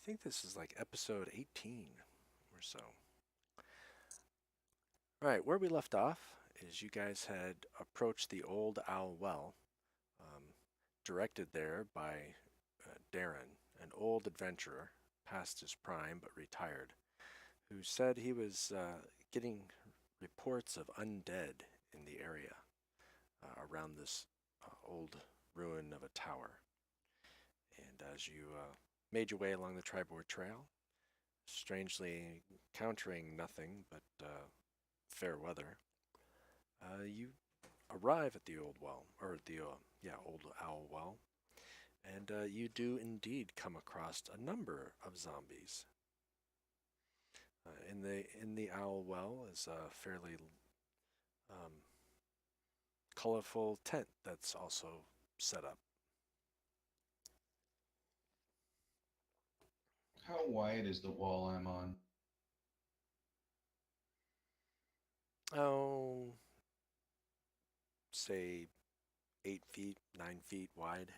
think this is like episode 18 or so. All right, where we left off is you guys had approached the old Owl Well, um, directed there by Darren, an old adventurer, past his prime but retired, who said he was getting reports of undead in the area around this old ruin of a tower. And as you made your way along the Tribord Trail, strangely encountering nothing but fair weather, you arrive at the old well, or the old owl well, and you do indeed come across a number of zombies. In the owl well is a fairly um, colorful tent that's also set up. How wide is the wall I'm on? Oh, say 8 feet, 9 feet wide.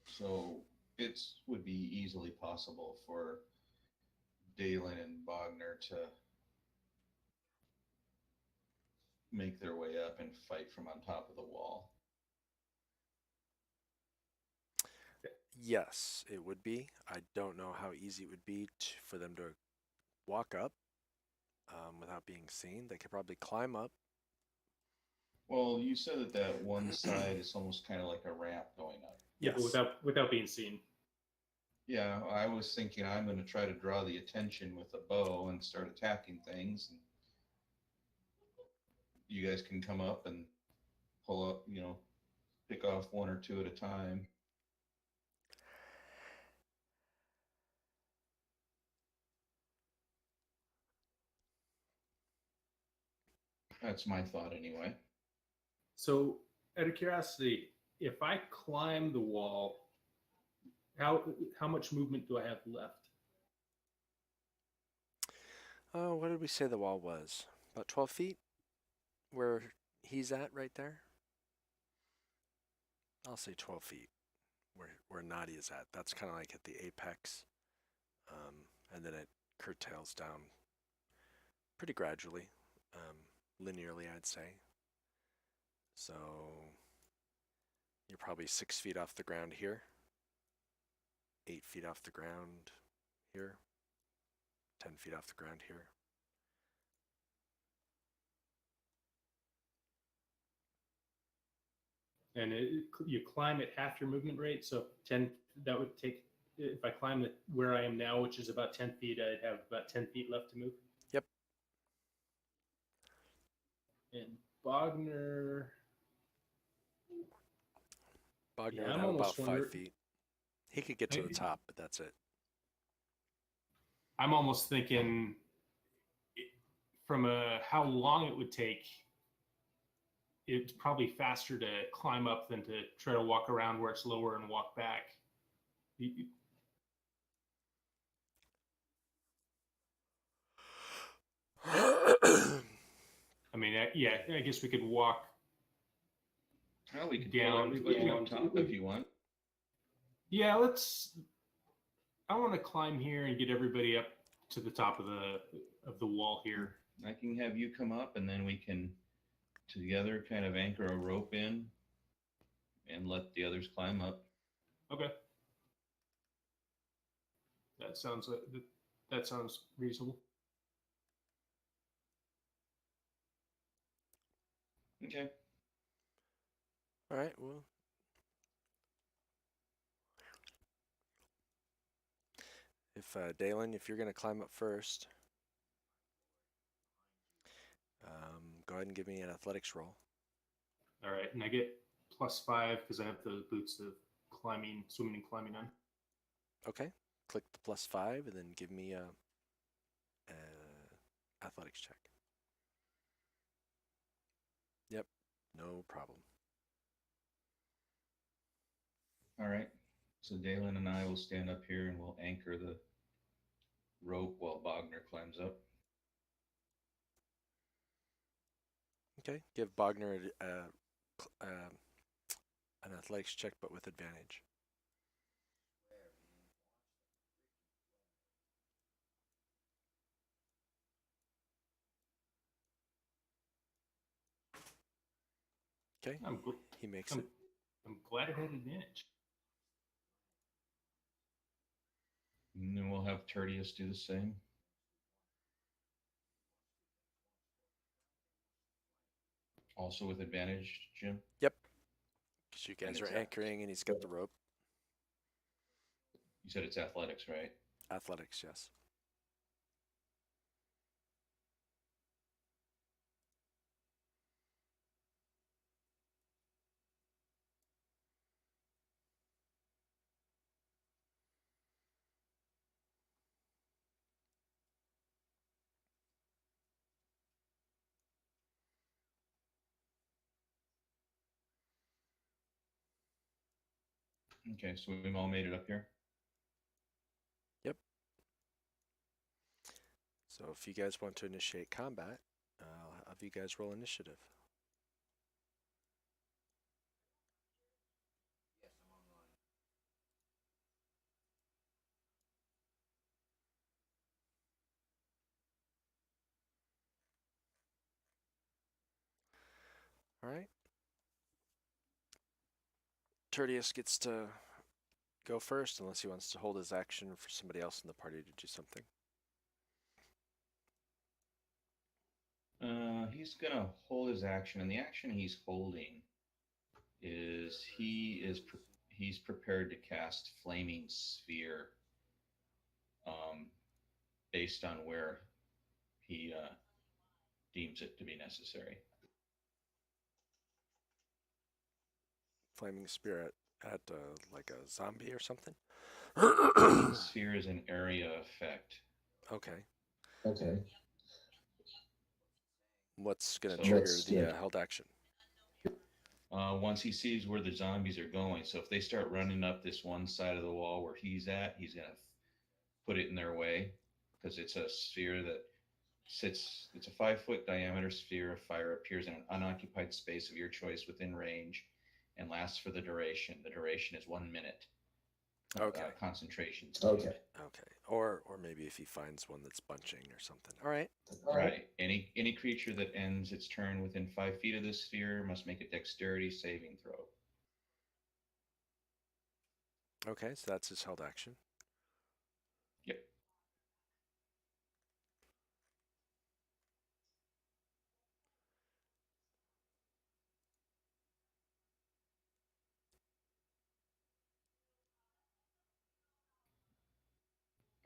So it would be easily possible for Dalen and Bogner to make their way up and fight from on top of the wall. Yes, it would be. I don't know how easy it would be for them to walk up without being seen. They could probably climb up. Well, you said that one side is almost kind of like a ramp going up. Yeah, but Yes. without being seen. Yeah, I was thinking I'm going to try to draw the attention with a bow and start attacking things. And you guys can come up and pull up, pick off one or two at a time. That's my thought anyway. So, out of curiosity, if I climb the wall, how much movement do I have left? Oh, what did we say the wall was? About 12 feet? Where he's at right there? I'll say 12 feet. Where Nadi is at. That's kind of like at the apex. And then it curtails down pretty gradually. Linearly, I'd say. So you're probably 6 feet off the ground here. 8 feet off the ground here. 10 feet off the ground here. And you climb at half your movement rate, so 10. That would take. If I climb where I am now, which is about 10 feet, I'd have about 10 feet left to move. Yep. And Bogner. Bogner Yeah, would I'm have about almost 5 feet. He could get to the top, but that's it. I'm almost thinking from how long it would take. It's probably faster to climb up than to try to walk around where it's lower and walk back. I mean, yeah, I guess we could walk. Well, we could Down. pull everybody on top if you want. Yeah, I want to climb here and get everybody up to the top of the wall here. I can have you come up, and then we can together kind of anchor a rope in and let the others climb up. Okay. That sounds reasonable. Okay. All right, well. If Dalen, if you're going to climb up first, go ahead and give me an athletics roll. All right, and I get +5 because I have the boots of swimming and climbing on. Okay. Click the +5 and then give me a athletics check. Yep, no problem. All right. So Dalen and I will stand up here and we'll anchor the rope while Bogner climbs up. Okay, give Bogner an athletics check, but with advantage. Okay. I'm, He makes I'm, it. I'm glad it had advantage. And then we'll have Tertius do the same. Also with advantage, Jim. Yep. Because you And guys it's are anchoring and he's got the rope. You said it's athletics, right? Athletics, yes. Okay, so we've all made it up here. Yep. So if you guys want to initiate combat, I'll have you guys roll initiative. All right. Tertius gets to go first unless he wants to hold his action for somebody else in the party to do something. He's gonna hold his action, and the action he's holding is he's prepared to cast Flaming Sphere, um, based on where he deems it to be necessary. Flaming Spirit at like a zombie or something? Flaming Sphere is an area effect. Okay. Okay. What's going to So trigger What's the the held action? once he sees where the zombies are going, so if they start running up this one side of the wall where he's at, he's gonna put it in their way because it's a sphere that sits. It's a 5-foot diameter sphere of fire, appears in an unoccupied space of your choice within range, and lasts for the duration. The duration is 1 minute. Okay. Concentration. Okay. Okay. Or maybe if he finds one that's bunching or something. All right. Right. Any creature that ends its turn within 5 feet of this sphere must make a dexterity saving throw. Okay, so that's his held action. Yep.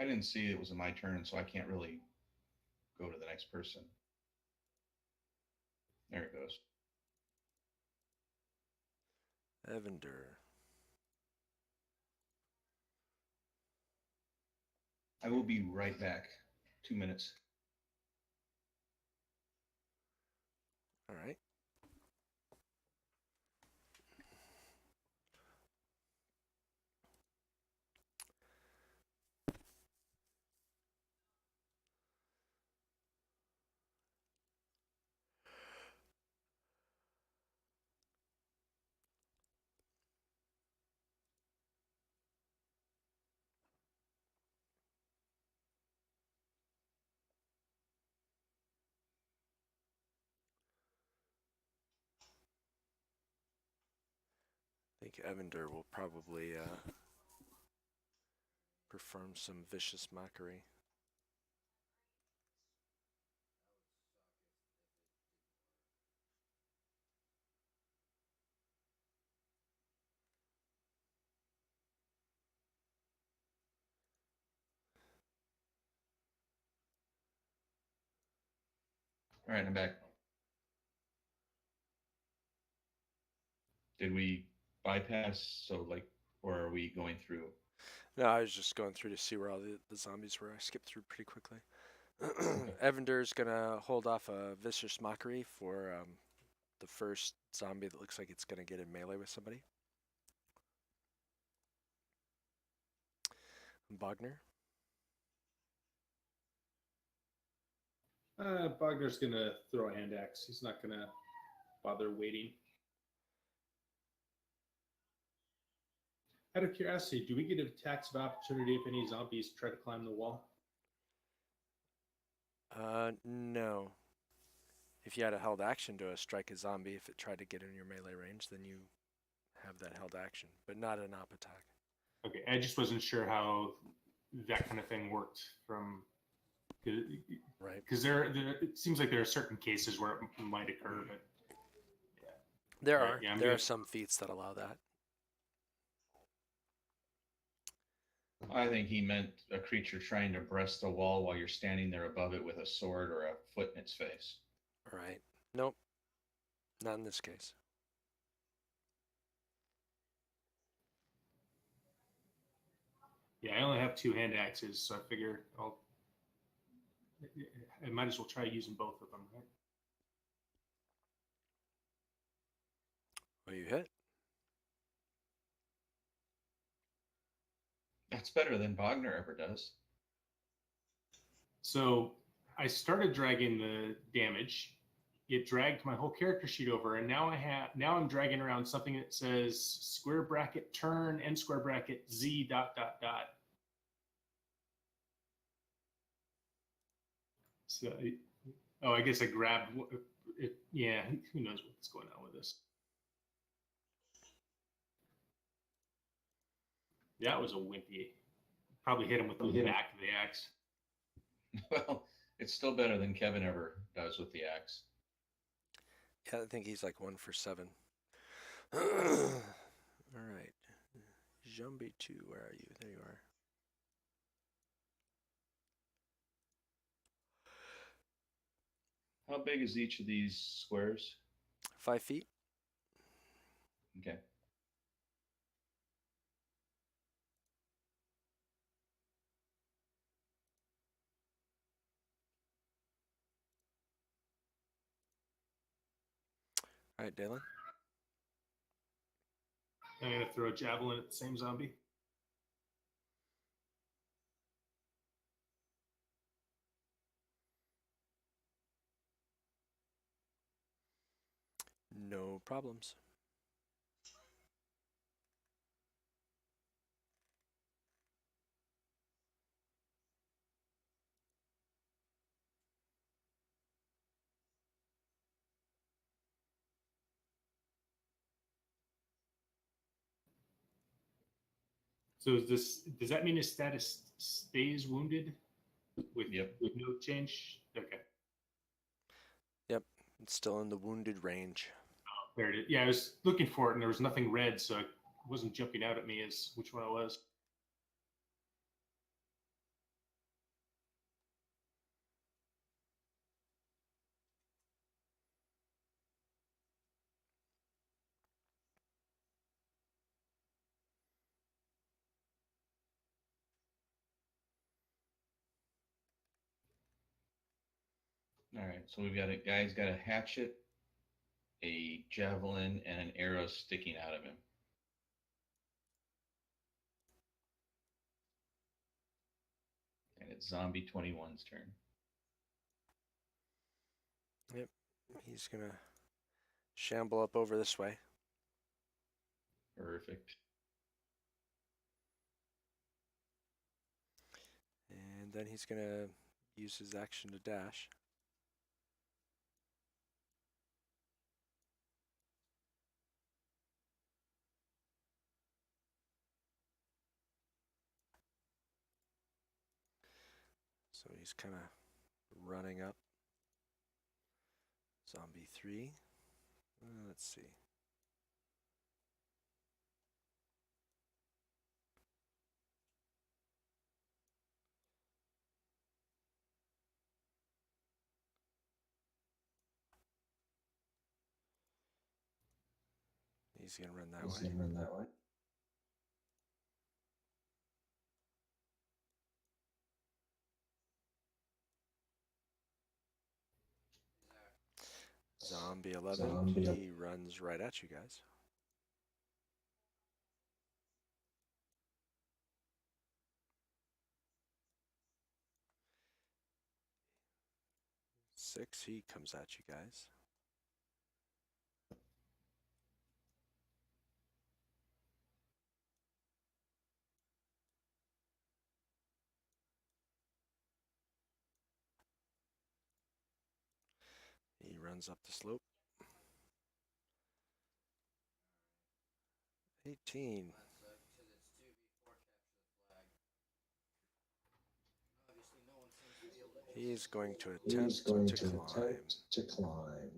I didn't see it was my turn, so I can't really go to the next person. There it goes. Evander. I will be right back. 2 minutes. All right. I think Evander will probably perform some vicious mockery. All right, I'm back. Did we bypass? So, like, or are we going through? No, I was just going through to see where all the zombies were. I skipped through pretty quickly. Okay. Evander's going to hold off a vicious mockery for the first zombie that looks like it's going to get in melee with somebody. Bogner. Bogner's gonna throw a hand axe. He's not gonna bother waiting. Out of curiosity, do we get attacks of opportunity if any zombies try to climb the wall? No. If you had a held action to strike a zombie, if it tried to get in your melee range, then you have that held action, but not an op attack. Okay, I just wasn't sure how that kind of thing worked from Right. because it seems like there are certain cases where it might occur, but There Right, are yeah, there are some feats that allow that. I think he meant a creature trying to breast a wall while you're standing there above it with a sword or a foot in its face. Right. Nope. Not in this case. yeah, I only have 2 hand axes, so I figure I might as well try using both of them. Right? Well, you hit. That's better than Wagner ever does. So I started dragging the damage. It dragged my whole character sheet over, and now I'm dragging around something that says square bracket turn and square bracket z dot dot dot. So, I guess I grabbed it. Yeah, who knows what's going on with this? That was a wimpy. Probably hit him with the back of the axe. Well, it's still better than Kevin ever does with the axe. Yeah, I think he's like 1 for 7. All right. Zombie 2, where are you? There you are. How big is each of these squares? 5 feet. Okay. All right, Dalen. I'm gonna throw a javelin at the same zombie. No problems. So does that mean his status stays wounded with Yep. with no change? Okay. Yep. It's still in the wounded range. There it is. Yeah, I was looking for it and there was nothing red, so it wasn't jumping out at me as which one it was. All right. So we've got a guy's got a hatchet, a javelin, and an arrow sticking out of him. And it's Zombie 21's turn. Yep. He's going to shamble up over this way. Perfect. And then he's going to use his action to dash. So he's kind of running up. Zombie 3. Let's see. He's going to run that way. Zombie 11. He runs right at you guys. Six, he comes at you guys. He runs runs up the slope. 18. He's going to attempt to climb.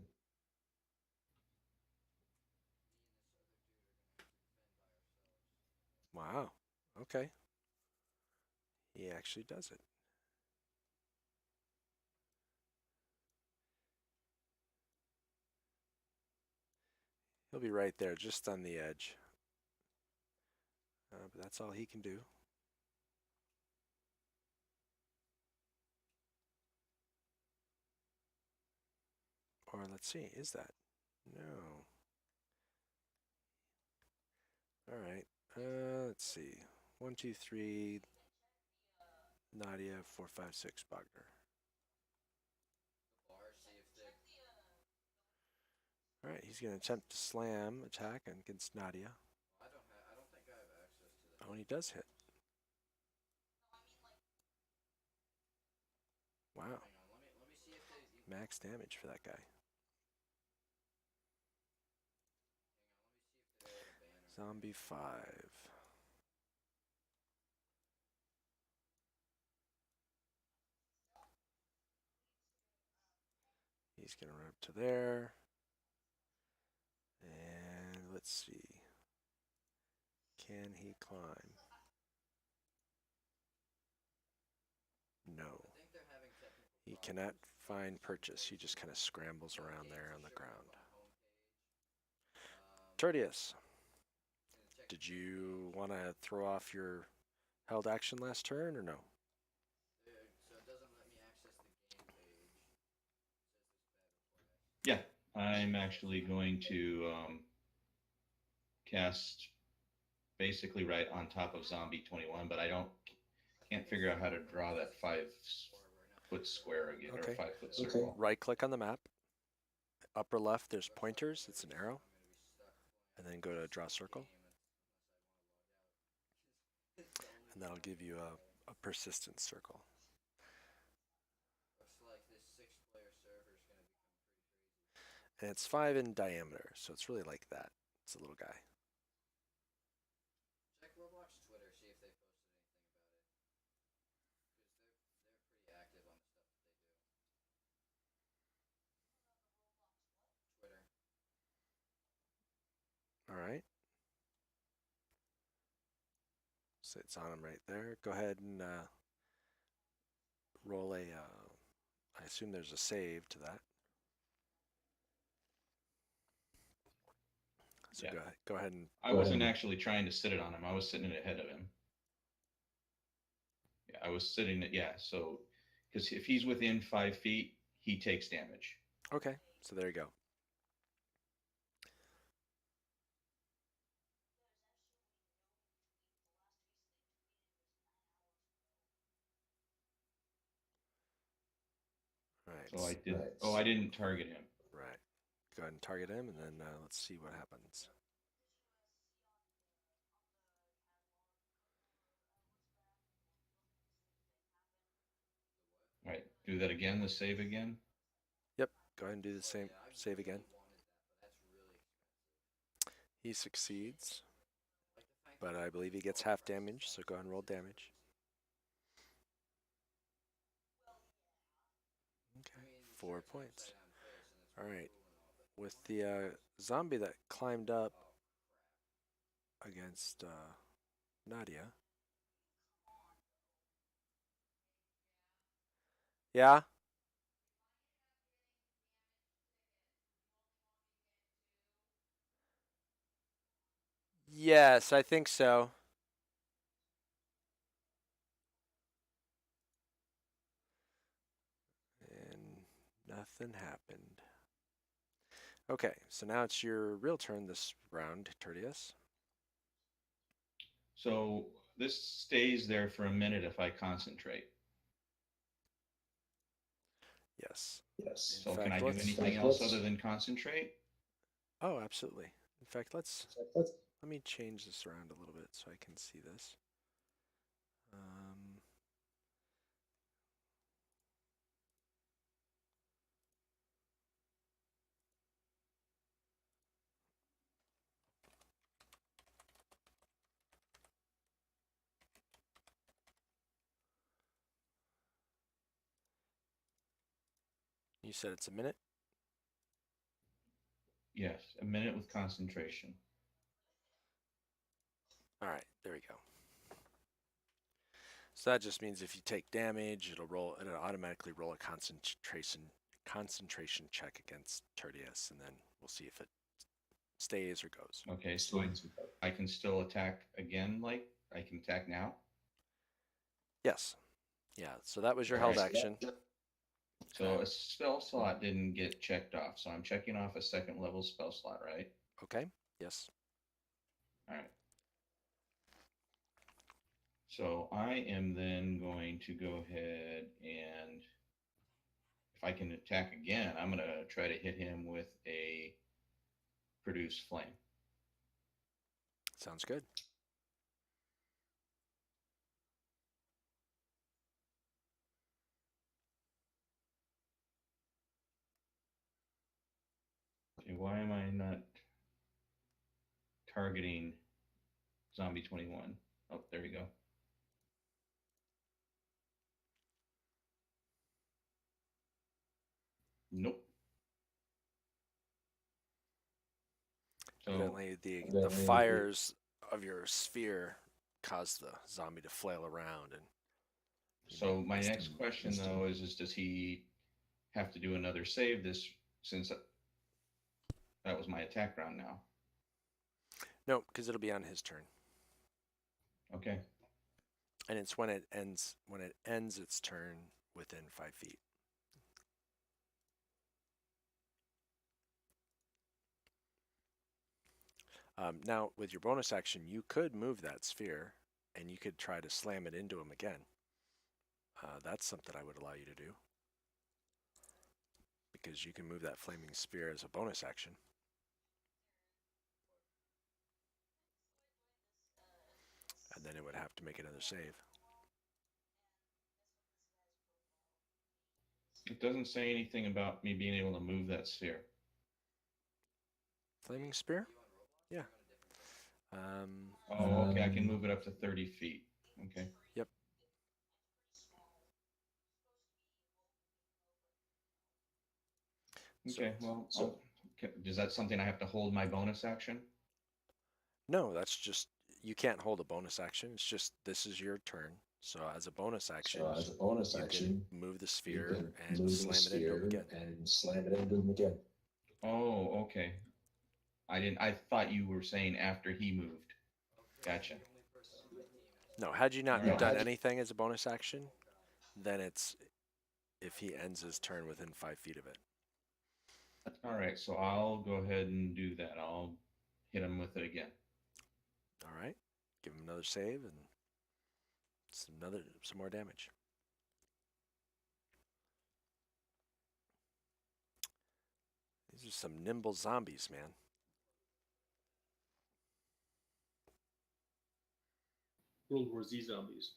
Wow. Okay. He actually does it. He'll be right there, just on the edge. But that's all he can do. Or let's see, is that? No. All right. Let's see. 1, 2, 3. Nadia, 4, 5, 6. Bogner. All right, he's going to attempt to slam attack against Nadia. Oh, and he does hit. Wow. Max damage for that guy. Zombie 5. He's going to run up to there. And let's see. Can he climb? No. He cannot find purchase. He just kind of scrambles around there on the ground. Tertius, did you want to throw off your held action last turn or no? Yeah, I'm actually going to cast basically right on top of Zombie 21, but I can't figure out how to draw that 5-foot square again, Okay. or 5-foot circle. Right click on the map. Upper left, there's pointers. It's an arrow. And then go to draw circle. And that'll give you a persistence circle. And it's 5 in diameter, so it's really like that. It's a little guy. Check Roblox Twitter, see if they posted anything about it. Because they're pretty active on the stuff that they do. Twitter. All right. So it's on him right there. Go ahead and roll a, I assume there's a save to that. So Yeah. go ahead and... I wasn't actually trying to sit it on him. I was sitting it ahead of him. Yeah, I was sitting it, yeah, so, because if he's within 5 feet, he takes damage. Okay, so there you go. All right. So I did. Oh, I didn't target him. Right. Go ahead and target him, and then let's see what happens. All right, do that again, the save again. Yep, go ahead and do the same save again. He succeeds, but I believe he gets half damage, so go ahead and roll damage. Okay, 4 points. All right, with the zombie that climbed up against Nadia. Yeah? Yes, I think so. And nothing happened. Okay, so now it's your real turn this round, Tertius. So this stays there for a minute if I concentrate. Yes. So can I do anything else other than concentrate? Oh, absolutely. In fact, let me change this around a little bit so I can see this. You said it's a minute? Yes, a minute with concentration. All right, there we go. So that just means if you take damage, it'll automatically roll a concentration check against Tertius, and then we'll see if it stays or goes. Okay, so I can still attack again, like I can attack now? Yes. Yeah, so that was your All held right. action. So a spell slot didn't get checked off, so I'm checking off a second level spell slot, right? Okay, yes. All right. So I am then going to go ahead and if I can attack again, I'm going to try to hit him with a produce flame. Sounds good. Okay, why am I not targeting Zombie 21? Oh, there you go. Nope. So Evidently, the fires of your sphere cause the zombie to flail around, and so my next question though is does he have to do another save this since that was my attack round now? no, because it'll be on his turn, Okay. and it's when it ends its turn within 5 feet. Now, with your bonus action, you could move that sphere, and you could try to slam it into him again. That's something I would allow you to do, because you can move that flaming sphere as a bonus action. And then it would have to make another save. It doesn't say anything about me being able to move that sphere. Flaming spear? Yeah. Oh, okay. I can move it up to 30 feet. Okay. Yep. Okay. Well, is that something I have to hold my bonus action? No, that's just, you can't hold a bonus action. It's just, this is your turn. So as a bonus action, you can move the sphere and slam it into him again. Oh, okay. I thought you were saying after he moved. Gotcha. No, had you not All right. done anything as a bonus action, then it's if he ends his turn within 5 feet of it. All right. So I'll go ahead and do that. I'll hit him with it again. All right. Give him another save and some more damage. These are some nimble zombies, man. World War Z zombies.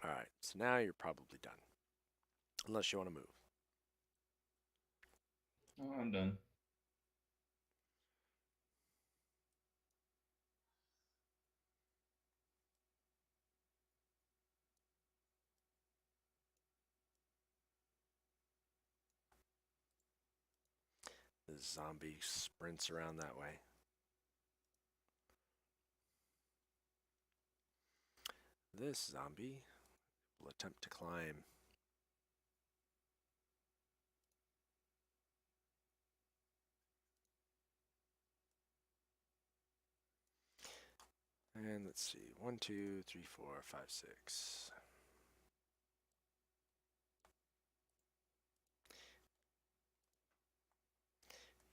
All right. So now you're probably done. Unless you want to move. Oh, I'm done. The zombie sprints around that way. This zombie will attempt to climb. And let's see. 1, 2, 3, 4, 5, 6.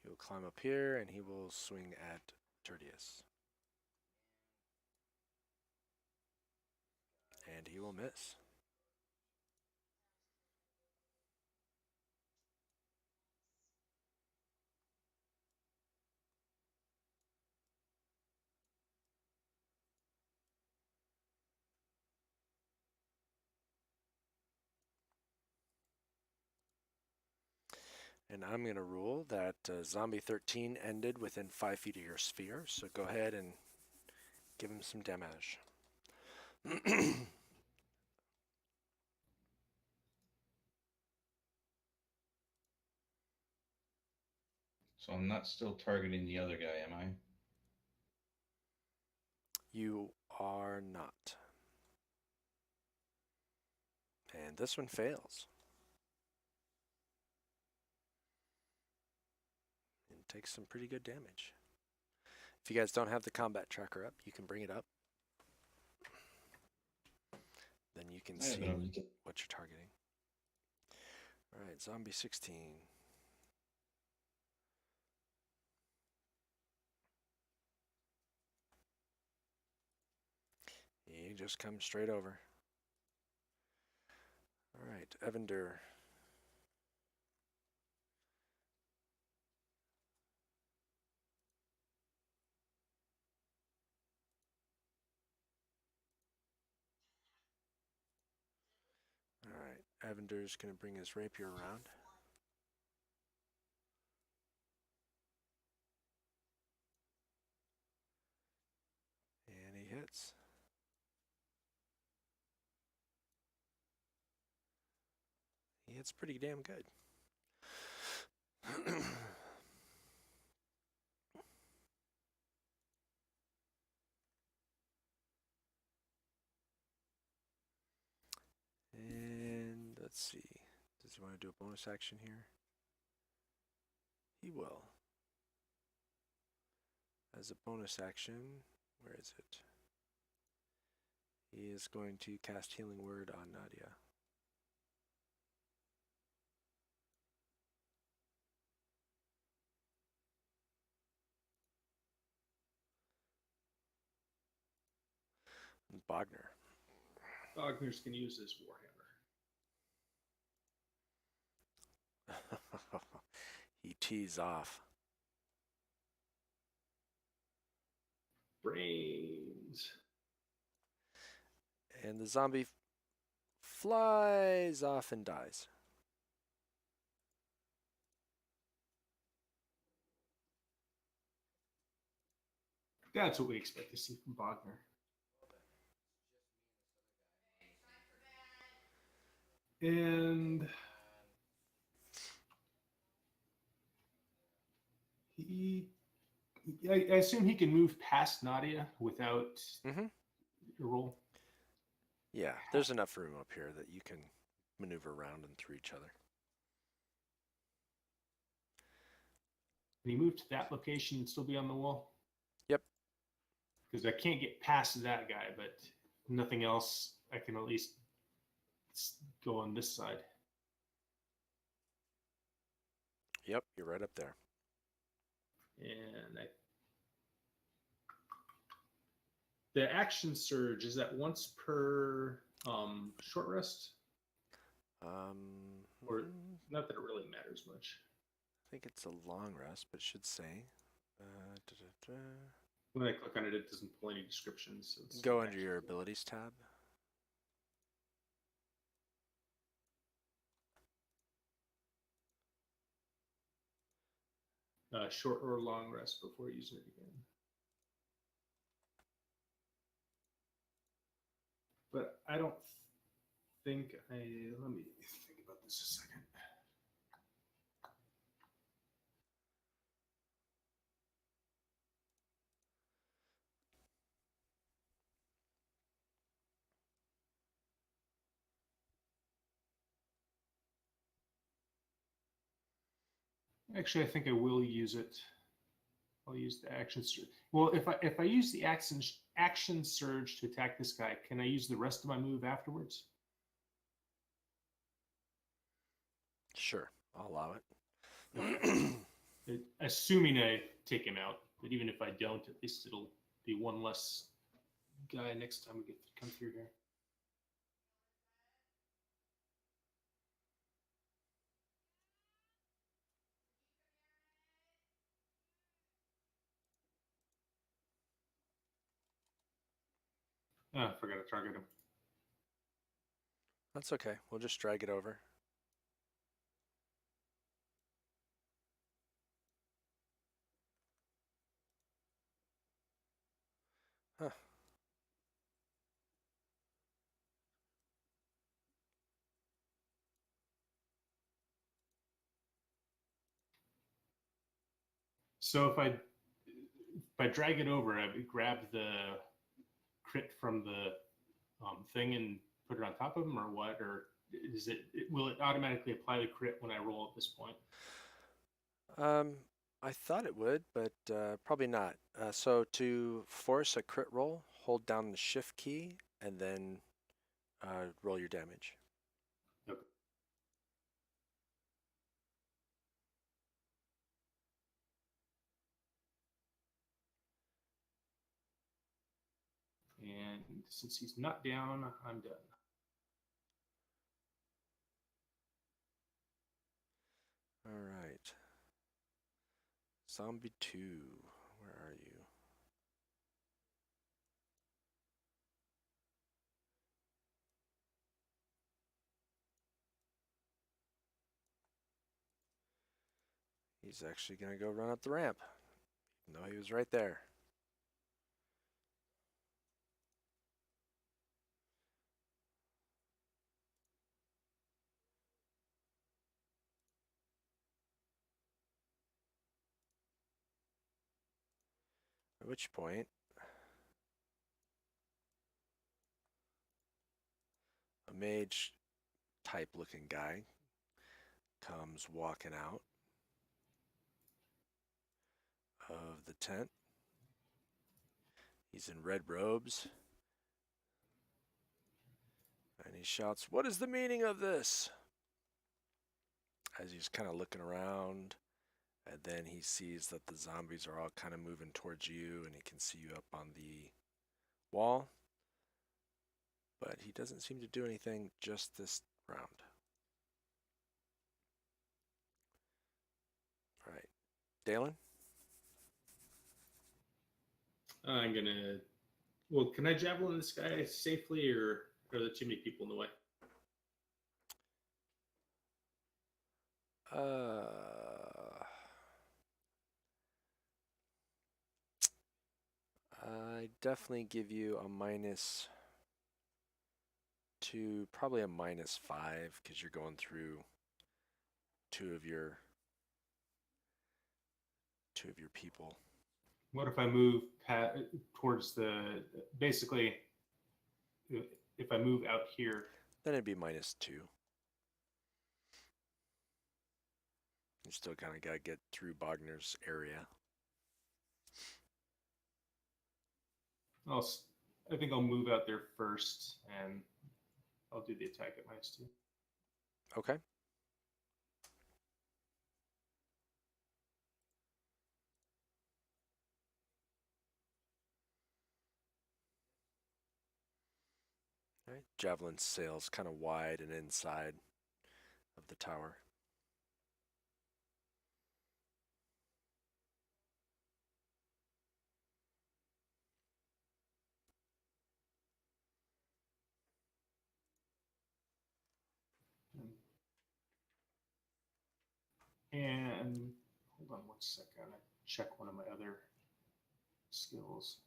He will climb up here and he will swing at Tertius. And he will miss. And I'm going to rule that Zombie 13 ended within 5 feet of your sphere. So go ahead and give him some damage. So I'm not still targeting the other guy, am I? You are not. And this one fails. And takes some pretty good damage. If you guys don't have the combat tracker up, you can bring it up. Then you can I have see it on. what you're targeting. All right, zombie 16. He just comes straight over. All right, Evander. All right, Evander's going to bring his rapier around. And he hits. He hits pretty damn good. And let's see. Does he want to do a bonus action here? He will. As a bonus action, where is it? He is going to cast Healing Word on Nadia. Bogner. Wagner's can use his warhammer. He tees off. Brains. And the zombie flies off and dies. That's what we expect to see from Wagner. And I assume he can move past Nadia without Mm-hmm. a roll. Yeah, there's enough room up here that you can maneuver around and through each other. Can he move to that location and still be on the wall? Yep. Because I can't get past that guy, but nothing else. I can at least go on this side. Yep, you're right up there. And the action surge, is that once per short rest? Or not that it really matters much. I think it's a long rest, but it should say. When I click on it, it doesn't pull any descriptions. So Go under your abilities tab. Short or long rest before using it again. But I don't think let me think about this a second. Actually, I think I will use it. I'll use the action surge. Well, if I use the action surge to attack this guy, can I use the rest of my move afterwards? Sure, I'll allow it. Assuming I take him out, but even if I don't, at least it'll be one less guy next time we get to come through here. I forgot to target him. That's okay. We'll just drag it over. Huh. So if I drag it over, I grab the crit from the thing and put it on top of him, or what? Or will it automatically apply the crit when I roll at this point? Um, I thought it would, but probably not. So to force a crit roll, hold down the shift key and then roll your damage. Okay. And since he's not down, I'm done. All right. Zombie 2, where are you? He's actually going to go run up the ramp. No, he was right there. At which point, a mage type looking guy comes walking out of the tent. He's in red robes. And he shouts, "What is the meaning of this?" As he's kind of looking around. And then he sees that the zombies are all kind of moving towards you, and he can see you up on the wall. But he doesn't seem to do anything just this round. All right. Dalen? I'm gonna. Well, can I javelin this guy safely, or are there too many people in the way? I definitely give you a -2, probably a -5, because you're going through two of your people. What if I move towards the basically? If I move out here, Then it'd be -2. You still kind of got to get through Bogner's area. I think I'll move out there first, and I'll do the attack at -2. Okay. All right. Javelin sails kind of wide and inside of the tower. And hold on one second. I check one of my other skills.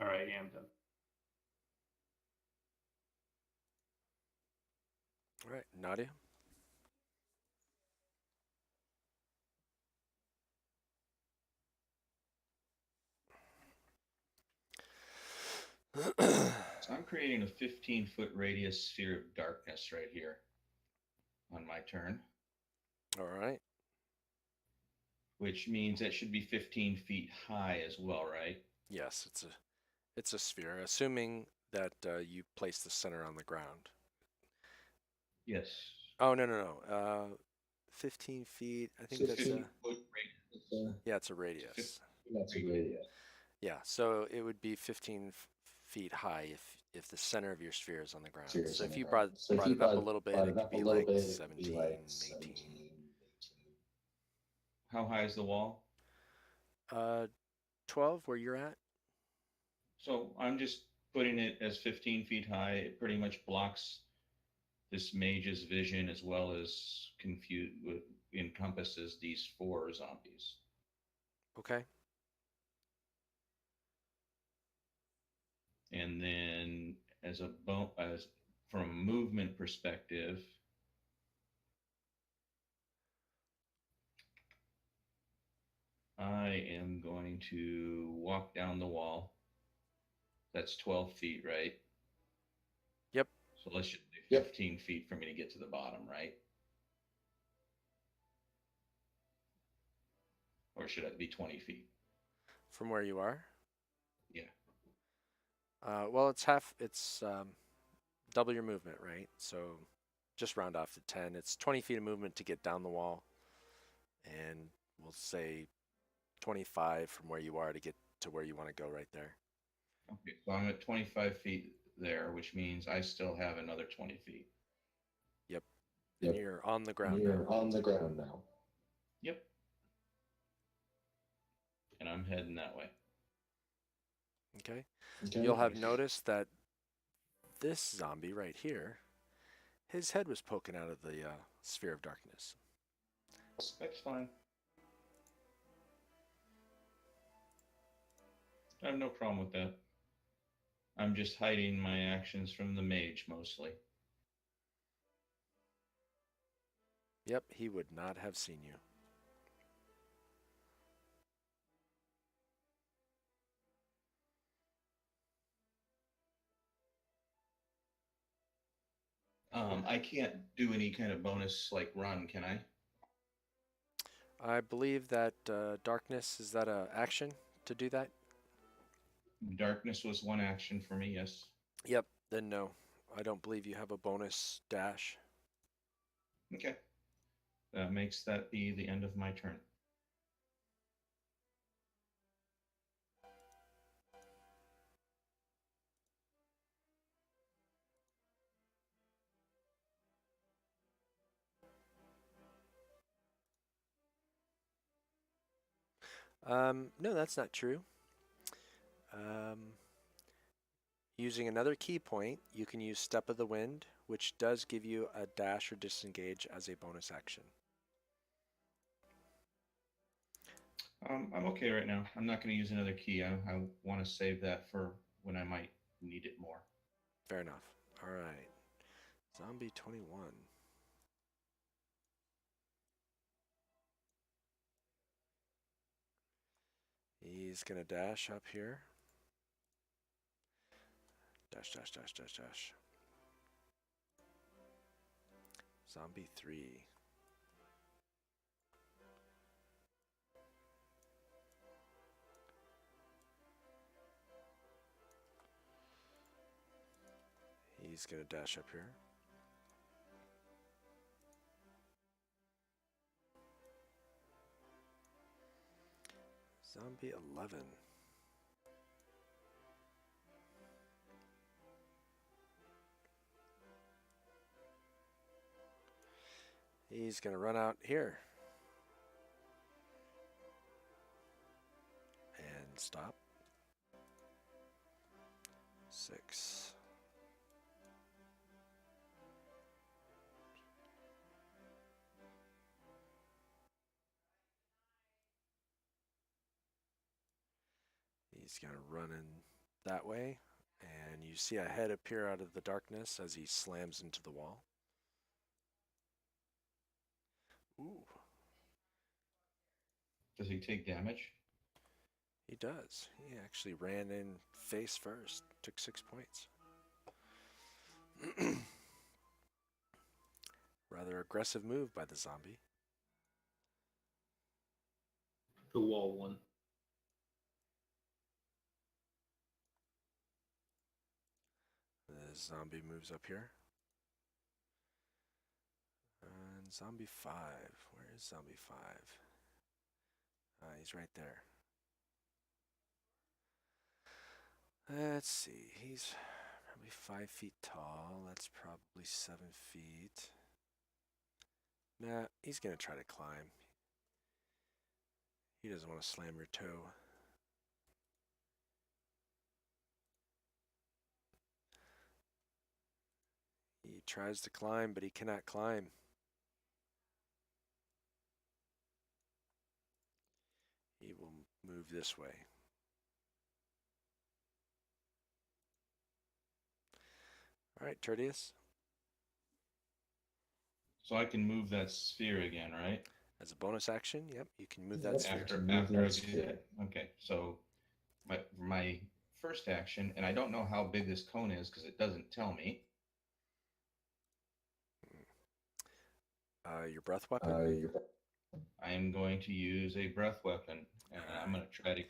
All right, yeah, I'm done. All right, Nadia. So I'm creating a 15-foot radius sphere of darkness right here on my turn, All right. which means that should be 15 feet high as well, right? Yes, it's a sphere, assuming that you place the center on the ground. Yes. Oh no. 15 feet. I think that's 15-foot radius. yeah, it's a radius. That's a radius. Yeah, so it would be 15 feet high if the center of your sphere is on the ground. So if you brought it up a little bit, it could be like 17, 18. How high is the wall? 12 where you're at? So I'm just putting it as 15 feet high. It pretty much blocks this mage's vision as well as encompasses these 4 zombies. Okay. And then as from a movement perspective, I am going to walk down the wall. That's 12 feet, right? Yep. So let's just do 15 feet for me to get to the bottom, right? Or should it be 20 feet? From where you are. Yeah. Well, it's half. It's double your movement, right? So just round off to 10. It's 20 feet of movement to get down the wall, and we'll say 25 from where you are to get to where you want to go right there. Okay, so I'm at 25 feet there, which means I still have another 20 feet. Yep. And you're on the ground now. You're on the ground now. Yep. And I'm heading that way. Okay. Okay. You'll have noticed that this zombie right here, his head was poking out of the sphere of darkness. That's fine. I have no problem with that. I'm just hiding my actions from the mage mostly. Yep, he would not have seen you. I can't do any kind of bonus like run, can I? I believe that darkness, is that a action to do that? Darkness was one action for me, yes. Yep, then no. I don't believe you have a bonus dash. Okay. That makes that be the end of my turn. No, that's not true. Using another key point, you can use Step of the Wind, which does give you a dash or disengage as a bonus action. I'm okay right now. I'm not going to use another key. I want to save that for when I might need it more. Fair enough. All right. Zombie 21. He's going to dash up here. Dash, dash, dash, dash, dash. Zombie 3. He's going to dash up here. Zombie 11. He's going to run out here. And stop. 6. He's going to run in that way. And you see a head appear out of the darkness as he slams into the wall. Ooh. Does he take damage? He does. He actually ran in face first. Took 6 points. Rather aggressive move by the zombie. The wall one. The zombie moves up here. And zombie 5. Where is zombie 5? He's right there. Let's see. He's probably 5 feet tall. That's probably 7 feet. Nah, he's going to try to climb. He doesn't want to slam your toe. He tries to climb, but he cannot climb. He will move this way. All right, Tertius. So I can move that sphere again, right? As a bonus action, yep, you can move that sphere. After I do that. Okay, so my first action, and I don't know how big this cone is because it doesn't tell me. Your breath weapon. I am going to use a breath weapon, and I'm going to try to.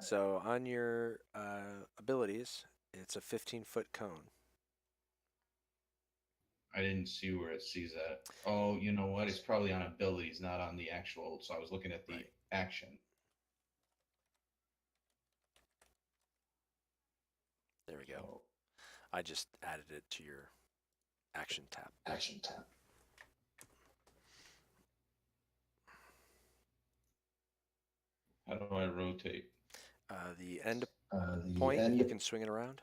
So on your abilities, it's a 15-foot cone. I didn't see where it sees that. Oh, you know what? It's probably on abilities, not on the actual. So I was looking at the Right. action. There we go. So, I just added it to your action tab. how do I rotate? The end point, you can swing it around.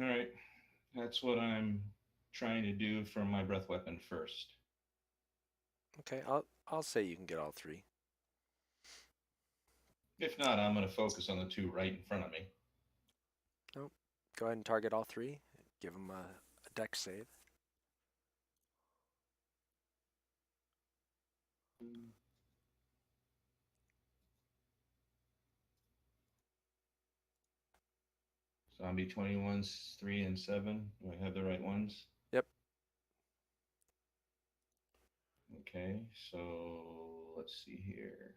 All right, that's what I'm trying to do for my breath weapon first. Okay, I'll say you can get all three. If not, I'm going to focus on the two right in front of me. Nope. Go ahead and target all three. Give them a dex save. Zombie 21's 3 and 7. Do I have the right ones? Yep. Okay, so let's see here.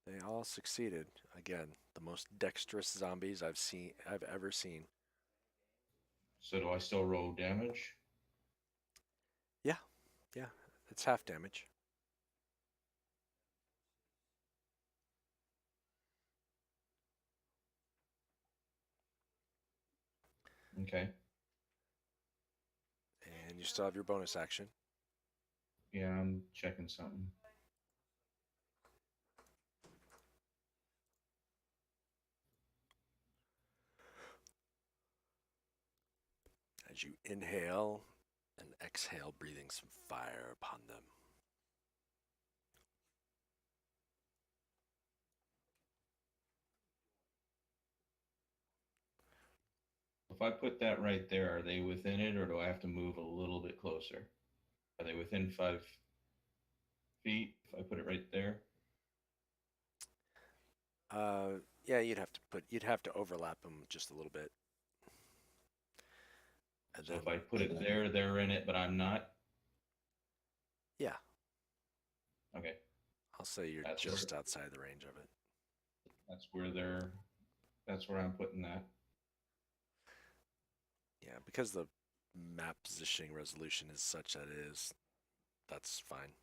They all succeeded. Again, the most dexterous zombies I've ever seen. So do I still roll damage? Yeah, it's half damage. Okay. And you still have your bonus action. Yeah, I'm checking something. As you inhale and exhale, breathing some fire upon them. If I put that right there, are they within it or do I have to move a little bit closer? Are they within 5 feet if I put it right there? Yeah, you'd have to overlap them just a little bit. And So then, if I put it there, they're in it, but I'm not? yeah, Okay. I'll say you're That's just outside the range of it. That's where I'm putting that. Yeah, because the map positioning resolution is such that it is, that's fine.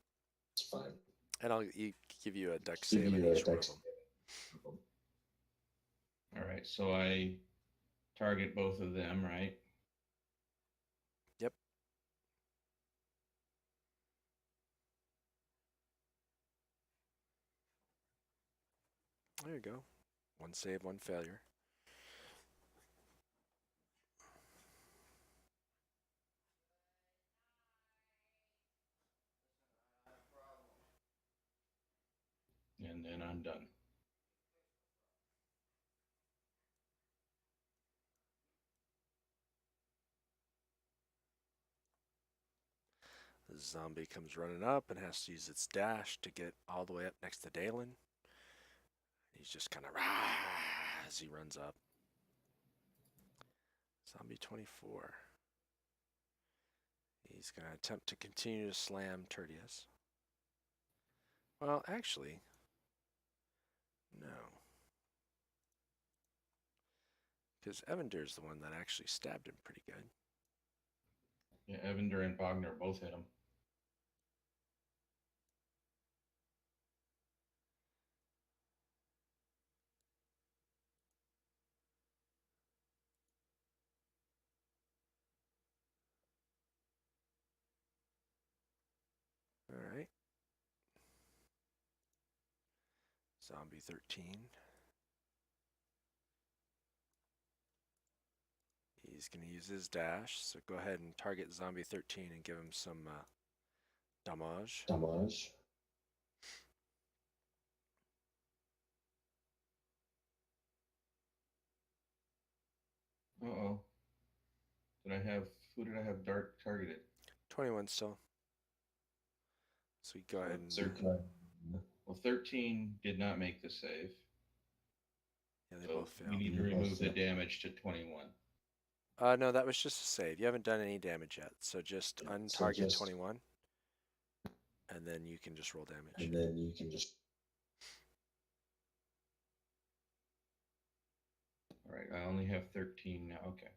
And I'll give you a dex save on each one of them. All right, so I target both of them, right? Yep. There you go. One save, one failure. And then I'm done. The zombie comes running up and has to use its dash to get all the way up next to Dalen. He's just kind of as he runs up. Zombie 24. He's going to attempt to continue to slam Tertius. Well, actually, no. Because Evander's the one that actually stabbed him pretty good. Yeah, Evander and Bogner both hit him. Zombie 13. He's going to use his dash, so go ahead and target Zombie 13 and give him some damage. Uh-oh. Who did I have dark targeted? 21 still. So we go ahead and 13. Well, 13 did not make the save. yeah, they So both we failed. need to remove the damage to 21. No, that was just a save. You haven't done any damage yet, so just untarget 21, and then you can just roll damage. All right, I only have 13 now. Okay.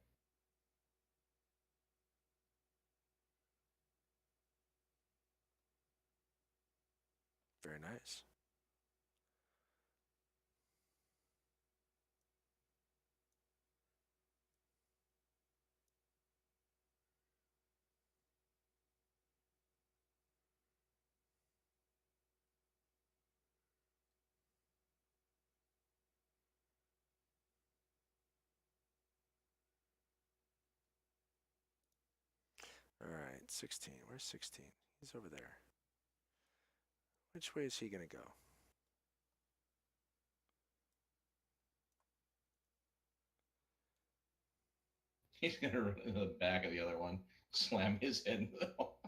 Very nice. All right, 16. Where's 16? He's over there. Which way is he going to go? He's going to run into the back of the other one, slam his head into the wall.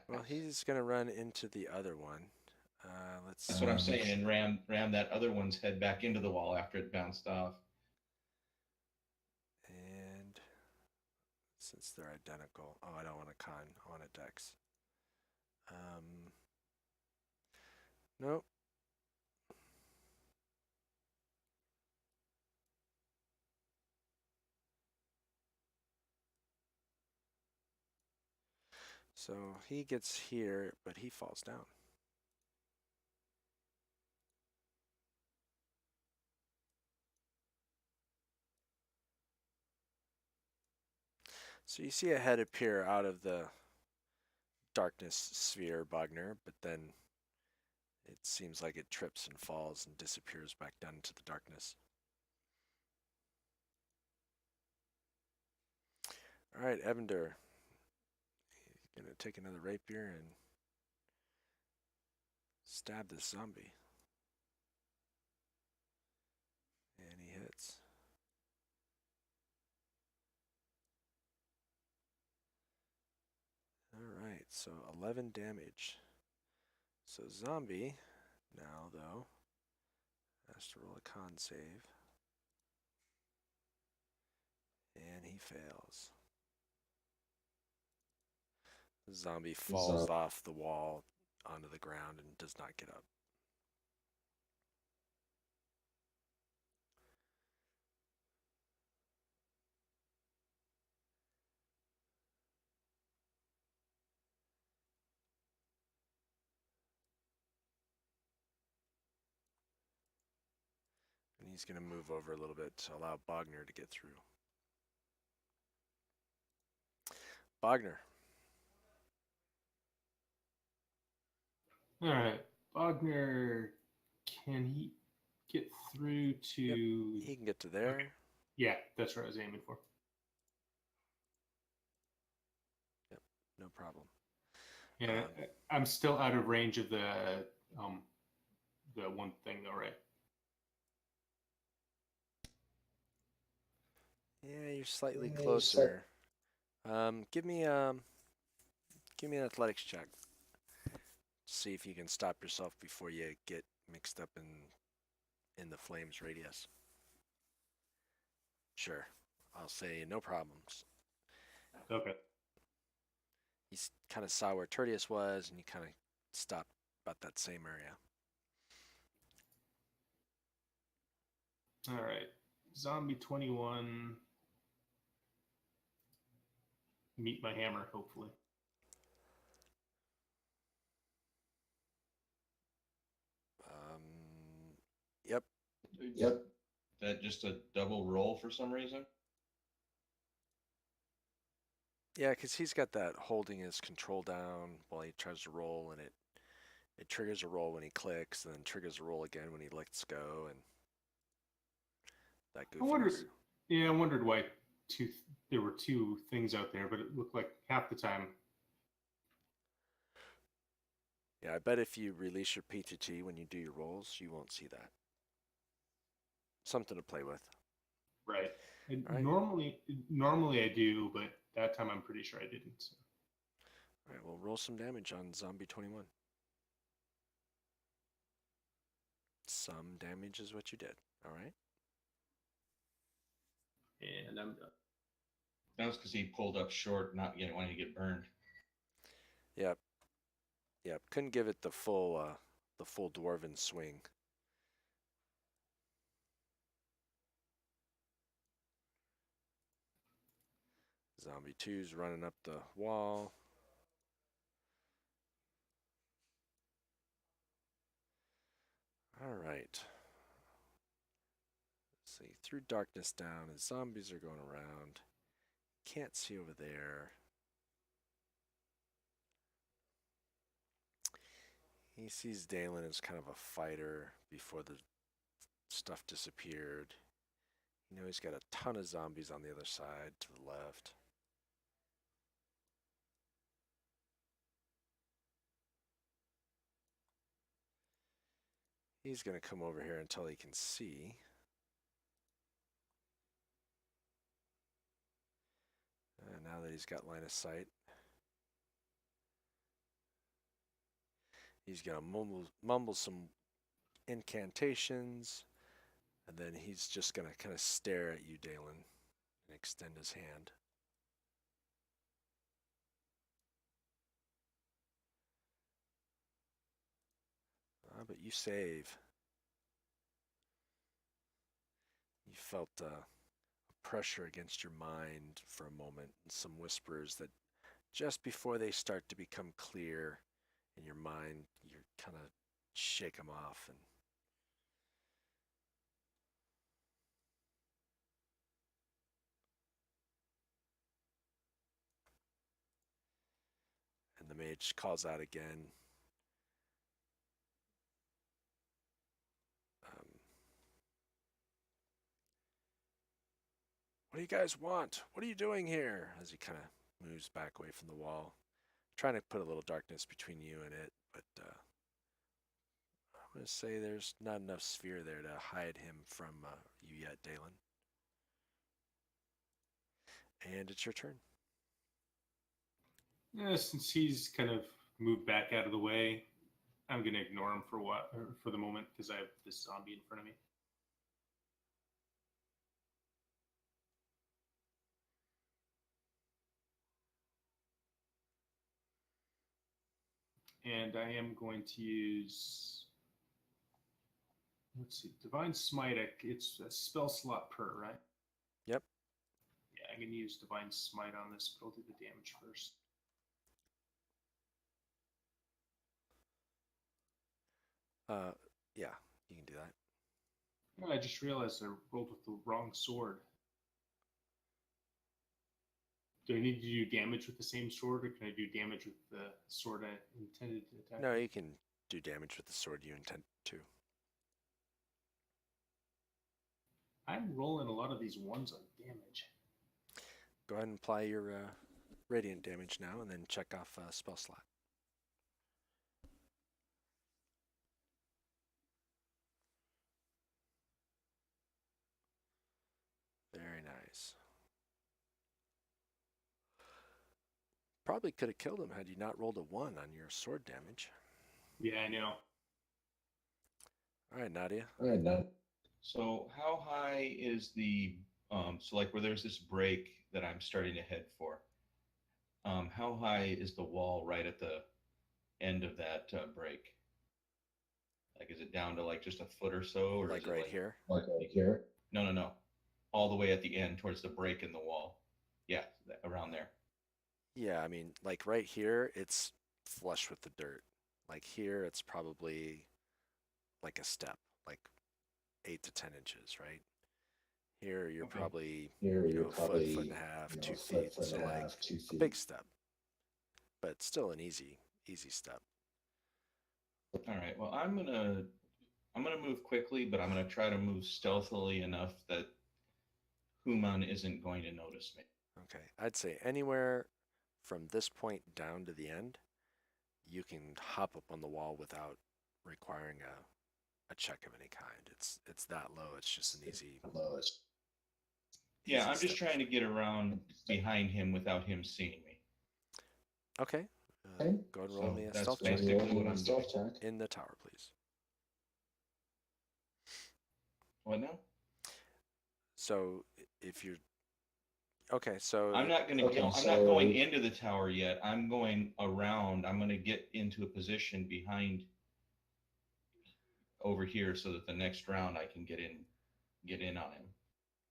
Well, he's going to run into the other one. Let's That's see. what I'm saying, and ram that other one's head back into the wall after it bounced off. And since they're identical, oh, I don't want a con, I want a dex. Nope. So he gets here, but he falls down. So you see a head appear out of the darkness sphere, Bogner, but then it seems like it trips and falls and disappears back down into the darkness. All right, Evander. He's going to take another rapier and stab this zombie. And he hits. Alright, so 11 damage. So zombie, now though, has to roll a con save. And he fails. The zombie falls off the wall onto the ground and does not get up. And he's going to move over a little bit to allow Bogner to get through. Bogner. All right, Bogner, can he get through to? Yep, he can get to there. Okay. Yeah, that's what I was aiming for. Yep, no problem. Yeah, I'm still out of range of the one thing though, right? Yeah, you're slightly closer. Give me an athletics check. See if you can stop yourself before you get mixed up in the flames radius. Sure. I'll say no problems. Okay. You kind of saw where Tertius was, and you kind of stopped about that same area. All right. Zombie 21. Meet my hammer, hopefully. Yep. That just a double roll for some reason? Yeah, because he's got that holding his control down while he tries to roll, and it triggers a roll when he clicks, and then triggers a roll again when he lets go, and that I wondered. goofiness. Yeah, I wondered why there were two things out there, but it looked like half the time. Yeah, I bet if you release your PTT when you do your rolls, you won't see that. Something to play with. Right. And All right. normally I do, but that time I'm pretty sure I didn't. So. All right, well, roll some damage on Zombie 21. Some damage is what you did. All right. And I'm done. That was because he pulled up short, not wanting to get burned. Yep. Yep. Couldn't give it the full dwarven swing. Zombie 2's running up the wall. All right. Let's see. Through darkness down, as zombies are going around. Can't see over there. He sees Dalen as kind of a fighter before the stuff disappeared. You know he's got a ton of zombies on the other side to the left. He's going to come over here until he can see. Now that he's got line of sight, he's going to mumble some incantations, and then he's just going to kind of stare at you, Dalen, and extend his hand. But you save. You felt pressure against your mind for a moment, and some whispers that just before they start to become clear in your mind, you kind of shake them off and the mage calls out again. What do you guys want? What are you doing here? As he kind of moves back away from the wall, trying to put a little darkness between you and it, but I'm going to say there's not enough sphere there to hide him from you yet, Dalen. And it's your turn. Yeah, since he's kind of moved back out of the way, I'm gonna ignore him for the moment because I have this zombie in front of me. And I am going to use, let's see, Divine Smite. It's a spell slot per, right? Yep. Yeah, I'm going to use Divine Smite on this, but I'll do the damage first. Yeah, you can do that. Oh, I just realized I rolled with the wrong sword. Do I need to do damage with the same sword, or can I do damage with the sword I intended to attack? No, you can do damage with the sword you intend to. I'm rolling a lot of these ones on damage. Go ahead and apply your radiant damage now, and then check off spell slot. Very nice. Probably could have killed him had you not rolled a 1 on your sword damage. Yeah, I know. All right, Nadia. So how high is the so like where there's this break that I'm starting to head for? How high is the wall right at the end of that break? Like, is it down to like just a foot or so, or Like is it right like here? like right here? No, no, no. All the way at the end towards the break in the wall. Yeah, around there. Yeah, I mean, like right here, it's flush with the dirt. Like here, it's probably like a step, like 8 to 10 inches, right? Here, you're Okay. probably, Here you know, you're a foot, foot probably, and a half, you know, 2 a foot, feet. foot So and a like half, 2 a big feet. step, but still an easy step. All right. Well, I'm gonna move quickly, but I'm gonna try to move stealthily enough that Human isn't going to notice me. Okay, I'd say anywhere from this point down to the end, you can hop up on the wall without requiring a check of any kind. It's that low. It's just an Yeah, easy I'm just step. trying to get around behind him without him seeing me. Okay, go ahead and roll So me a that's stealth check basically what I'm doing. in the tower, please. What now? So if you're okay, so I'm not gonna go. I'm not going into the tower yet. I'm going around. I'm gonna get into a position behind over here so that the next round I can get in on him.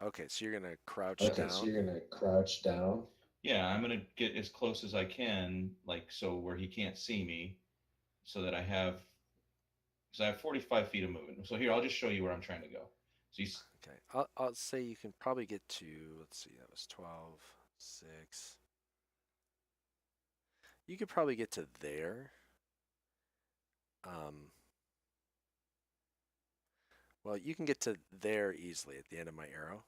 okay, so you're gonna crouch Okay, so down. you're gonna crouch down. Yeah, I'm gonna get as close as I can, like so where he can't see me, so that I have, because I have 45 feet of movement. So here, I'll just show you where I'm trying to go. So he's, Okay, I'll say you can probably get to, let's see, that was 12, 6. You could probably get to there. Well, you can get to there easily at the end of my arrow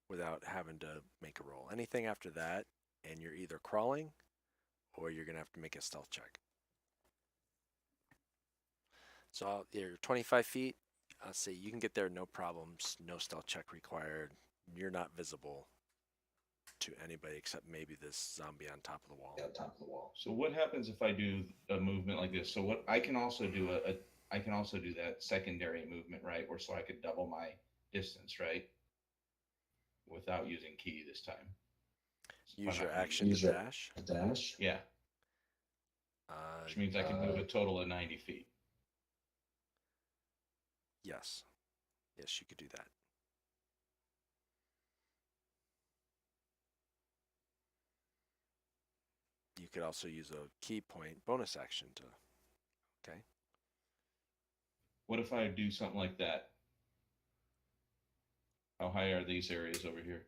without having to make a roll. Anything after that, and you're either crawling or you're going to have to make a stealth check. So you're 25 feet. I'll say you can get there no problems, no stealth check required. You're not visible to anybody except maybe this zombie on top of the wall. so what happens if I do a movement like this? So what I can also do I can also do that secondary movement, right? Or so I could double my distance, right? Without using key this time. Use your I'm not gonna action to dash. Yeah, Uh, which means I can move a total of 90 feet. yes. Yes, you could do that. You could also use a key point bonus action to. Okay. What if I do something like that? How high are these areas over here?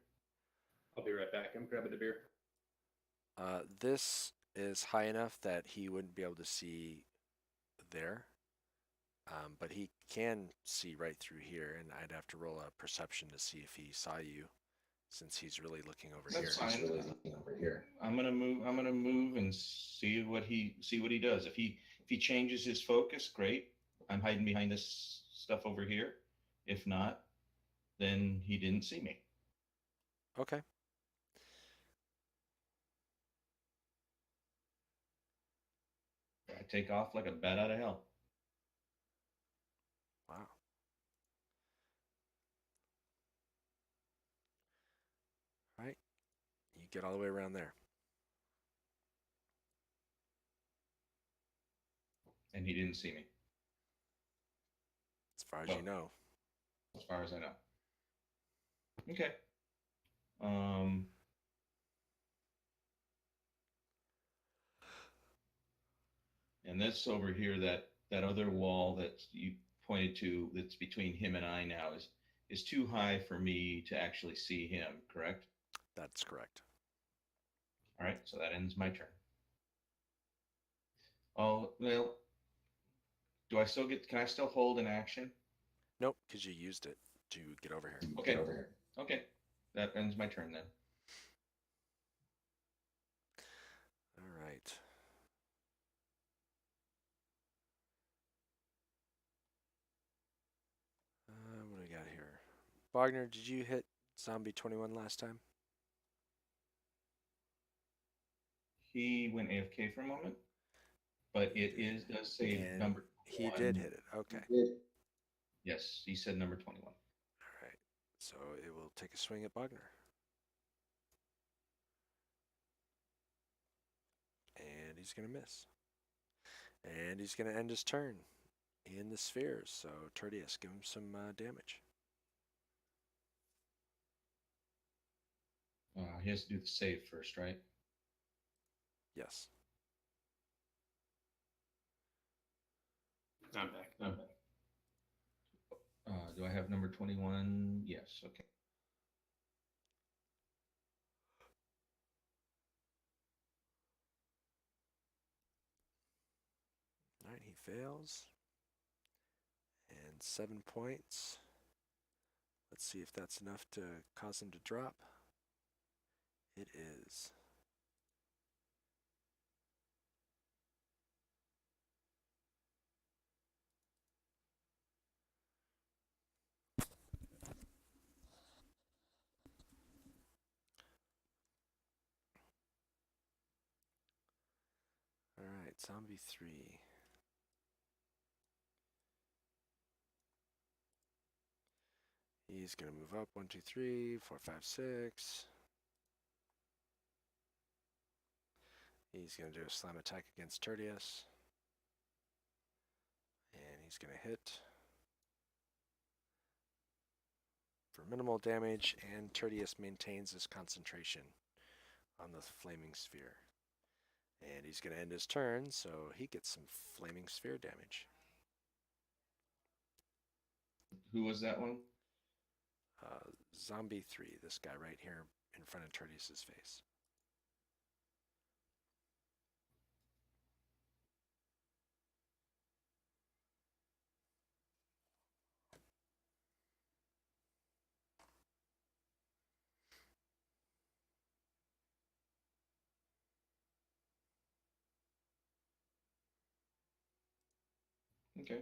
I'll be right back. I'm grabbing a beer. This is high enough that he wouldn't be able to see there, but he can see right through here, and I'd have to roll a perception to see if he saw you, since he's really looking over That's here. fine. I'm gonna move. I'm gonna move and see what he does. If he changes his focus, great. I'm hiding behind this stuff over here. If not, then he didn't see me. Okay. I take off like a bat out of hell. Wow. All right. You get all the way around there. And he didn't see me, As far as Oh. you know. as far as I know. Okay. Um. And this over here, that other wall that you pointed to, that's between him and I now, is too high for me to actually see him. Correct. That's correct. All right. So that ends my turn. Oh well. Do I still get? Can I still hold an action? Nope, because you used it to get over here. Okay. Okay. That ends my turn then. All right. What do we got here? Wagner, did you hit Zombie 21 last time? He went AFK for a moment, but does say And number. he 21. did hit it. Okay. Yes, he said number 21. All right. So it will take a swing at Wagner. And he's going to miss. And he's going to end his turn in the spheres. So, Tertius, give him some damage. He has to do the save first, right? Yes. I'm back. Okay. Do I have number 21? Yes. Okay. All right, he fails. And 7 points. Let's see if that's enough to cause him to drop. It is. All right, zombie 3. He's going to move up 1, 2, 3, 4, 5, 6. He's going to do a slam attack against Tertius. And he's going to hit for minimal damage, and Tertius maintains his concentration on the flaming sphere. And he's going to end his turn, so he gets some flaming sphere damage. Who was that one? Zombie 3, this guy right here in front of Tertius's face. Okay.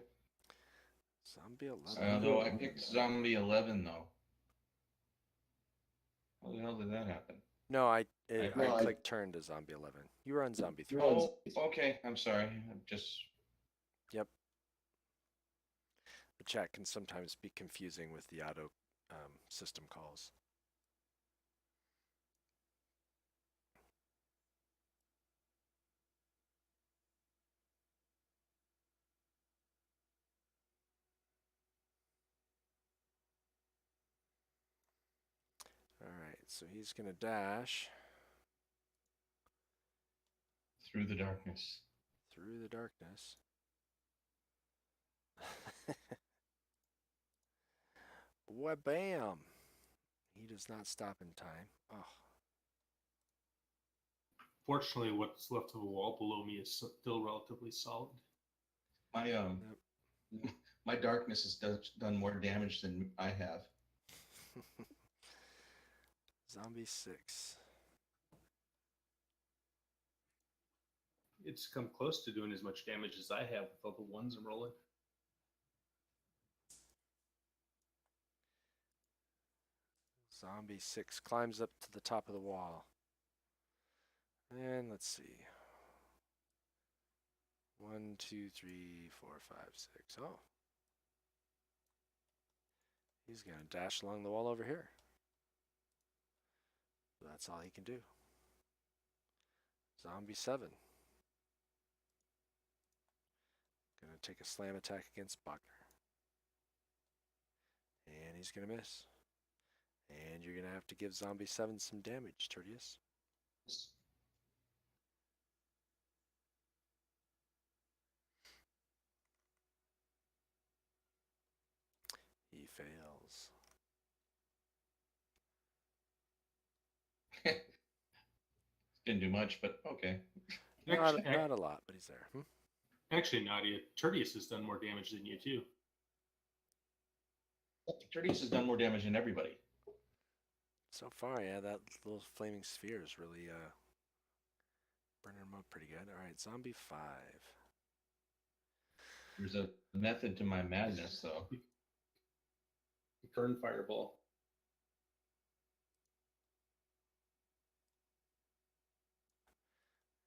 Zombie 11. No, I picked Zombie 11 though. How the hell did that happen? No, I Well, clicked turn to Zombie 11. You were on Zombie 3. Oh, okay. I'm sorry. I'm just. Yep. The chat can sometimes be confusing with the auto system calls. All right, so he's going to dash Through the darkness. through the darkness. Wha-bam! He does not stop in time. Oh, Fortunately, what's left of the wall below me is still relatively solid. My my darkness has done more damage than I have. Zombie 6. It's come close to doing as much damage as I have with all the ones I'm rolling. Zombie 6 climbs up to the top of the wall. And let's see. 1, 2, 3, 4, 5, 6. Oh. He's going to dash along the wall over here. So that's all he can do. Zombie 7. Going to take a slam attack against Bachner. And he's going to miss. And you're going to have to give Zombie 7 some damage, Tertius. He fails. Didn't do much, but okay. Not a lot, but he's there. Actually, Nadia, Tertius has done more damage than you, too. Tertius has done more damage than everybody. So far, yeah, that little flaming sphere is really burning him up pretty good. All right, Zombie 5. There's a method to my madness, though. Burn fireball.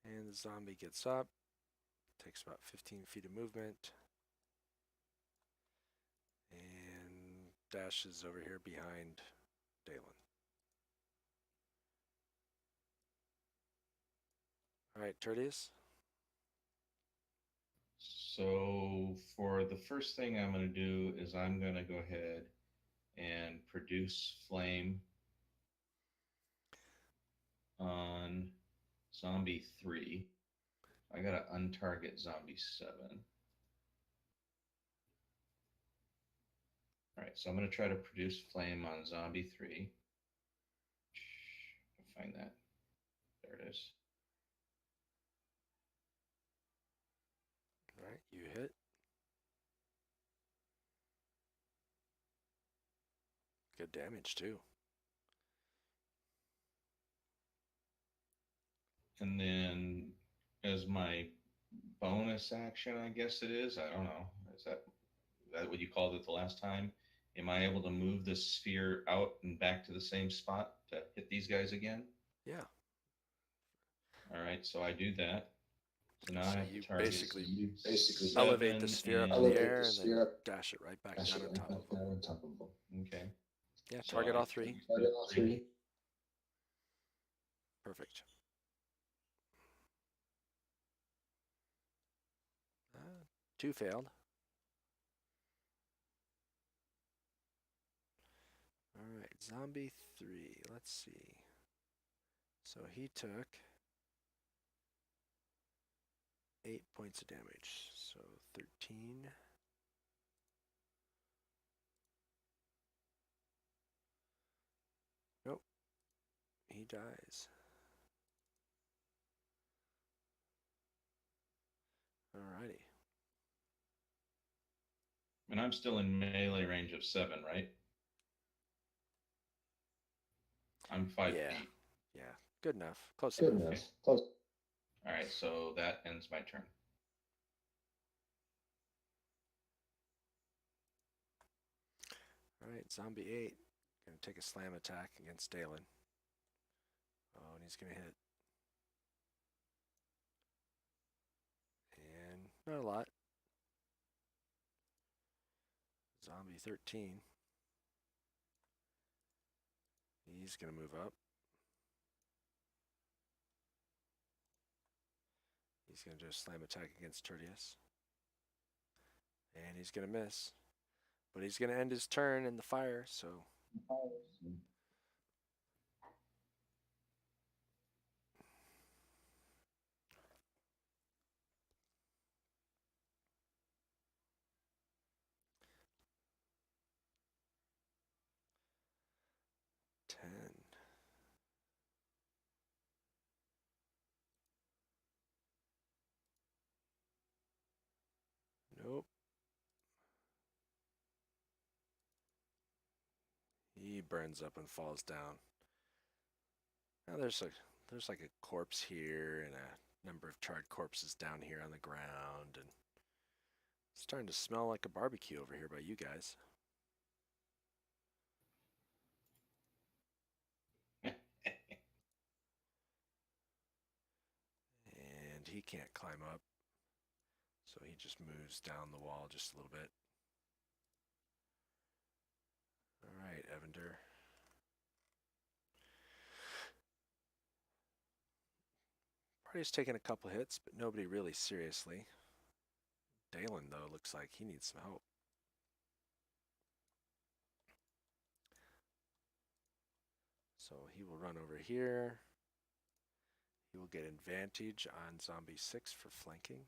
And the zombie gets up. Takes about 15 feet of movement. And dashes over here behind Dalen. All right, Tertius. So for the first thing I'm going to do is I'm going to go ahead and produce flame on Zombie 3. I got to untarget Zombie 7. All right, so I'm going to try to produce flame on Zombie 3. Find that. There it is. All right, you hit. Good damage too. And then as my bonus action, I guess it is. I don't know. Is that what you called it the last time? Am I able to move the sphere out and back to the same spot to hit these guys again? Yeah. All right, so I do that. So now I So have you to target basically elevate the 7 sphere up in and the air and then dash it right back down on top of them. okay. Yeah, So target I all three. Perfect. Two failed. All right, zombie 3. Let's see. So he took 8 points of damage. So 13. Nope. He dies. Alrighty. And I'm still in melee range of 7, right? I'm 5 Yeah. feet. Yeah. Good enough. Close enough. Okay. All right, so that ends my turn. All right, zombie 8. Gonna take a slam attack against Dalen. Oh, and he's gonna hit. And not a lot. Zombie 13. He's gonna move up. He's gonna do a slam attack against Tertius. And he's gonna miss. But he's gonna end his turn in the fire, so 10. Nope. He burns up and falls down. Now there's like a corpse here and a number of charred corpses down here on the ground, and it's starting to smell like a barbecue over here by you guys. And he can't climb up, so he just moves down the wall just a little bit. All right, Evander. Party's taking a couple hits, but nobody really seriously. Dalen, though, looks like he needs some help. So he will run over here. He will get advantage on zombie 6 for flanking.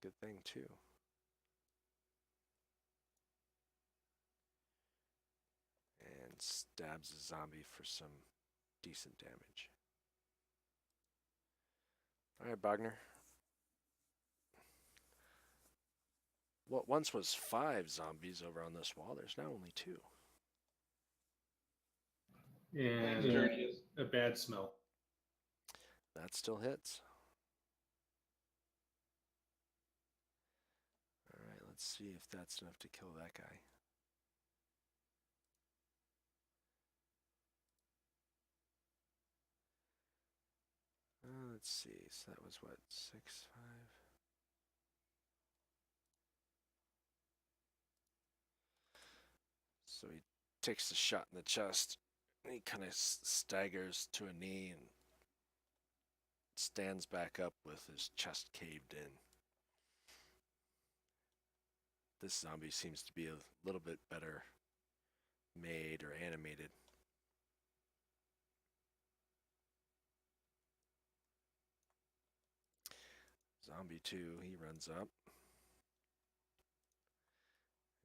Good thing, too. And stabs a zombie for some decent damage. All right, Bogner. What once was 5 zombies over on this wall, there's now only 2. And a bad smell. That still hits. All right, let's see if that's enough to kill that guy. Let's see, so that was what, 6, 5? So he takes the shot in the chest, and he kind of staggers to a knee and stands back up with his chest caved in. This zombie seems to be a little bit better made or animated. Zombie 2, he runs up.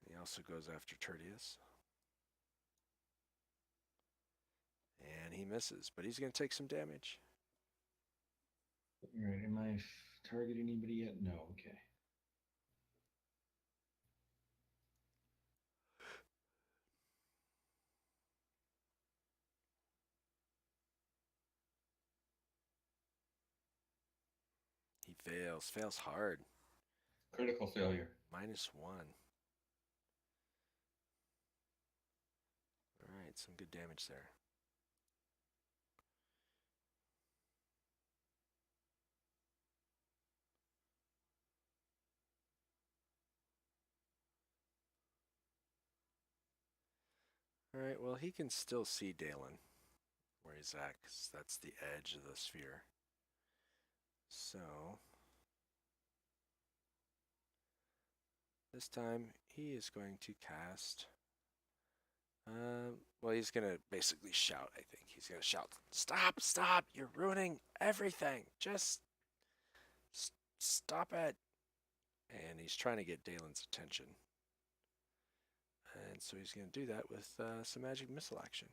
He also goes after Tertius. And he misses, but he's going to take some damage. All right, am I targeting anybody yet? No, okay. fails. Fails hard. Critical failure. -1. All right, some good damage there. All right, well, he can still see Dalen where he's at, because that's the edge of the sphere. So, this time he is going to cast. Well, he's going to basically shout, I think. He's going to shout, "Stop, stop, you're ruining everything. Just stop it." And he's trying to get Dalen's attention. And so he's going to do that with some magic missile action.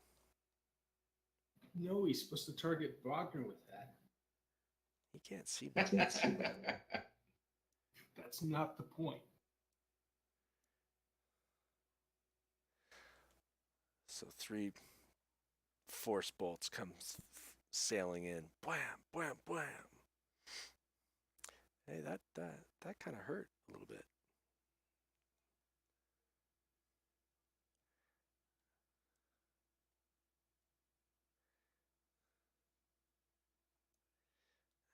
No, he's supposed to target Wagner with that. He can't see buttons. That's not the point. So 3 force bolts come sailing in. Blam, blam, blam. Hey, that kind of hurt a little bit.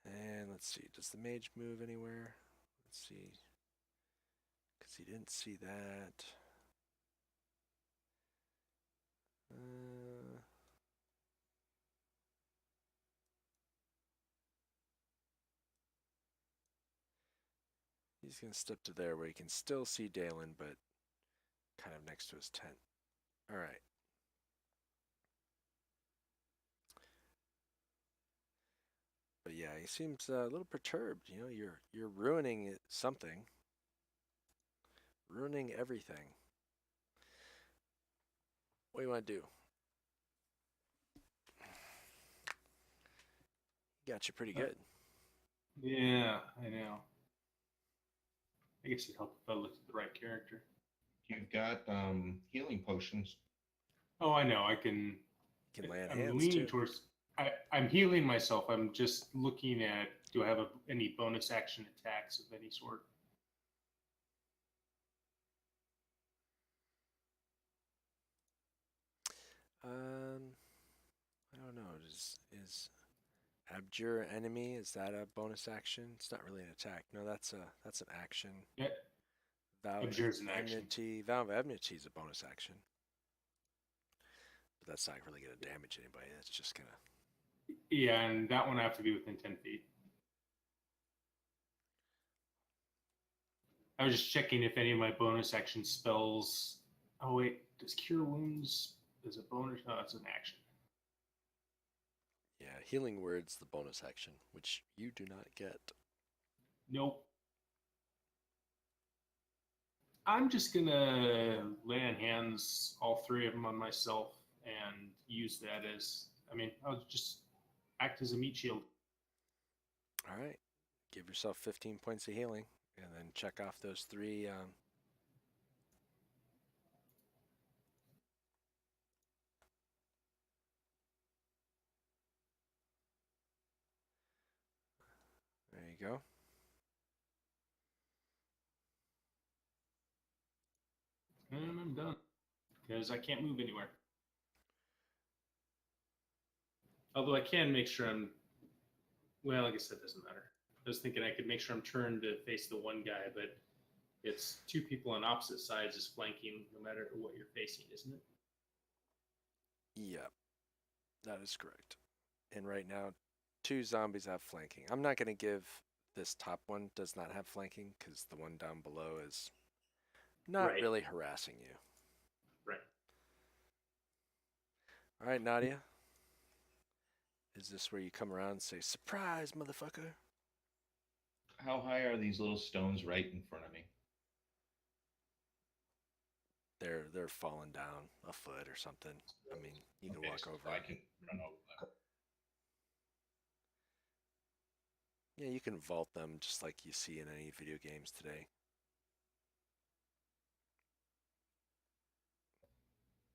And let's see, does the mage move anywhere? Let's see, because he didn't see that. He's going to step to there where he can still see Dalen, but kind of next to his tent. All right. But yeah, he seems a little perturbed. You know, you're ruining something, ruining everything. What do you want to do? He got you pretty good. Yeah, I know. I guess it'd help if I looked at the right character. You've got healing potions. Oh, I know. I can. You can land I'm hands leaning too. towards. I'm healing myself. I'm just looking at. Do I have any bonus action attacks of any sort? I don't know. Is abjure enemy, is that a bonus action? It's not really an attack. No, that's an action. Yeah. Vow of Abjure's an action. enmity. Vow of enmity is a bonus action. But that's not really gonna damage anybody. That's just gonna. Yeah, and that one I have to be within 10 feet. I was just checking if any of my bonus action spells. Oh wait, does Cure Wounds is a bonus? No, it's an action. Yeah, healing word's the bonus action, which you do not get. Nope. I'm just gonna lay on hands, all 3 of them on myself, and use that as. I mean, I'll just act as a meat shield. All right, give yourself 15 points of healing, and then check off those 3. There you go. And I'm done because I can't move anywhere. Although I can make sure I'm. Well, I guess that doesn't matter. I was thinking I could make sure I'm turned to face the one guy, but it's 2 people on opposite sides is flanking no matter what you're facing, isn't it? Yep, that is correct. And right now, 2 zombies have flanking. I'm not going to give this top one does not have flanking because the one down below is not Right. really harassing you. Right. All right, Nadia. Is this where you come around and say, "Surprise, motherfucker"? How high are these little stones right in front of me? They're falling down a foot or something. I mean, you can Okay, walk so over. I can run over them. Yeah, you can vault them just like you see in any video games today.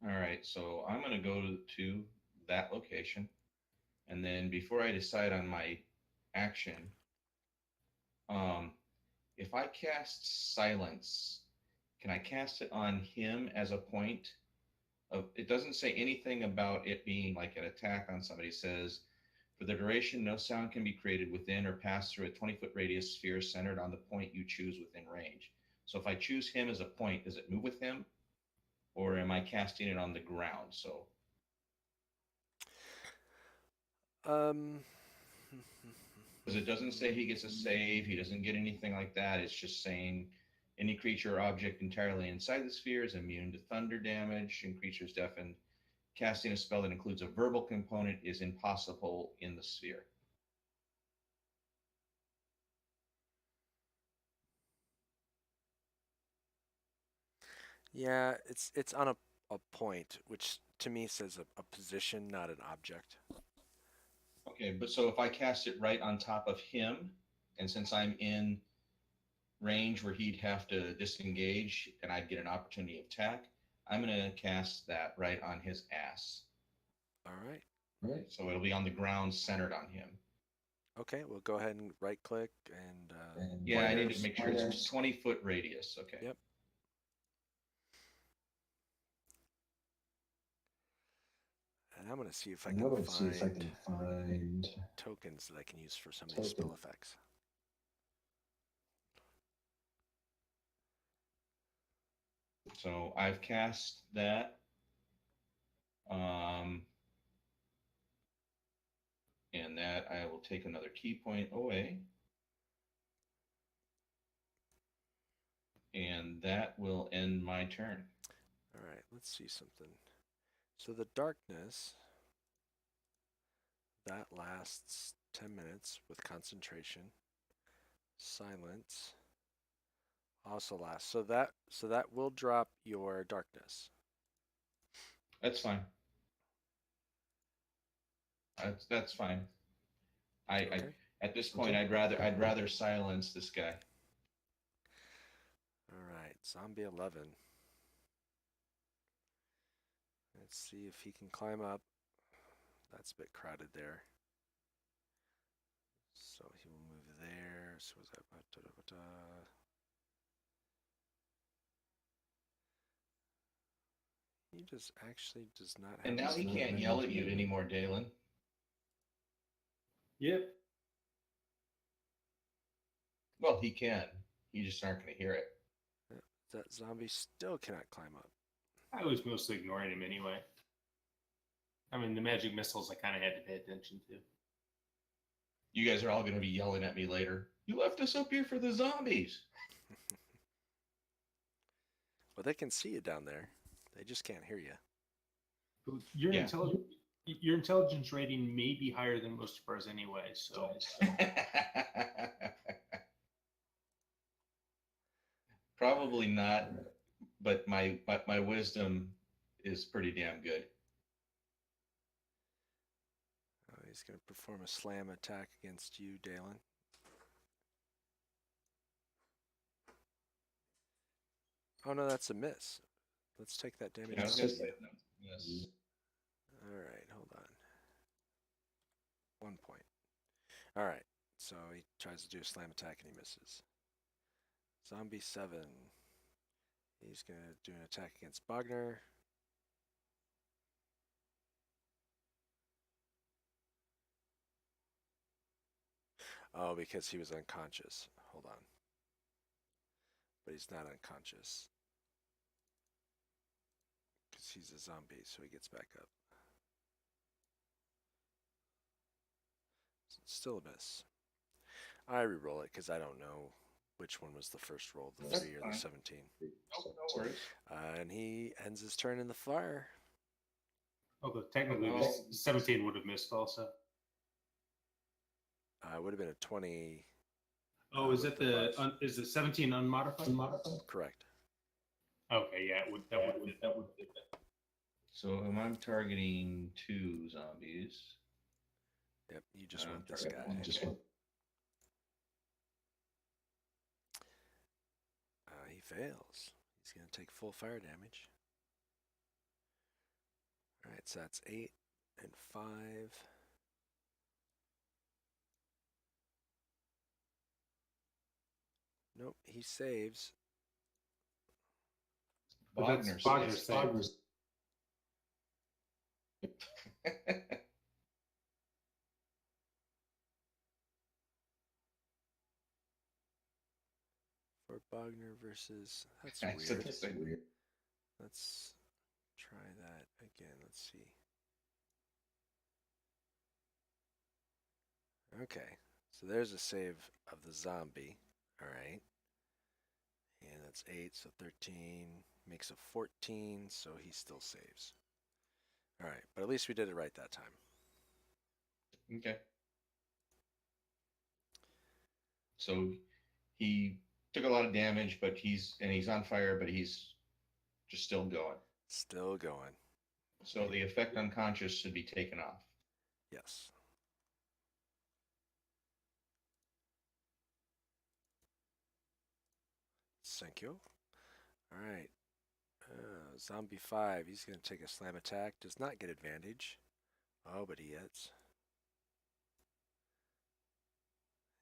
All right, so I'm going to go to that location. And then before I decide on my action, If I cast silence, can I cast it on him as a point? It doesn't say anything about it being like an attack on somebody. It says, for the duration, no sound can be created within or pass through a 20-foot radius sphere centered on the point you choose within range. So if I choose him as a point, does it move with him? Or am I casting it on the ground? So Um, because it doesn't say he gets a save, he doesn't get anything like that. It's just saying any creature or object entirely inside the sphere is immune to thunder damage, and creatures deafened. Casting a spell that includes a verbal component is impossible in the sphere. yeah, it's on a point, which to me says a position, not an object. Okay, but so if I cast it right on top of him, and since I'm in range where he'd have to disengage and I'd get an opportunity attack, I'm going to cast that right on his ass. All right. Right. So it'll be on the ground centered on him. Okay, we'll go ahead and right click and Yeah, I need to pointers. make sure it's 20-foot radius. Okay. Yep. And I'm gonna see if I can find tokens that I can use for some of these spell effects. So I've cast that. And that I will take another key point away. And that will end my turn. All right, let's see something. So the darkness, that lasts 10 minutes with concentration. Silence also lasts. So that will drop your darkness. That's fine. That's fine. Okay. At this point, I'd rather silence this guy. All right, zombie 11. Let's see if he can climb up. That's a bit crowded there. So he will move there. So was that? He just actually does not have. And now he can't yell at you anymore, Dalen. Yep. Well, he can. You just aren't going to hear it. That zombie still cannot climb up. I was mostly ignoring him anyway. I mean, the magic missiles I kind of had to pay attention to. You guys are all going to be yelling at me later. You left us up here for the zombies. Well, they can see you down there. They just can't hear you. Your Yeah. your intelligence rating may be higher than most of ours anyway. So Probably not, but my wisdom is pretty damn good. He's going to perform a slam attack against you, Dalen. Oh no, that's a miss. Let's take that damage. Yeah, I was gonna say, yes. All right, hold on. 1 point. All right, so he tries to do a slam attack and he misses. Zombie 7. He's going to do an attack against Bogner. Oh, because he was unconscious. Hold on. But he's not unconscious. Because he's a zombie, so he gets back up. Still a miss. I re-roll it because I don't know which one was the first roll, the 3 or the 17. no worries. And he ends his turn in the fire. although technically 17 would have missed also. It would have been a 20. Oh, is it is it 17 unmodified? Correct. Okay, yeah, that would. So I'm targeting 2 zombies. Yep, you just want this guy. He fails. He's going to take full fire damage. All right, so that's 8 and 5. Nope, he saves. But that's Wagner Wagner's saves. For Bogner versus. That's I said weird. the same. Let's try that again. Let's see. Okay, so there's a save of the zombie. All right. And that's 8, so 13 makes a 14, so he still saves. All right, but at least we did it right that time. Okay. So he took a lot of damage, but he's on fire, but he's just still going. Still going. So the effect unconscious should be taken off. Yes. Thank you. All right. Zombie 5, he's going to take a slam attack. Does not get advantage. Oh, but he hits.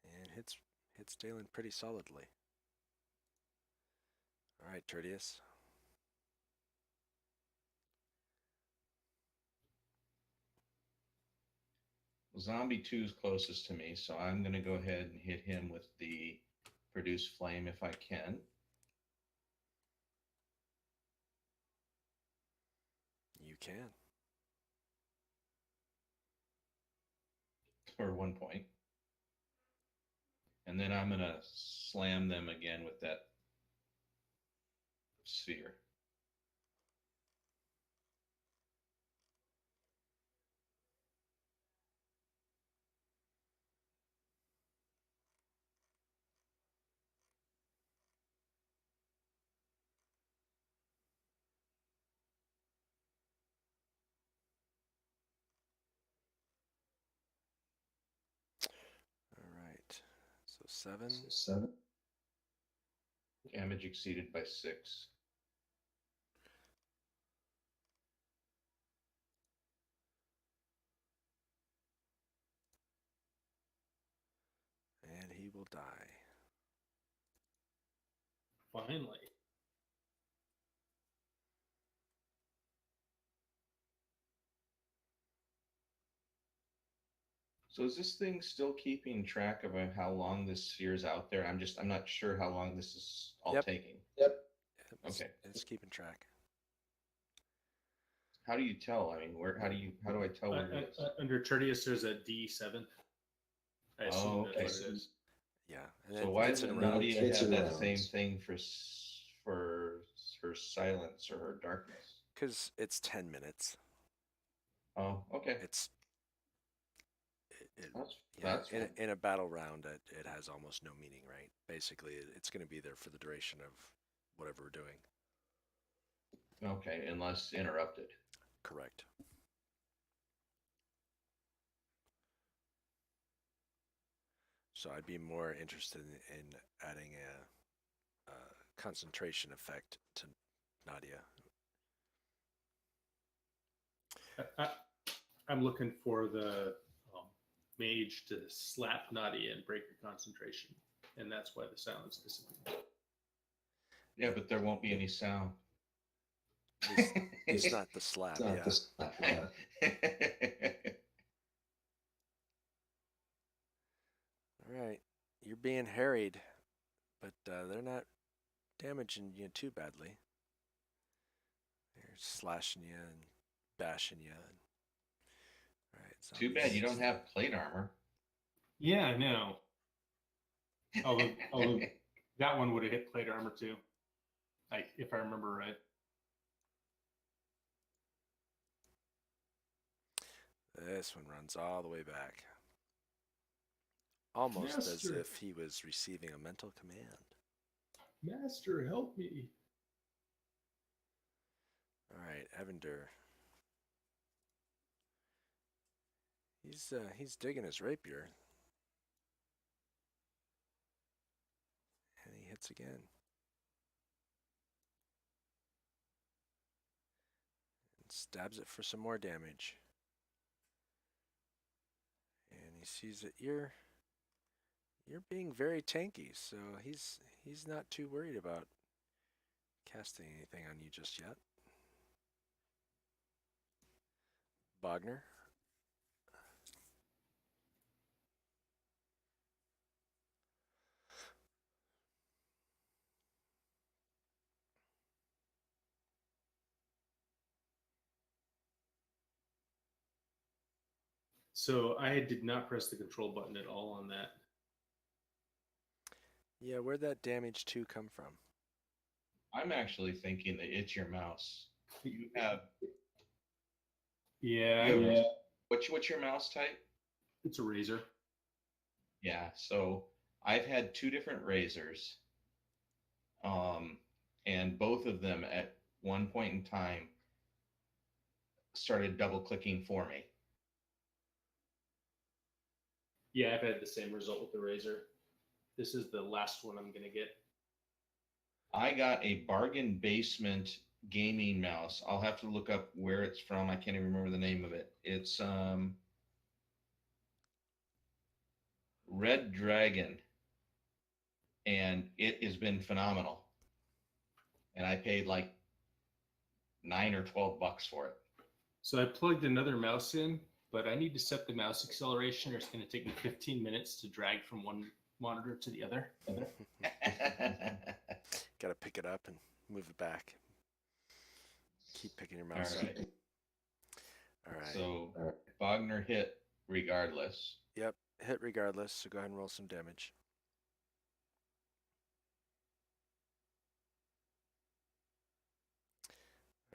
And hits Dalen pretty solidly. All right, Tertius. Zombie 2 is closest to me, so I'm going to go ahead and hit him with the produce flame if I can. You can. For 1 point. And then I'm going to slam them again with that sphere. All right. So 7. Damage exceeded by 6. And he will die. Finally. So is this thing still keeping track of how long this sphere is out there? I'm not sure how long this is all Yep. taking. Okay. It's keeping track. How do you tell? I mean, how do I tell where it is? Under Tertius, there's a D7. I assume okay. that's what it is. Yeah. And So then why it's in doesn't rounds. Nadia have that same thing for her silence or her darkness? Because it's 10 minutes. Oh, okay. It's That's fine. in a battle round, it has almost no meaning, right? Basically, it's going to be there for the duration of whatever we're doing. Okay, unless interrupted. Correct. So I'd be more interested in adding a concentration effect to Nadia. I'm looking for the mage to slap Nadia and break her concentration, and that's why the silence disappeared. Yeah, but there won't be any sound. It's not the slap, yeah. All right, you're being harried, but they're not damaging you too badly. They're slashing you and bashing you. All right. Too bad you don't have plate armor. Yeah, I know. Although that one would have hit plate armor too, if I remember right. This one runs all the way back. Almost as Master. if he was receiving a mental command. Master, help me. All right, Evander. He's digging his rapier. And he hits again. And stabs it for some more damage. And he sees that you're You're being very tanky, so he's not too worried about casting anything on you just yet. Wagner. So I did not press the control button at all on that. Yeah, where'd that damage 2 come from? I'm actually thinking that it's your mouse. You have Yeah, yeah. What's your mouse type? It's a razor. Yeah, so I've had two different razors, um, and both of them at one point in time started double clicking for me. Yeah, I've had the same result with the razor. This is the last one I'm gonna get. I got a bargain basement gaming mouse. I'll have to look up where it's from. I can't even remember the name of it. It's Red Dragon, and it has been phenomenal. And I paid like $9 or $12 for it. So I plugged another mouse in, but I need to set the mouse acceleration, or it's going to take me 15 minutes to drag from one monitor to the other. Got to pick it up and move it back. Keep picking your All mouse up. right. All right. So Wagner hit regardless. Yep, hit regardless, so go ahead and roll some damage.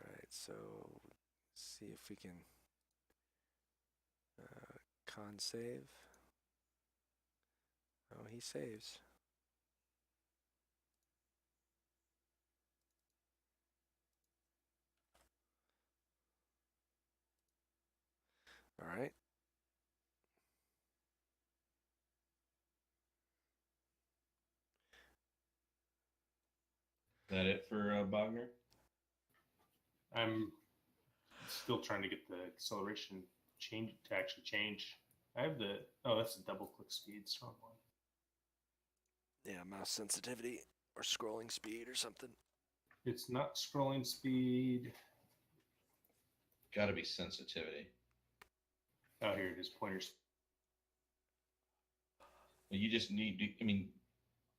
All right, so see if we can con save. Oh, he saves. All right. Is that it for Wagner? I'm still trying to get the acceleration change to actually change. I have the that's the double click speed, strong one. Yeah, mouse sensitivity or scrolling speed or something. It's not scrolling speed. Got to be sensitivity. Oh, here it is, pointers. You just need to, I mean,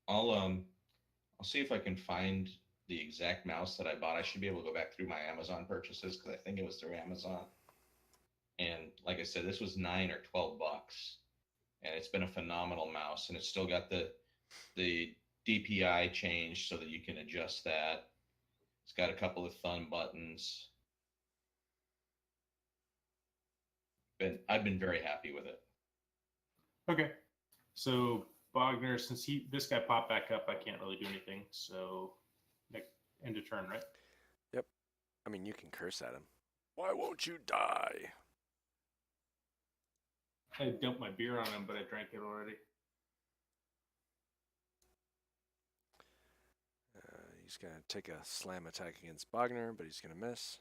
I'll see if I can find the exact mouse that I bought. I should be able to go back through my Amazon purchases because I think it was through Amazon. And like I said, this was $9 or $12, and it's been a phenomenal mouse. And it's still got the DPI change so that you can adjust that. It's got a couple of thumb buttons. I've been very happy with it. Okay, so Bogner, since this guy popped back up, I can't really do anything. So end of turn, right? Yep. I mean, you can curse at him. Why won't you die? I dumped my beer on him, but I drank it already. He's going to take a slam attack against Bogner, but he's going to miss.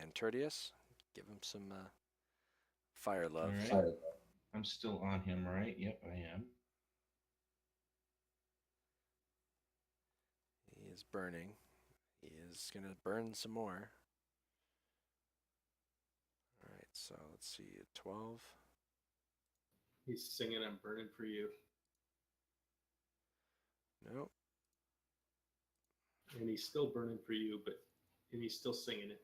And Tertius, give him some fire love. All right. I'm still on him, right? Yep, I am. He is burning. He is going to burn some more. All right, so let's see, 12. He's singing "I'm Burning for You." Nope. And he's still burning for you, and he's still singing it.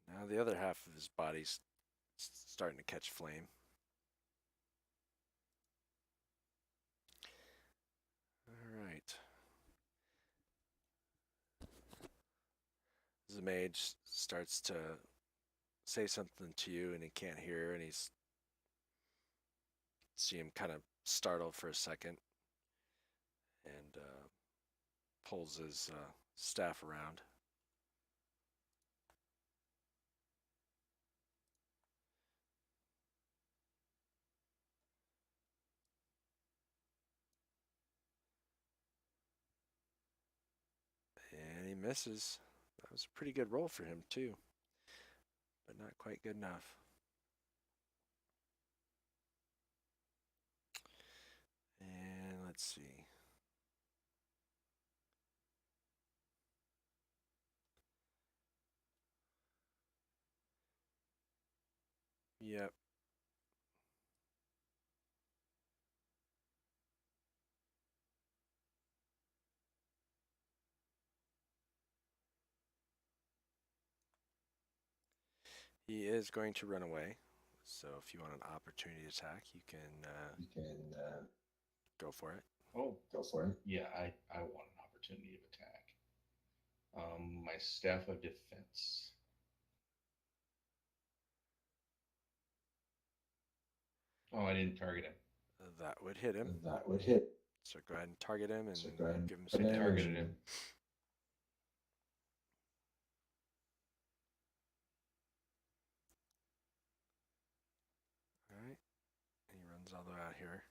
Now the other half of his body's starting to catch flame. All right. The mage starts to say something to you and he can't hear, and he's see him kind of startled for a second and pulls his staff around. And he misses. That was a pretty good roll for him too, but not quite good enough. Let's see. Yep. He is going to run away. So if you want an opportunity attack, you can go for it. Oh, Go for it. yeah, I want an opportunity of attack. My staff of defense. Oh, I didn't target him. That would hit him. That would hit. So go ahead and target him and So go ahead and give him some put him damage. Targeted him. All right. And he runs all the way out here.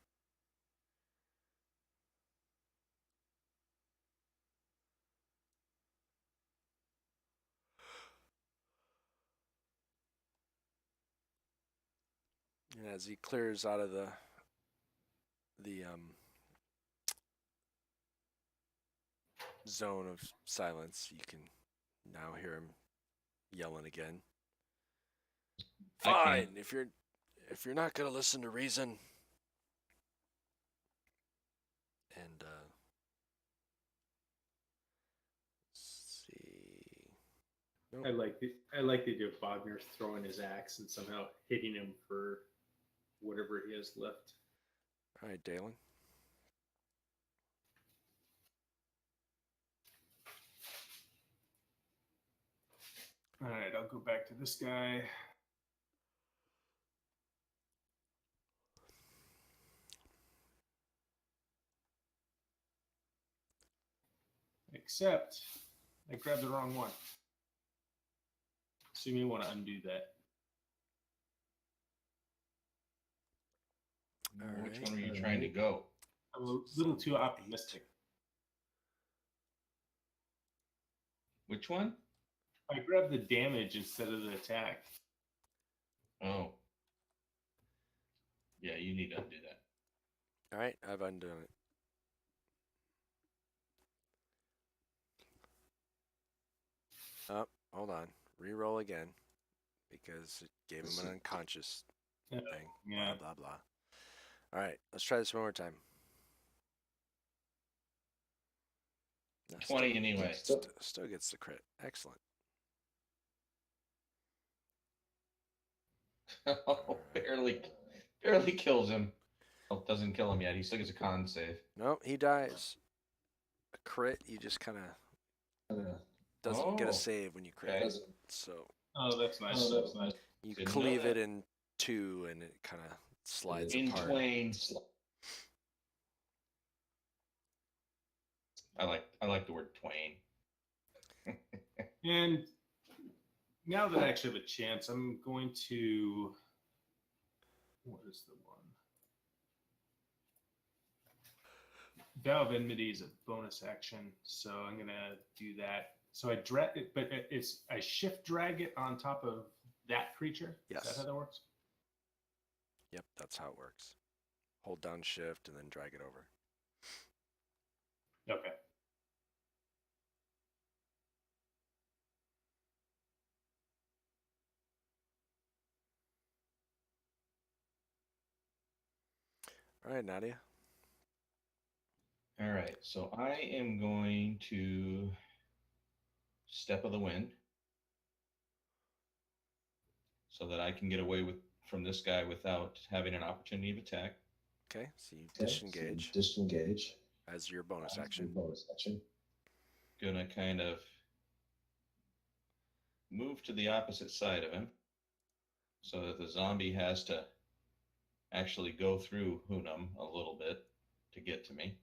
And as he clears out of the zone of silence, you can now hear him yelling again. I Fine, can't. if you're not gonna listen to reason. And let's see. Nope. I like the idea of Wagner throwing his axe and somehow hitting him for whatever he has left. All right, Dalen. All right, I'll go back to this guy. Except I grabbed the wrong one. So you may want to undo that. Which Alright. one are you trying to go? I'm a little too optimistic. Which one? I grabbed the damage instead of the attack. Oh. Yeah, you need to undo that. All right, I've undone it. Oh, hold on. Reroll again because it gave him an unconscious thing. Yeah. Blah, blah, blah. All right, let's try this one more time. No, 20 anyway. Still gets the crit. Excellent. Oh, barely kills him. Oh, doesn't kill him yet. He still gets a con save. Nope, he dies. A crit, you just kind of doesn't get a Oh, save when you crit. okay. So Oh, that's nice. That's nice. you Didn't know cleave that. it in two and it kind of slides In apart. twain. I like the word twain. And now that I actually have a chance, I'm going to. What is the one? Vow of Enmity is a bonus action, so I'm gonna do that. So I drag it, but I shift drag it on top of that creature. Yes. Is that how that works? Yep, that's how it works. Hold down shift and then drag it over. Okay. All right, Nadia. All right, so I am going to Step of the Wind so that I can get away from this guy without having an opportunity of attack. Okay, so you disengage Disengage. as your bonus action. Bonus action. Gonna kind of move to the opposite side of him so that the zombie has to actually go through Hunam a little bit to get to me.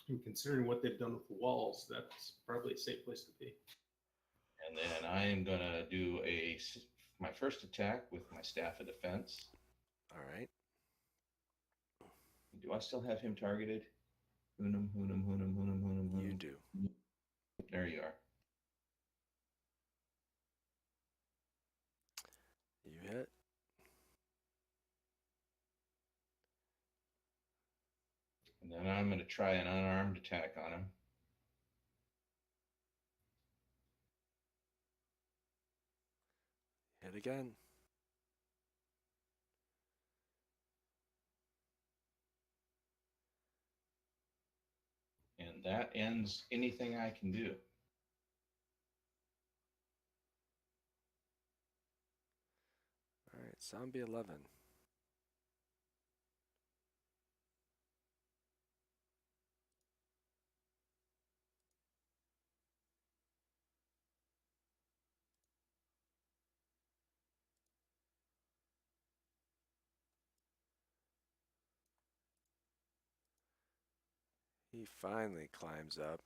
And considering what they've done with the walls, that's probably a safe place to be. And then I am gonna do my first attack with my staff of defense. All right. Do I still have him targeted? Hunam. You do. There you are. You hit. And then I'm going to try an unarmed attack on him. Hit again. And that ends anything I can do. All right, zombie 11. He finally climbs up.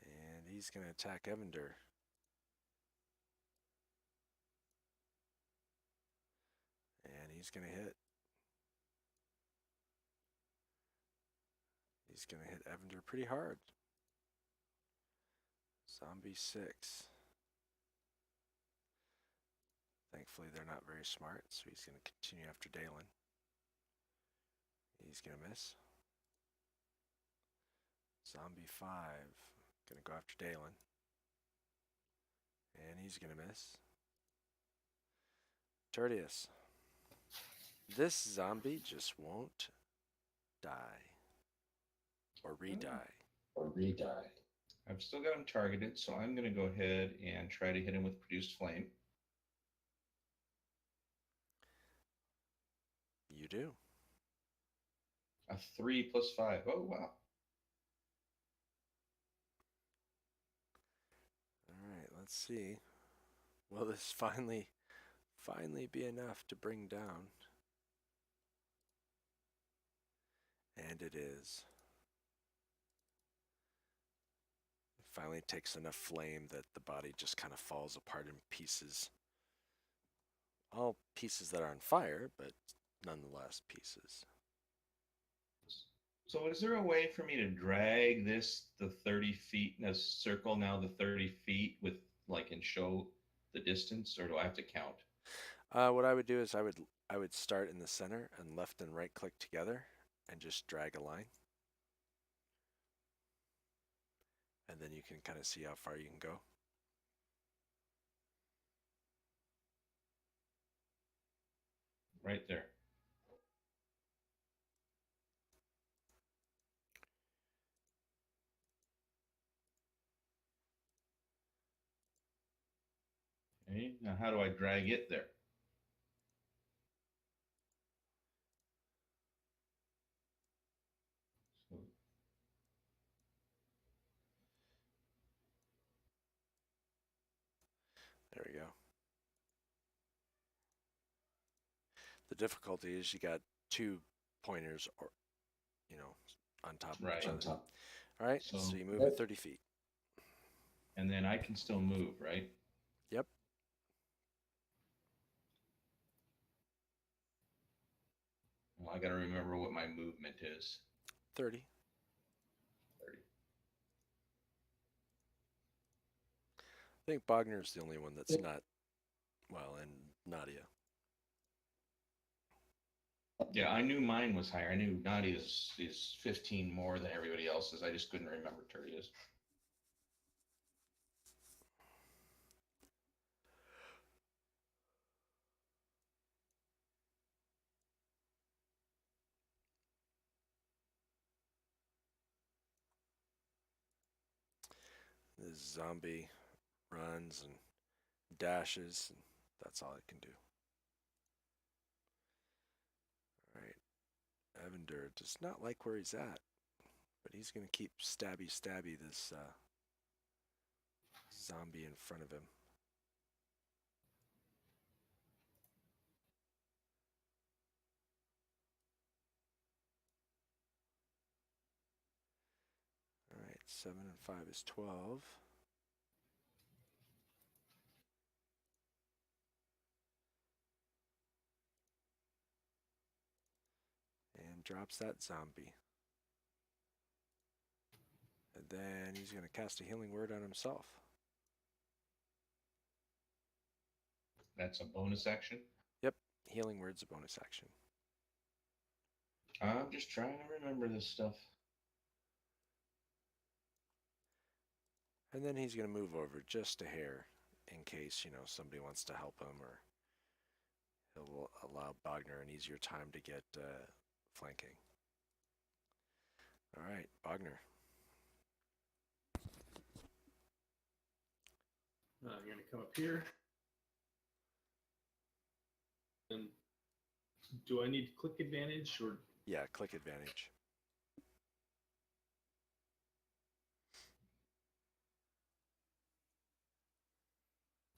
And he's going to attack Evander. And he's going to hit. He's going to hit Evander pretty hard. Zombie 6. Thankfully, they're not very smart, so he's going to continue after Dalen. He's going to miss. Zombie 5. Going to go after Dalen. And he's going to miss. Tertius. This zombie just won't die. Or re-die. I've still got him targeted, so I'm going to go ahead and try to hit him with Produced Flame. You do. A 3 plus 5. Oh, wow. Alright, let's see. Will this finally be enough to bring down? And it is. It finally takes enough flame that the body just kind of falls apart in pieces. All pieces that are on fire, but nonetheless pieces. So is there a way for me to drag this the 30 feet in a circle now the 30 feet with and show the distance, or do I have to count? What I would do is I would start in the center and left and right click together and just drag a line. And then you can kind of see how far you can go. Right there. Okay, now how do I drag it there? So, There we go. The difficulty is you got 2 pointers or on top of each other. All right, so you move it 30 feet. And then I can still move, right? Yep. Well, I got to remember what my movement is. 30. 30. I think Bogner's the only one that's not, well, and Nadia. Yeah, I knew mine was higher. I knew Nadia's is 15 more than everybody else's. I just couldn't remember Tertia's. This zombie runs and dashes, and that's all it can do. All right. Evander does not like where he's at, but he's going to keep stabby this zombie in front of him. All right, 7 and 5 is 12. And drops that zombie. And then he's going to cast a healing word on himself. That's a bonus action? Yep, healing word's a bonus action. I'm just trying to remember this stuff. And then he's going to move over just a hair in case, somebody wants to help him, or he'll allow Bogner an easier time to get flanking. All right, Bogner. I'm going to come up here. And do I need click advantage or? Yeah, click advantage.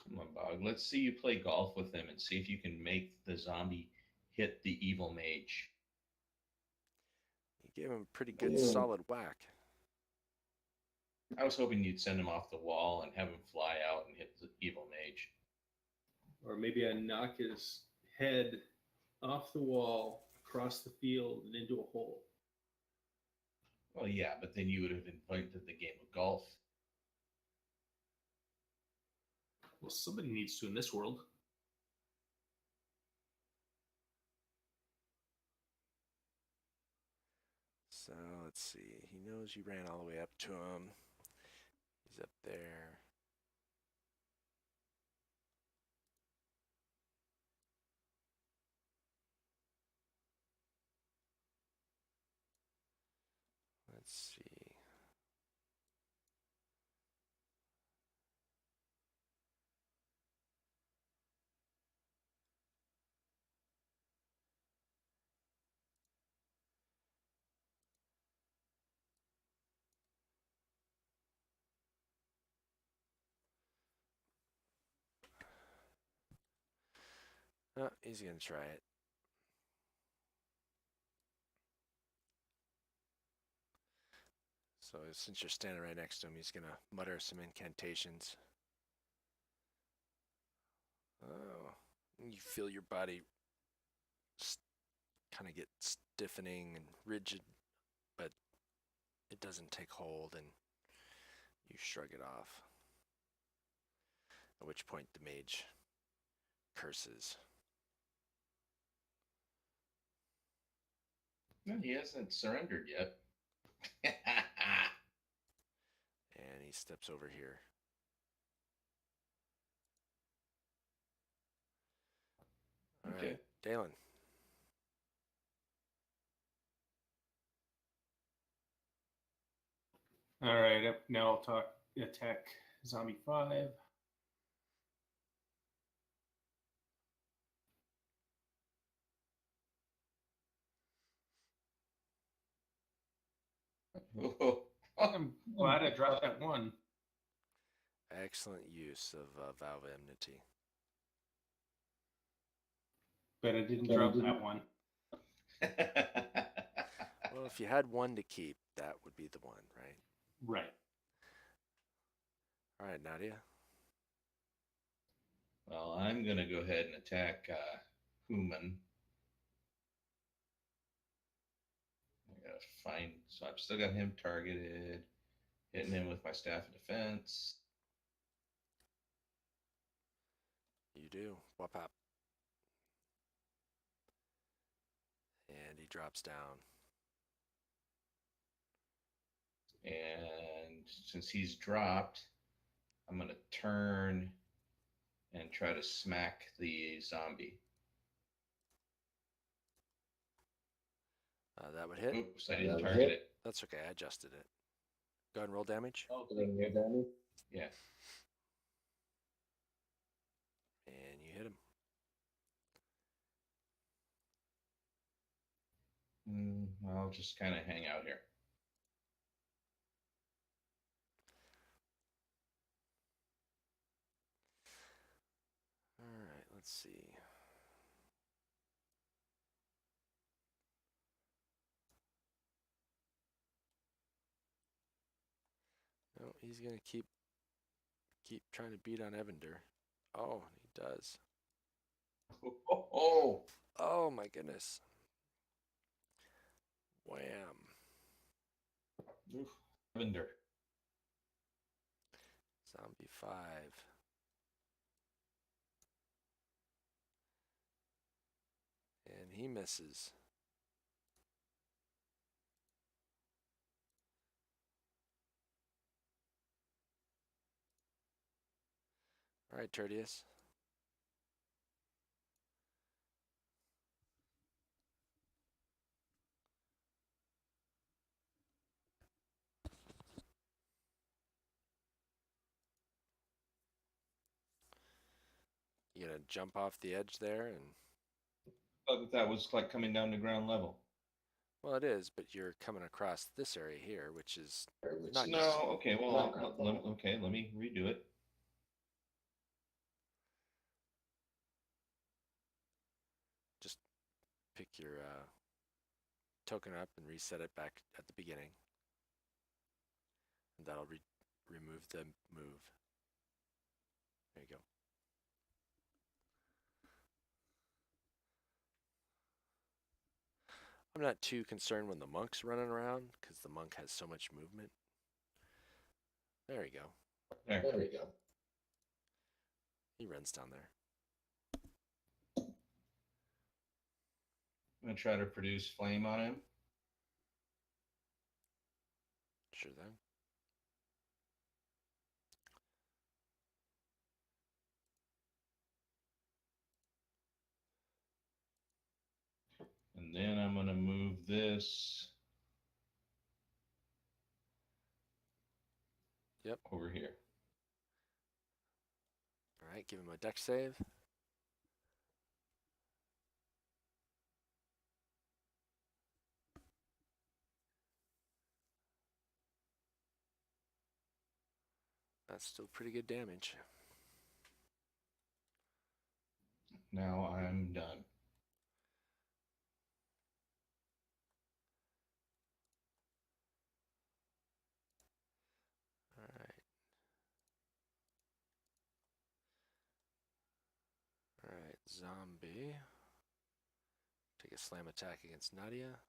Come on, Bog. Let's see you play golf with him and see if you can make the zombie hit the evil mage. You gave him a pretty good solid whack. I was hoping you'd send him off the wall and have him fly out and hit the evil mage. Or maybe I knock his head off the wall, across the field, and into a hole. Well, yeah, but then you would have invented the game of golf. Well, somebody needs to in this world. So let's see. He knows you ran all the way up to him. He's up there. Let's see. Oh, he's going to try it. So since you're standing right next to him, he's going to mutter some incantations. Oh, you feel your body kind of get stiffening and rigid, but it doesn't take hold, and you shrug it off. At which point the mage curses. No, he hasn't surrendered yet. And he steps over here. All Okay. right, Dalen. All right, now I'll attack zombie 5. I'm glad I dropped that one. Excellent use of Vow of Enmity. But I didn't drop that one. Well, if you had one to keep, that would be the one, right? Right. All right, Nadia. Well, I'm going to go ahead and attack Human. I gotta find. So I've still got him targeted, hitting him with my staff of defense. You do. Whop up. And he drops down. And since he's dropped, I'm going to turn and try to smack the zombie. That would hit. Oops, I didn't target it. That's okay. I adjusted it. Go ahead and roll damage. Yeah. And you hit him. I'll just kind of hang out here. All right, let's see. No, he's gonna keep trying to beat on Evander. Oh, he does. Oh, Oh my goodness. Wham. Lavender. Zombie 5. And he misses. All right, Tertius. You gonna jump off the edge there and Thought that was like coming down to ground level. well, it is, but you're coming across this area here, which is not No, okay, well, okay, let me redo it. just pick your token up and reset it back at the beginning. And that'll remove the move. There you go. I'm not too concerned when the monk's running around because the monk has so much movement. There you go. There you go. He runs down there. I'm gonna try to produce flame on him. Sure thing. And then I'm gonna move this. Yep. Over here. All right, give him a dex save. That's still pretty good damage. Now I'm done. All right. All right, zombie. Take a slam attack against Nadia.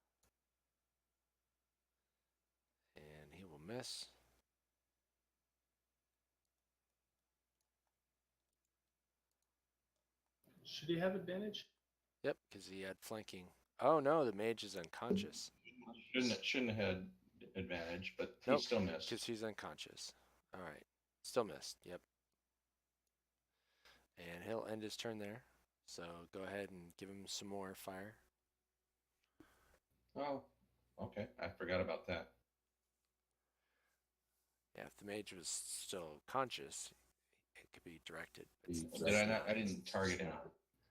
And he will miss. Should he have advantage? Yep, because he had flanking. Oh no, the mage is unconscious. Shouldn't have had advantage, but Nope, he still missed. because he's unconscious. All right, still missed. Yep. And he'll end his turn there. So go ahead and give him some more fire. Oh, okay. I forgot about that. Yeah, if the mage was still conscious, it could be directed. Did I not? I didn't target him.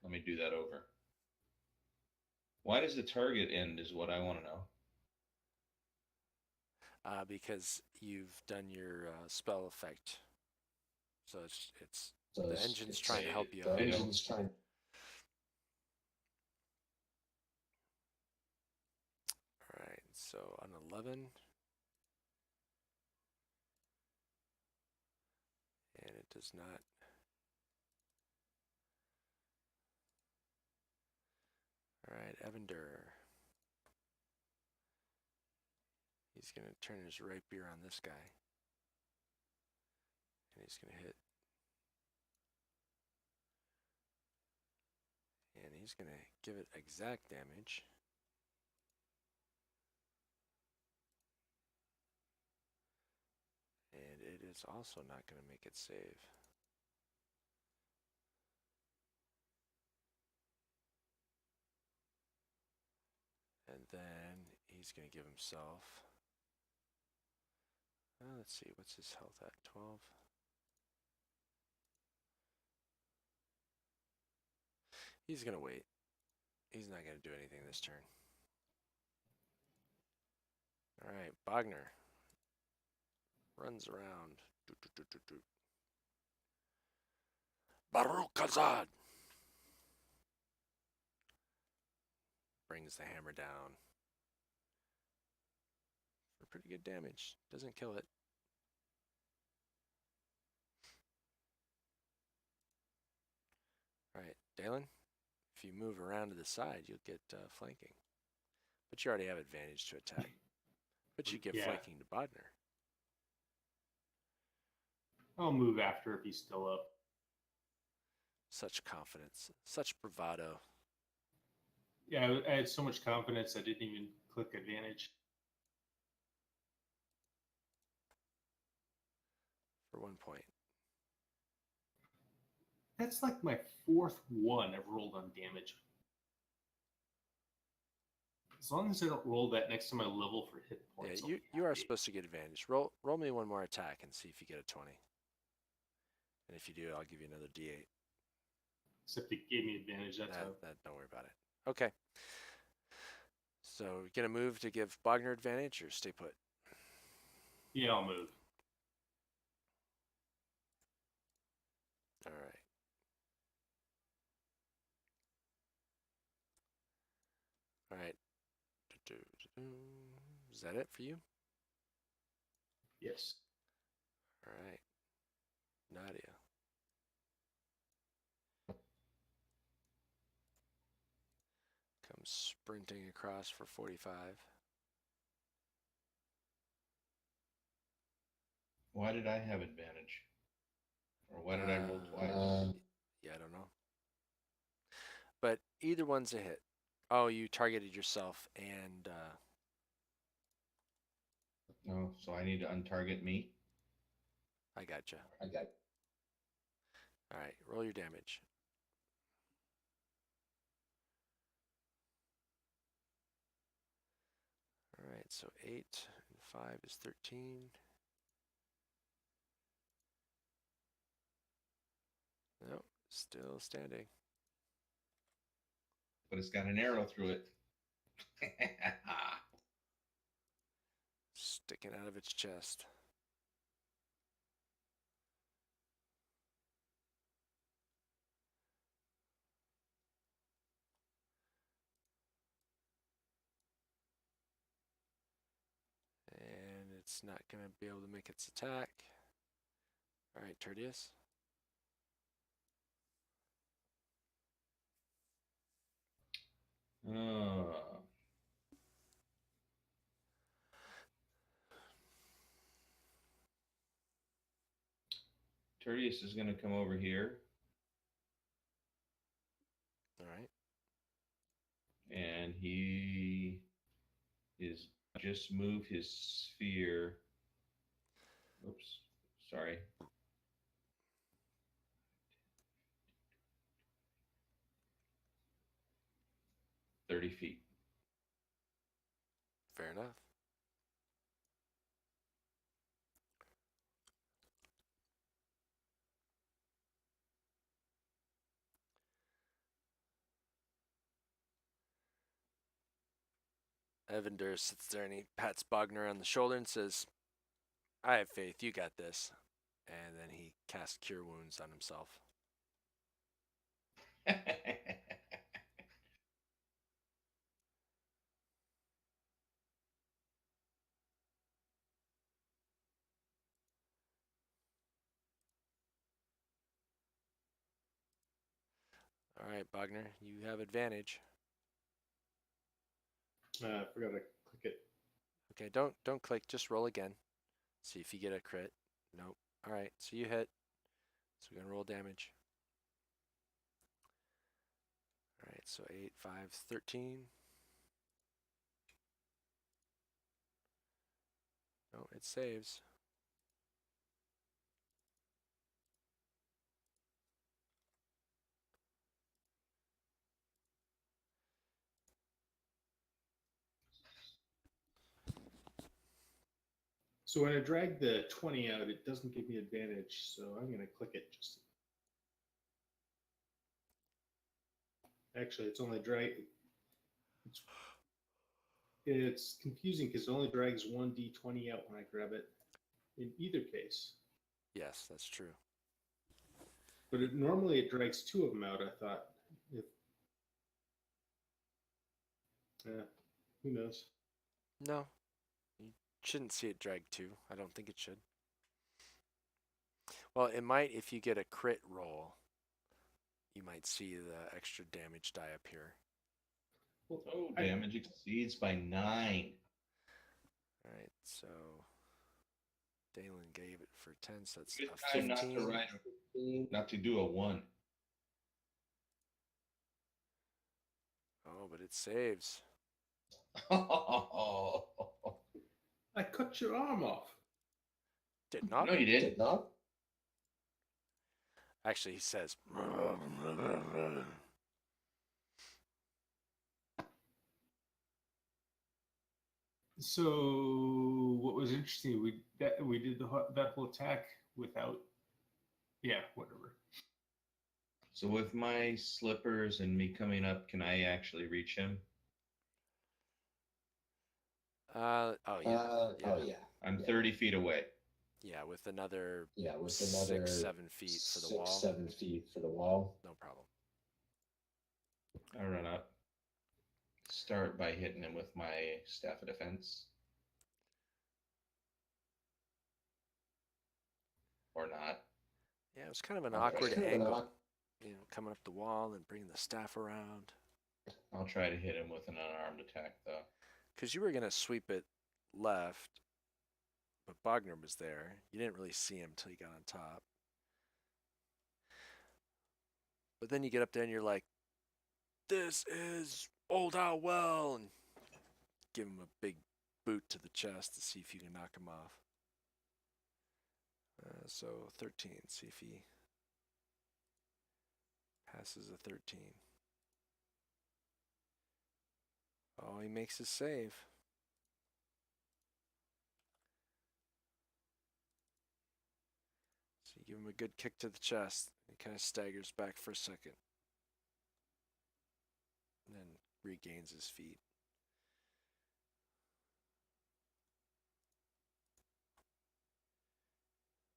Let me do that over. Why does the target end is what I want to know. Because you've done your spell effect. So it's the engine's trying to help you out. Engine's trying. All right, so on 11. And it does not. All right, Evander. He's going to turn his rapier on this guy. And he's going to hit. And he's going to give it exact damage. And it is also not going to make it save. And then he's going to give himself. Let's see, what's his health at? 12. He's going to wait. He's not going to do anything this turn. All right, Bogner runs around. Baruch Kazad brings the hammer down for pretty good damage. Doesn't kill it. All right, Dalen, if you move around to the side, you'll get flanking. But you already have advantage to attack. But you get flanking to Bodner. I'll move after if he's still up. Such confidence, such bravado. Yeah, I had so much confidence I didn't even click advantage. For 1 point. That's like my fourth one I've rolled on damage. As long as I don't roll that next to my level for hit Yeah, points. you are supposed to get advantage. Roll me one more attack and see if you get a 20. And if you do, I'll give you another D8. Except it gave me advantage. That's how. Don't worry about it. Okay. So you're gonna move to give Bogner advantage or stay put? Yeah, I'll move. All right. All right. Is that it for you? Yes. All right. Nadia. Comes sprinting across for 45. Why did I have advantage? Or why did I roll twice? Yeah, I don't know. But either one's a hit. Oh, you targeted yourself and No, so I need to untarget me. I gotcha. I got. All right, roll your damage. All right, so 8 and 5 is 13. Nope, still standing. But it's got an arrow through it. Sticking out of its chest. And it's not going to be able to make its attack. All right, Tertius. Oh. Tertius is going to come over here All right. and he is just move his sphere. Oops, sorry. $30 feet. Fair enough. Evander sits there and he pats Bogner on the shoulder and says, I have faith, you got this. And then he casts Cure Wounds on himself. All right, Bogner, you have advantage. I forgot to click it. Okay, don't click, just roll again. See if you get a crit. Nope. All right, so you hit. So we're gonna roll damage. All right, so 8, 5, 13. No, it saves. So when I drag the 20 out, it doesn't give me advantage. So I'm going to click it. Just actually, it's only drag. It's confusing because it only drags 1d20 out when I grab it. In either case, Yes, that's true. but normally it drags two of them out. I thought. If who knows? No, you shouldn't see it drag 2. I don't think it should. Well, it might if you get a crit roll. You might see the extra damage die appear. Well, Oh, damage exceeds by 9. All right, so Dalen gave it for 10, so that's Good a time not 15. to ride a 15, not to do a 1. Oh, but it saves. Oh, I cut your arm off. Did not? no, you didn't. No. Actually, he says. So what was interesting, we did that whole attack without, yeah, whatever. So with my slippers and me coming up, can I actually reach him? Oh yeah, yeah, I'm 30 feet away. yeah. With another 6, 7 feet for the wall, no problem. I run up. Start by hitting him with my staff of defense. Or not. Yeah, it was kind of an awkward angle. Coming up the wall and bringing the staff around. I'll try to hit him with an unarmed attack, though. Because you were gonna sweep it left, but Bogner was there. You didn't really see him till you got on top. But then you get up there and you're like, "This is Old Owl Well," and give him a big boot to the chest to see if you can knock him off. So 13. See if he passes a 13. Oh, he makes his save. So you give him a good kick to the chest. He kind of staggers back for a second. And then regains his feet.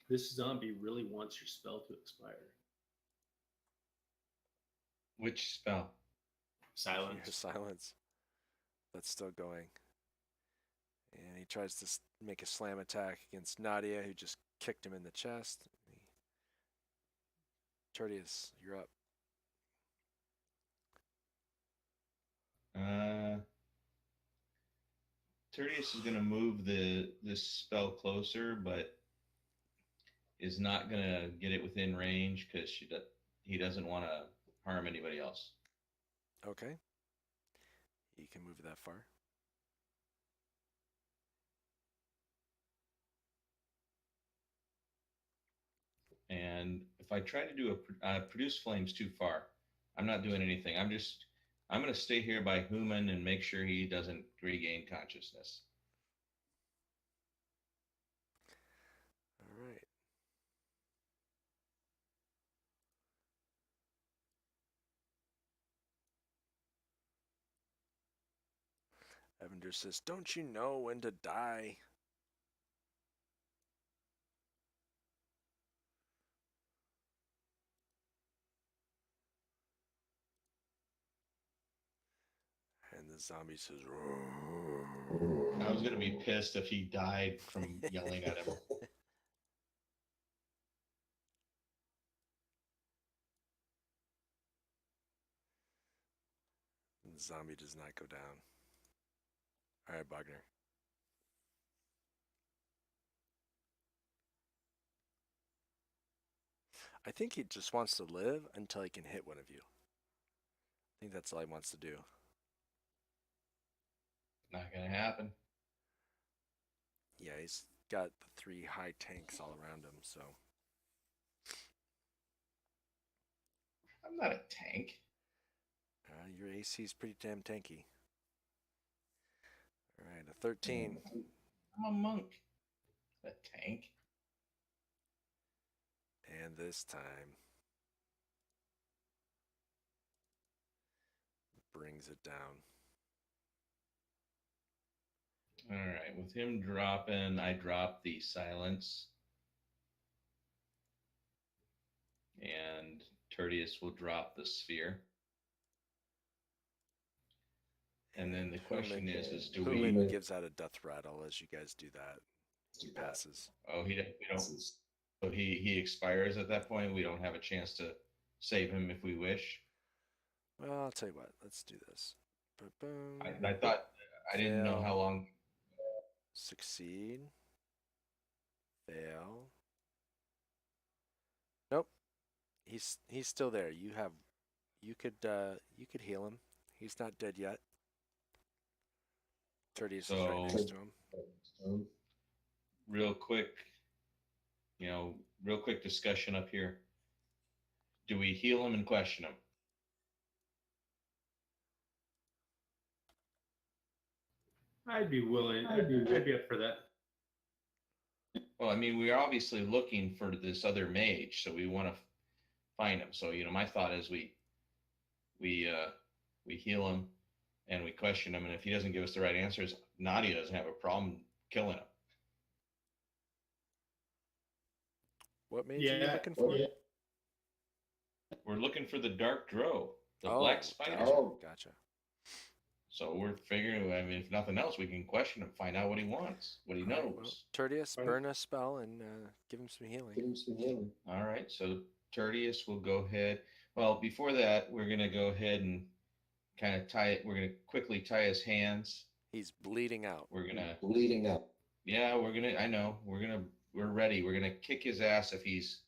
This zombie really wants your spell to expire. Which spell? Silence. Your silence. That's still going. And he tries to make a slam attack against Nadia, who just kicked him in the chest. Tertius, you're up. Tertius is going to move this spell closer, but is not going to get it within range because he doesn't want to harm anybody else. Okay. You can move that far. And if I try to do a produce flames too far, I'm not doing anything. I'm going to stay here by Human and make sure he doesn't regain consciousness. All right. Evander says, "Don't you know when to die?" And the zombie says, "Roar." I was going to be pissed if he died from yelling at him. And the zombie does not go down. All right, Bogner. I think he just wants to live until he can hit one of you. I think that's all he wants to do. Not going to happen. Yeah, he's got the 3 high tanks all around him, so. I'm not a tank. Your AC is pretty damn tanky. All right, a 13. I'm a monk. A tank. And this time brings it down. All right, with him dropping, I drop the silence. And Tertius will drop the sphere. And then the question is do we... Human gives out a death rattle as you guys do that. He passes. Oh, we don't... So he expires at that point. We don't have a chance to save him if we wish. Well, I'll tell you what. Let's do this. I thought... I didn't know how long... Succeed. Fail. Nope. He's still there. You could heal him. He's not dead yet. Tertius is right next to him. Real quick discussion up here. do we heal him and question him? I'd be willing. I'd be up for that. Well, I mean, we're obviously looking for this other mage, so we want to find him. So, my thought is we heal him and we question him, and if he doesn't give us the right answers, Nadia doesn't have a problem killing him. What mage are you looking for? We're looking for the Dark Drow, the Oh, Black Spider. Gotcha. So we're figuring, I mean, if nothing else, we can question him, find out what he wants, what he knows. Well, Tertius, burn a spell and give him some healing. All right, so Tertius will go ahead. Well, before that, we're going to go ahead and kind of tie it. We're going to quickly tie his hands. He's bleeding out. We're going to. Yeah, we're going to, I know. We're ready. We're going to kick his ass if he's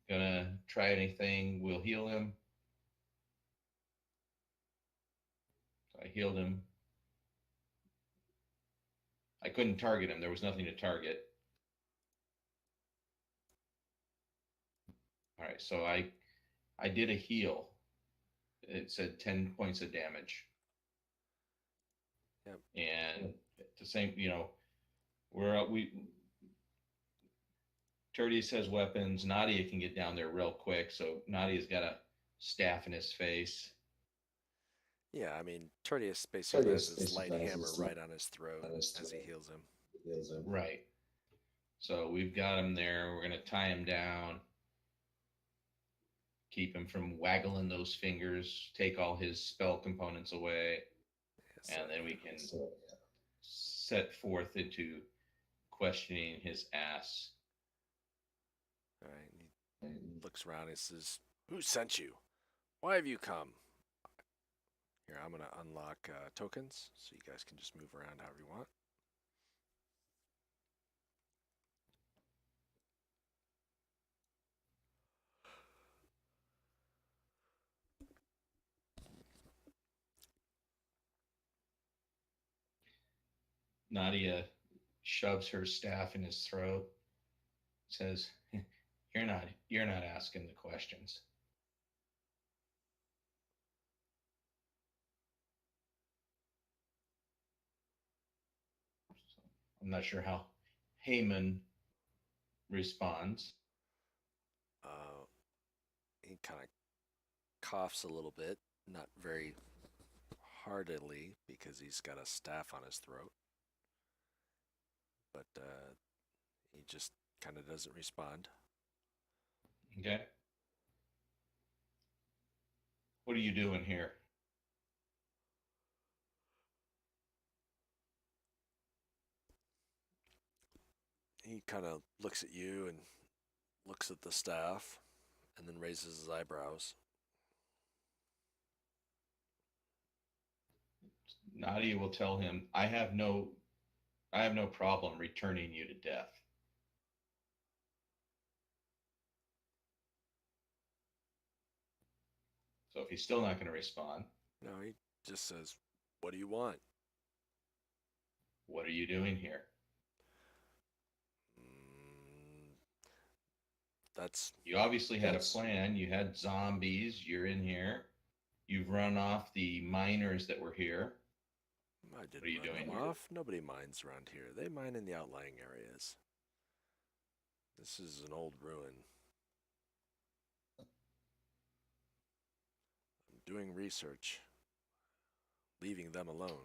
going to try anything. We'll heal him. I healed him. I couldn't target him. There was nothing to target. All right, so I did a heal. It said 10 points of damage. Yep. And the same, Tertius has weapons. Nadia can get down there real quick. So Nadia's got a staff in his face. Yeah, I mean, Tertius basically has his light hammer right on his throat as he heals him. Right. So we've got him there. We're going to tie him down. Keep him from waggling those fingers. Take all his spell components away. Yes, and then we can set forth into questioning his ass. All right. He looks around and says, "Who sent you? Why have you come?" Here, I'm going to unlock tokens, so you guys can just move around however you want. Nadia shoves her staff in his throat, says, you're not asking the questions. I'm not sure how Heyman responds. He kind of coughs a little bit, not very heartily because he's got a staff on his throat. But he just kind of doesn't respond. Okay. What are you doing here? He kind of looks at you and looks at the staff and then raises his eyebrows. Nadia will tell him, I have no problem returning you to death. So if he's still not going to respond. No, he just says, "What do you want?" What are you doing here? You obviously had a plan. You had zombies. You're in here. You've run off the miners that were here. I didn't run them off. Nobody mines around here. They mine in the outlying areas. This is an old ruin. I'm doing research. Leaving them alone.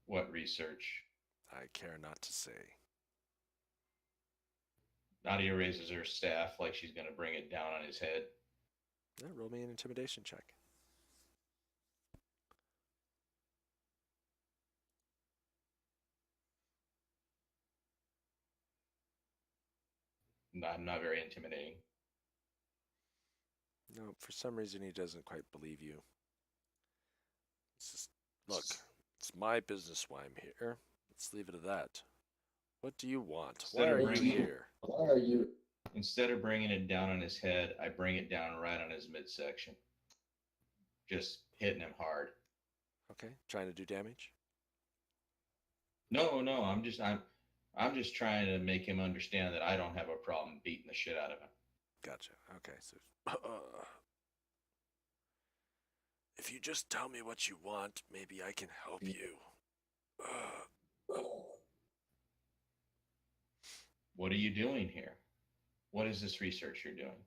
What research? I care not to say. Nadia raises her staff like she's going to bring it down on his head. Yeah, roll me an intimidation check. I'm not very intimidating. No, for some reason he doesn't quite believe you. Look, it's my business why I'm here. Let's leave it at that. What do you want? Why are you here? Instead of bringing it down on his head, I bring it down right on his midsection. Just hitting him hard. Okay, trying to do damage? No, I'm just trying to make him understand that I don't have a problem beating the shit out of him. Gotcha. Okay, so if you just tell me what you want, maybe I can help you. What are you doing here? What is this research you're doing?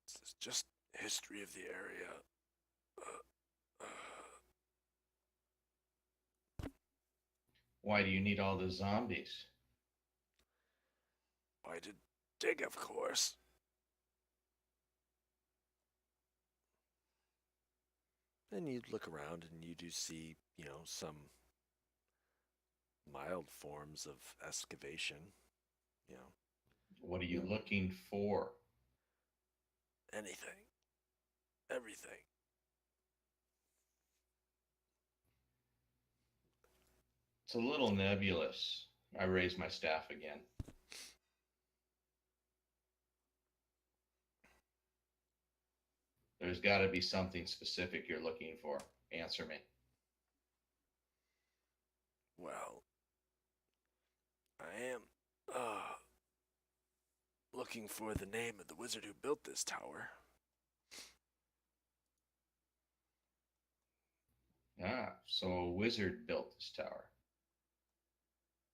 This is just history of the area. Uh, Why do you need all the zombies? Why to dig, of course. And you look around and you do see, some mild forms of excavation. You know, What are you looking for? anything, everything. It's a little nebulous. I raise my staff again. There's got to be something specific you're looking for. Answer me. Well, I am looking for the name of the wizard who built this tower. Ah, so a wizard built this tower.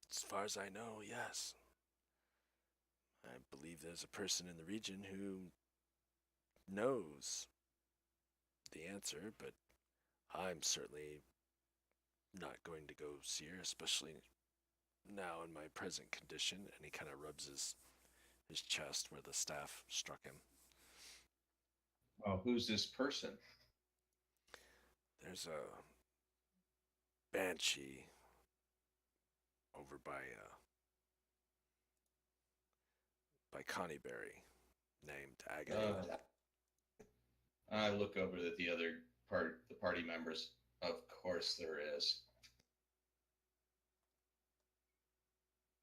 As far as I know, yes. I believe there's a person in the region who knows the answer, but I'm certainly not going to go see her, especially now in my present condition. And he kind of rubs his chest where the staff struck him. Well, who's this person? There's a banshee over by Connieberry named Agony. I look over at the other the party members. Of course there is.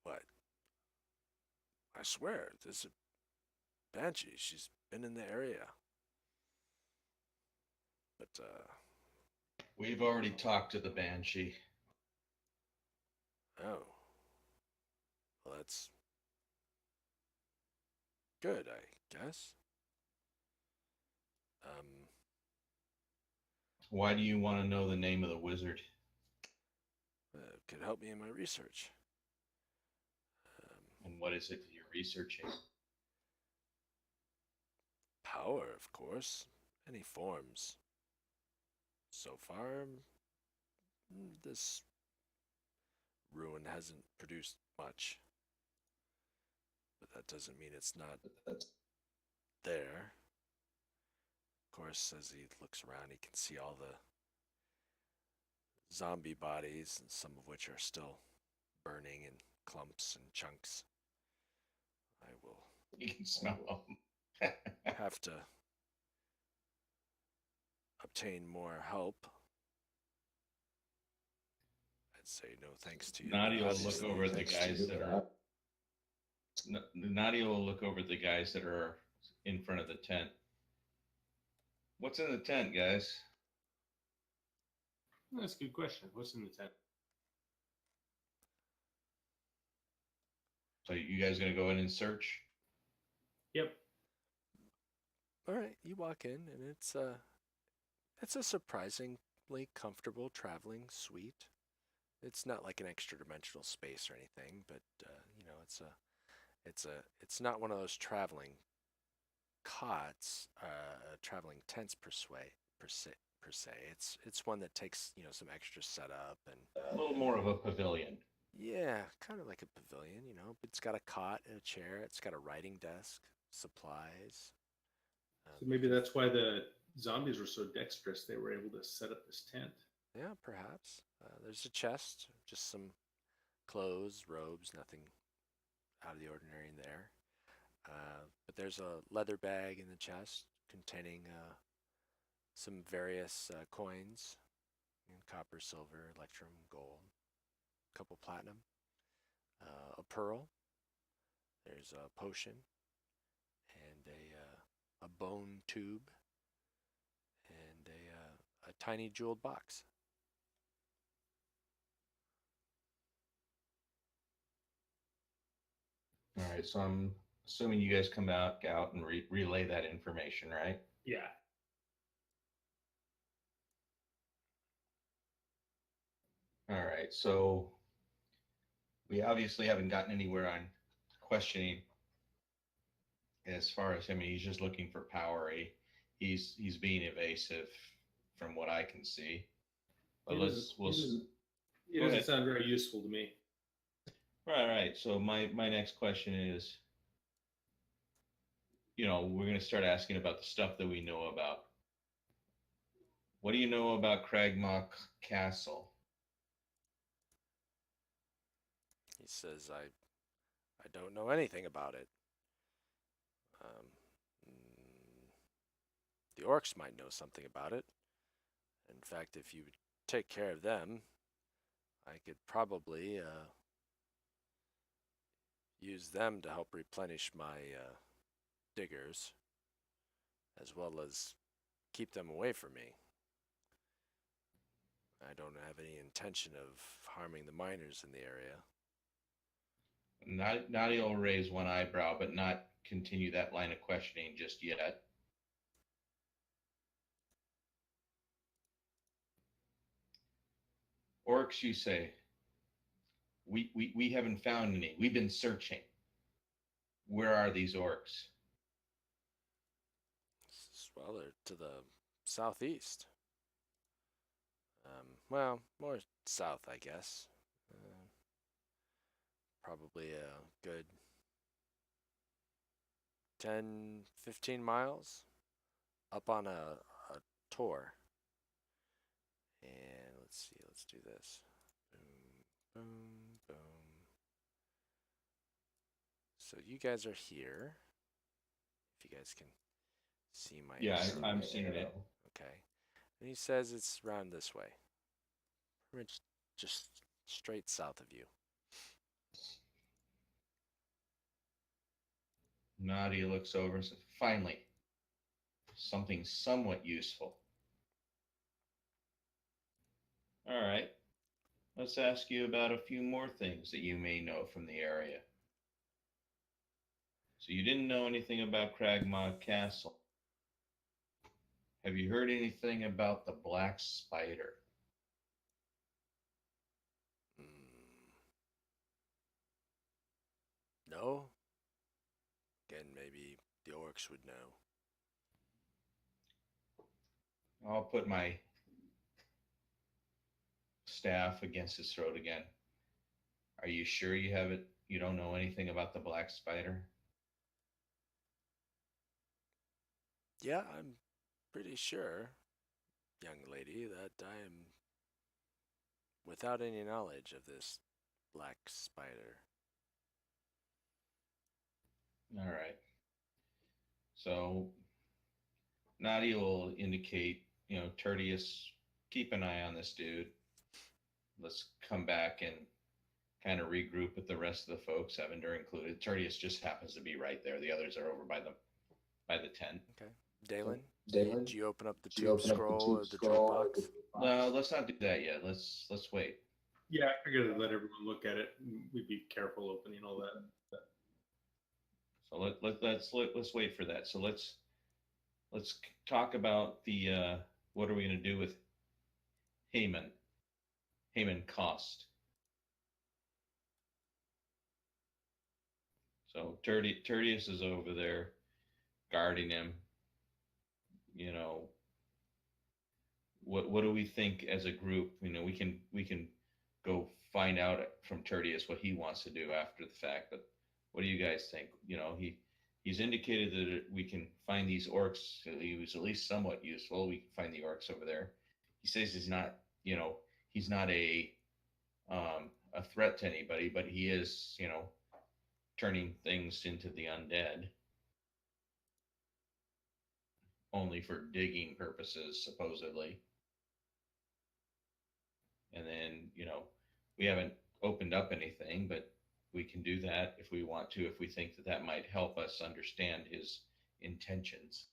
What? I swear, there's a banshee. She's been in the area. But, We've already talked to the banshee. oh. Well, that's good, I guess. Why do you want to know the name of the wizard? Could help me in my research. And what is it that you're researching? Power, of course. Any forms. So far, this ruin hasn't produced much. But that doesn't mean it's not there. Of course, as he looks around, he can see all the zombie bodies, and some of which are still burning in clumps and chunks. I will You can smell them. have to obtain more help. I'd say no thanks to you. Nadia will look over at the guys that are. Nadia will look over at the guys that are in front of the tent. What's in the tent, guys? That's a good question. What's in the tent? So you guys gonna go in and search? Yep. All right, you walk in, and it's a surprisingly comfortable traveling suite. It's not like an extra dimensional space or anything, but it's not one of those traveling cots, traveling tents per se. It's one that takes some extra setup and A little more of a pavilion. yeah, kind of like a pavilion. It's got a cot and a chair. It's got a writing desk, supplies. So maybe that's why the zombies were so dexterous. They were able to set up this tent. Yeah, perhaps. There's a chest, just some clothes, robes, nothing out of the ordinary in there. But there's a leather bag in the chest containing some various coins, copper, silver, electrum, gold, a couple platinum, a pearl. There's a potion and a bone tube and a tiny jeweled box. All right, so I'm assuming you guys come out and relay that information, right? Yeah. All right, so we obviously haven't gotten anywhere on questioning as far as, I mean, he's just looking for power. He's being evasive from what I can see. But He doesn't. He go doesn't ahead. sound very useful to me. Right. So my next question is, we're going to start asking about the stuff that we know about. What do you know about Cragmock Castle? He says, I don't know anything about it. Um, the orcs might know something about it. In fact, if you would take care of them, I could probably use them to help replenish my diggers, as well as keep them away from me. I don't have any intention of harming the miners in the area. Nadia will raise one eyebrow, but not continue that line of questioning just yet. Orcs, you say. We haven't found any. We've been searching. Where are these orcs? Well, they're to the southeast. Well, more south, I guess. Probably a good 10, 15 miles up on a tour. And let's see, let's do this. Boom, boom, boom. So you guys are here. If you guys can see my Yeah, arrow. I'm seeing it. Okay. And he says it's around this way. Pretty much just straight south of you. Nadia looks over and says, finally, something somewhat useful. All right. Let's ask you about a few more things that you may know from the area. So you didn't know anything about Cragmaw Castle. Have you heard anything about the Black Spider? No? Again, maybe the orcs would know. I'll put my staff against his throat again. Are you sure you haven't? You don't know anything about the Black Spider? Yeah, I'm pretty sure, young lady, that I am without any knowledge of this black spider. All right. So Nadia will indicate, Tertius, keep an eye on this dude. Let's come back and kind of regroup with the rest of the folks, Evander included. Tertius just happens to be right there. The others are over by the tent. Okay. Dalen, did you open up the tube scroll or the Dropbox? No, let's not do that yet. Let's wait. Yeah, I figured I'd let everyone look at it. We'd be careful opening all that. So let's wait for that. So let's talk about the what are we going to do with Haman? Haman Cost. So Tertius is over there guarding him. What do we think as a group? We can go find out from Tertius what he wants to do after the fact. But what do you guys think? He's indicated that we can find these orcs. He was at least somewhat useful. We can find the orcs over there. He says he's not a threat to anybody, but he is turning things into the undead only for digging purposes, supposedly. And then, we haven't opened up anything, but we can do that if we want to, if we think that that might help us understand his intentions.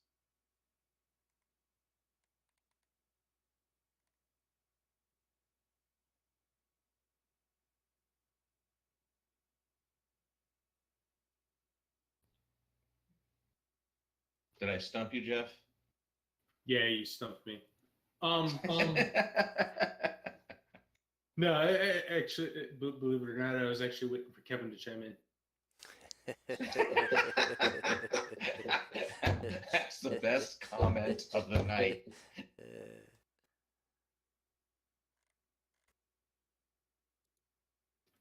Did I stump you, Jeff? Yeah, you stumped me. No, actually, believe it or not, I was actually waiting for Kevin to chime in. That's the best comment of the night.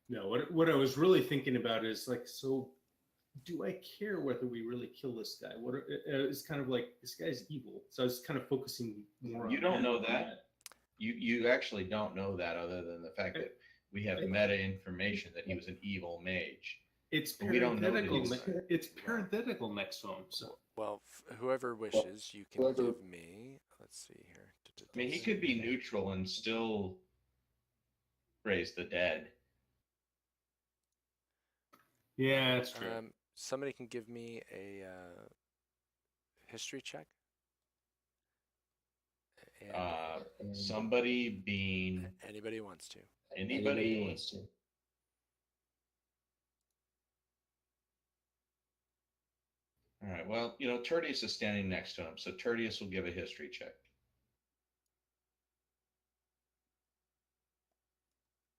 No, what I was really thinking about is like, so do I care whether we really kill this guy? It's kind of like this guy's evil, so I was kind of focusing more. You on don't know that. You actually don't know that, other than the fact that we have meta information that he was an evil mage. It's But we don't know that parenthetical. he's- It's parenthetical next to him. So Well, whoever wishes, you can give me. Let's see here. I mean, he could be neutral and still raise the dead. yeah, that's true. Somebody can give me a history check. And Somebody being anybody wants to. anybody wants to. All right. Well, Tertius is standing next to him, so Tertius will give a history check.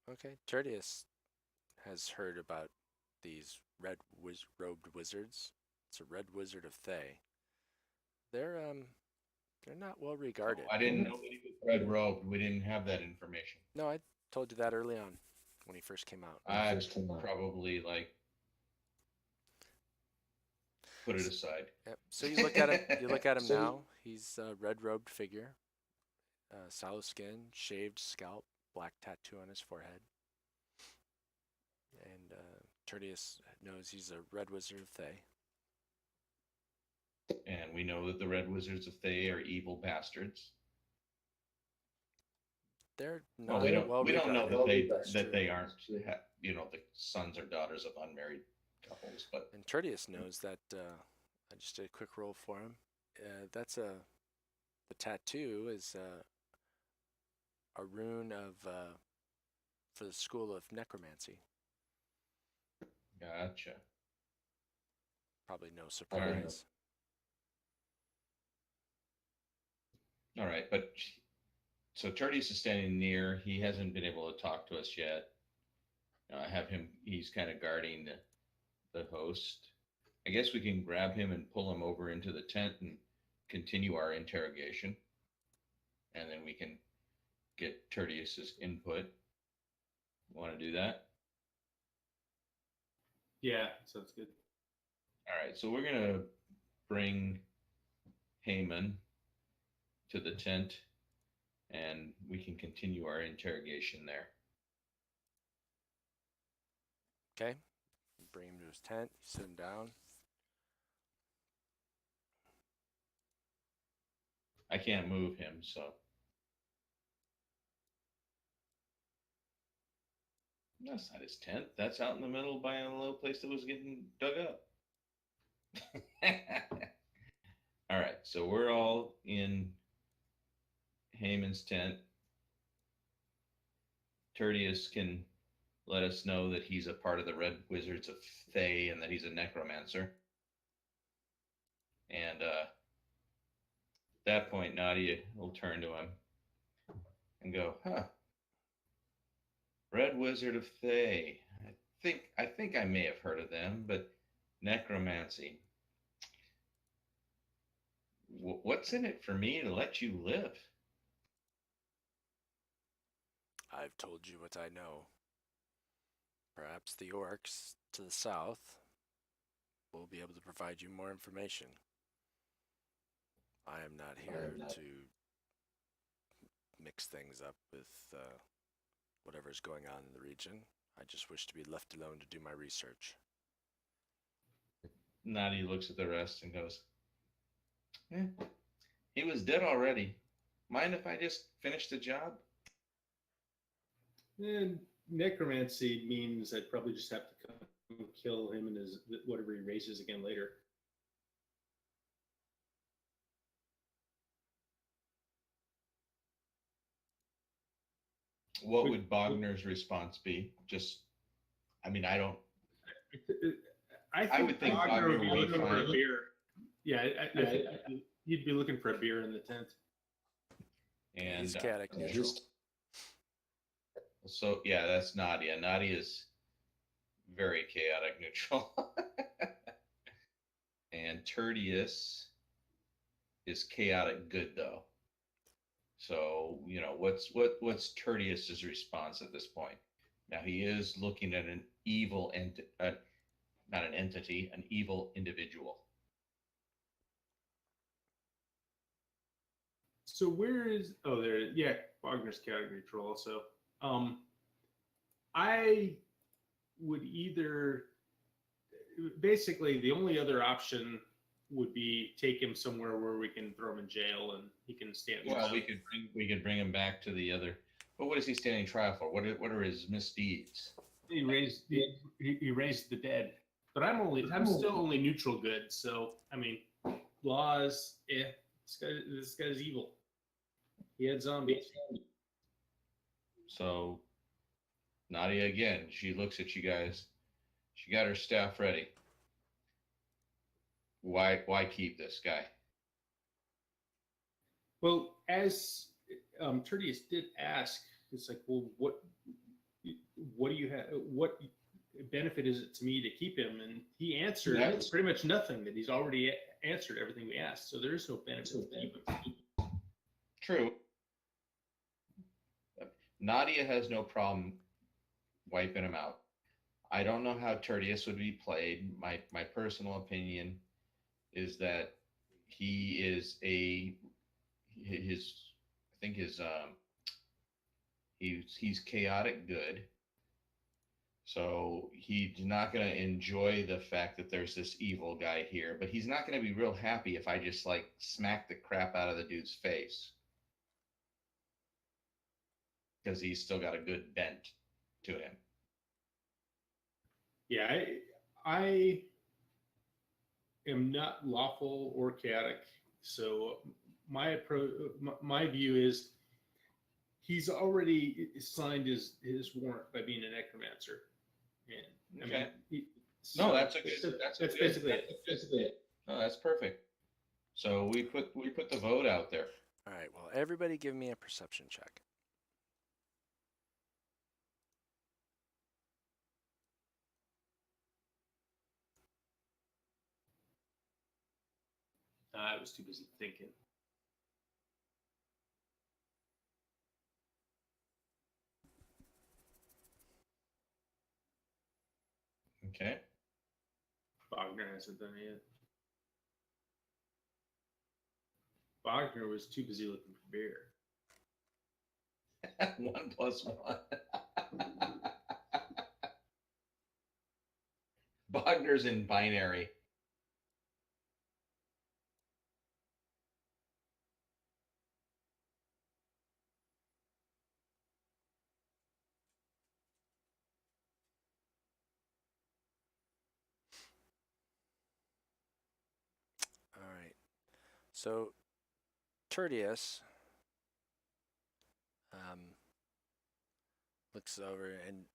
Okay, Tertius has heard about these robed wizards. It's a red wizard of Thay. They're not well regarded. I didn't know that he was red robed. We didn't have that information. No, I told you that early on when he first came out. I probably put it aside. Yep. So you look at him. You look at him now. He's a red-robed figure, sallow skin, shaved scalp, black tattoo on his forehead, and Tertius knows he's a red wizard of Thay. And we know that the red wizards of Thay are evil bastards. They're Well, not we don't regarded. know that they aren't the sons or daughters of unmarried couples, but And Tertius knows that. I just did a quick roll for him. The tattoo is a rune of for the school of necromancy. gotcha. Probably no surprise. All right, but so Tertius is standing near. He hasn't been able to talk to us yet. I have him. He's kind of guarding the host. I guess we can grab him and pull him over into the tent and continue our interrogation, and then we can get Tertius's input. Want to do that? Yeah, sounds good. All right, so we're gonna bring Heyman to the tent, and we can continue our interrogation there. Okay. Bring him to his tent. You sit him down. I can't move him, so. That's not his tent. That's out in the middle by a little place that was getting dug up. All right, so we're all in Heyman's tent. Tertius can let us know that he's a part of the Red Wizards of Thay and that he's a necromancer. And at that point, Nadia will turn to him and go, Red Wizard of Thay. I think I may have heard of them, but necromancy. What's in it for me to let you live? I've told you what I know. Perhaps the orcs to the south will be able to provide you more information. I am not here to mix things up with whatever's going on in the region. I just wish to be left alone to do my research. Nadia looks at the rest and goes, he was dead already. Mind if I just finish the job? And necromancy means I'd probably just have to come and kill him and his whatever he raises again later. What would Bogner's response be? I don't. I would think Wagner Wagner would be would be looking for a fine. beer. Yeah, I think you'd be looking for a beer in the tent. And He's chaotic yeah, neutral. so yeah, that's Nadia. Nadia is very chaotic neutral. And Tertius is chaotic good though. So what's Tertius's response at this point? Now he is looking at an evil not an entity, an evil individual. So where is? Oh, there. Yeah, Wagner's chaotic neutral. Also, I would either basically the only other option would be take him somewhere where we can throw him in jail and he can stand. Well, we could bring him back to the other. But what is he standing trial for? What are his misdeeds? He raised he raised the dead. But I'm still only neutral good. So I mean, laws. Yeah, this guy's evil. He had zombies. So Nadia again, she looks at you guys. She got her staff ready. Why keep this guy? Well, as Tertius did ask, it's like, well, what do you have? What benefit is it to me to keep him? And he answered pretty much nothing. That he's already answered everything we asked. So there is no benefit to keep him. True. Nadia has no problem wiping him out. I don't know how Tertius would be played. My personal opinion is that he is his I think his he's chaotic good. So he's not going to enjoy the fact that there's this evil guy here, but he's not going to be real happy if I just like smack the crap out of the dude's face. Because he's still got a good bent to him. Yeah, I am not lawful or chaotic, so my approach, my view is he's already signed his warrant by being a necromancer, and Okay. I mean, No, that's basically it. No, that's perfect. So we put the vote out there. All right. Well, everybody, give me a perception check. I was too busy thinking. Okay. Wagner hasn't done it yet. Wagner was too busy looking for beer. 1 + 1. Wagner's in binary. All right. So Tertius looks over and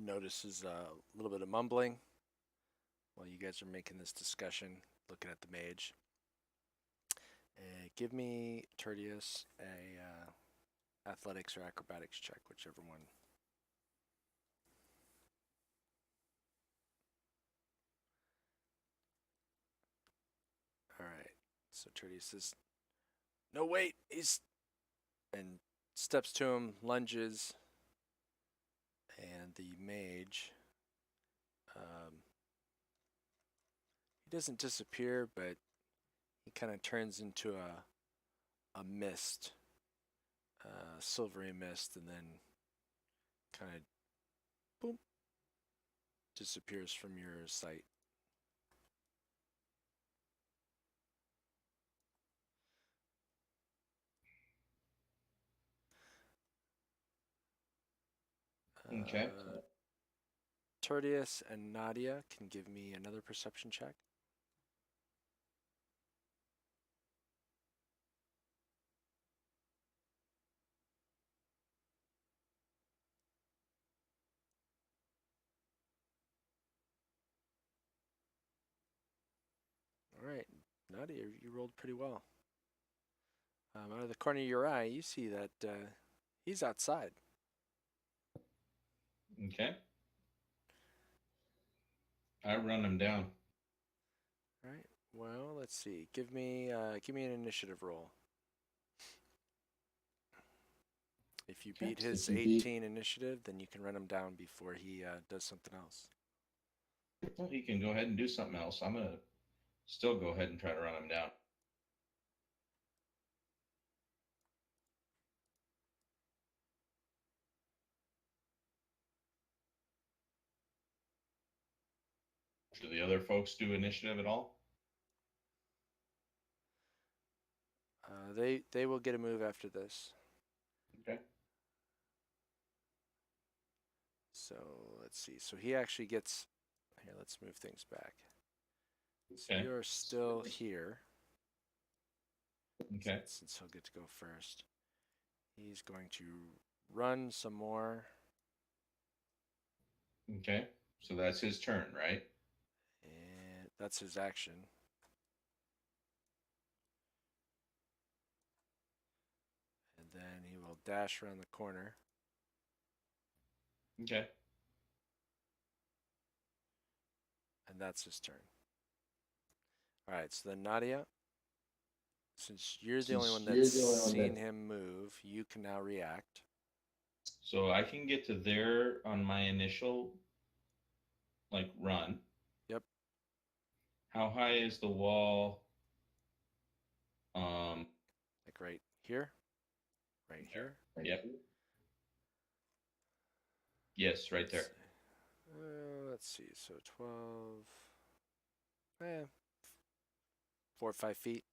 notices a little bit of mumbling while you guys are making this discussion, looking at the mage. Give me, Tertius, a athletics or acrobatics check, whichever one. All right. So Tertius says, "No, wait, he's," and steps to him, lunges, and the mage, he doesn't disappear, but he kind of turns into a mist, silvery mist, and then kind of boom, disappears from your sight. Okay. Tertius and Nadia can give me another perception check. All right. Nadia, you rolled pretty well. Out of the corner of your eye, you see that he's outside. Okay. I run him down. All right. Well, let's see. Give me an initiative roll. If you Okay. beat his 18 initiative, then you can run him down before he does something else. Well, he can go ahead and do something else. I'm going to still go ahead and try to run him down. Do the other folks do initiative at all? They will get a move after this. Okay. So let's see. So he actually gets. Here, let's move things back. So Okay. you're still here. Okay. Since he'll get to go first. He's going to run some more. Okay. So that's his turn, right? And that's his action. And then he will dash around the corner. Okay. And that's his turn. All right, so then Nadia, since you're the only one that's seen him move, you can now react. So I can get to there on my initial, run. Yep. How high is the wall? Like right here? Right here? Yep. Yes, right there. Let's see. So 12. 4 or 5 feet.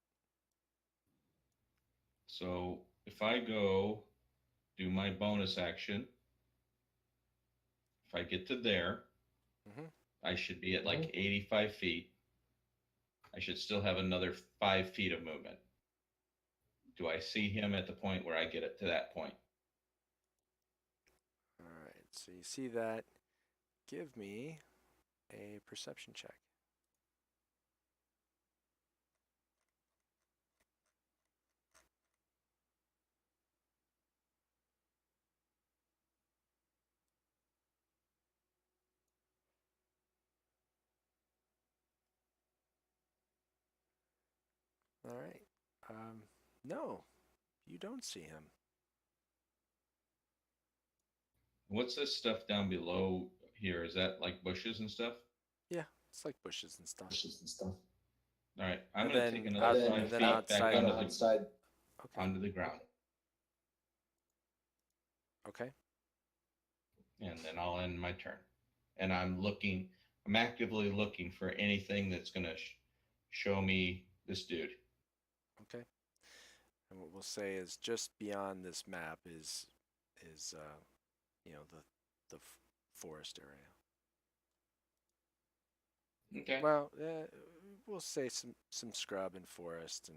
So if I go do my bonus action, if I get to there, I should be at like 85 feet. I should still have another 5 feet of movement. Do I see him at the point where I get it to that point? All right. So you see that. Give me a perception check. All right. No, you don't see him. What's this stuff down below here? Is that like bushes and stuff? Yeah, it's like bushes and stuff. All right, I'm And going to then take another out- 5 and then feet outside- back Okay. onto the ground. Okay. And then I'll end my turn. And I'm actively looking for anything that's going to show me this dude. Okay. And what we'll say is just beyond this map is the forest area. Okay. Well, we'll say some scrub and forest,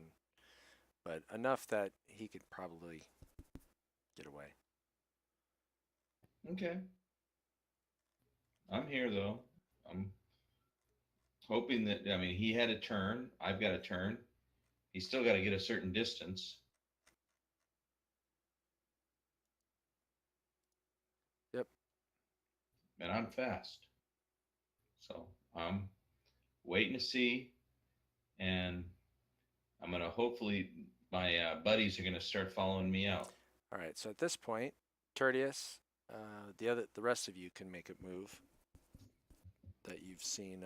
but enough that he could probably get away. Okay. I'm here though. I'm hoping that, he had a turn. I've got a turn. He's still got to get a certain distance. Yep. And I'm fast. So I'm waiting to see. And I'm going to hopefully, my buddies are going to start following me out. All right. So at this point, Tertius, the rest of you can make a move that you've seen.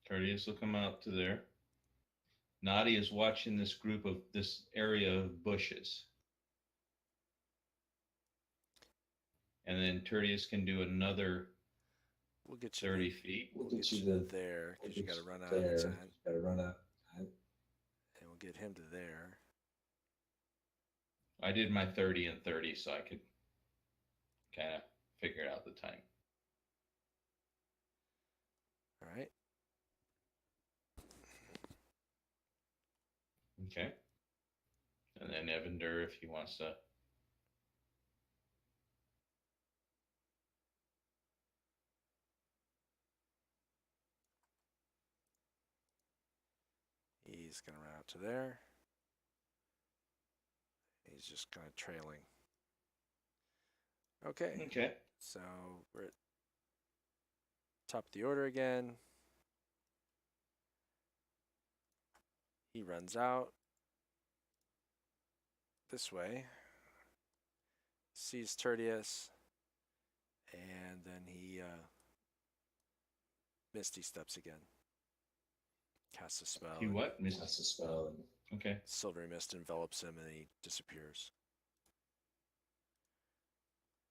Tertius will come out to there. Nadia is watching this area of bushes. And then Tertius can do another We'll get you 30 feet. We'll get you to there because you got to run out of the tent. And we'll get him to there. I did my 30 and 30 so I could kind of figure out the time. All right. Okay. And then Evander, if he wants to. he's going to run out to there. He's just kind of trailing. Okay. Okay. So we're at top of the order again. He runs out this way, sees Tertius, and then he Misty steps again. Casts a spell. He what? Misses the spell. Okay. Silvery mist envelops him and he disappears.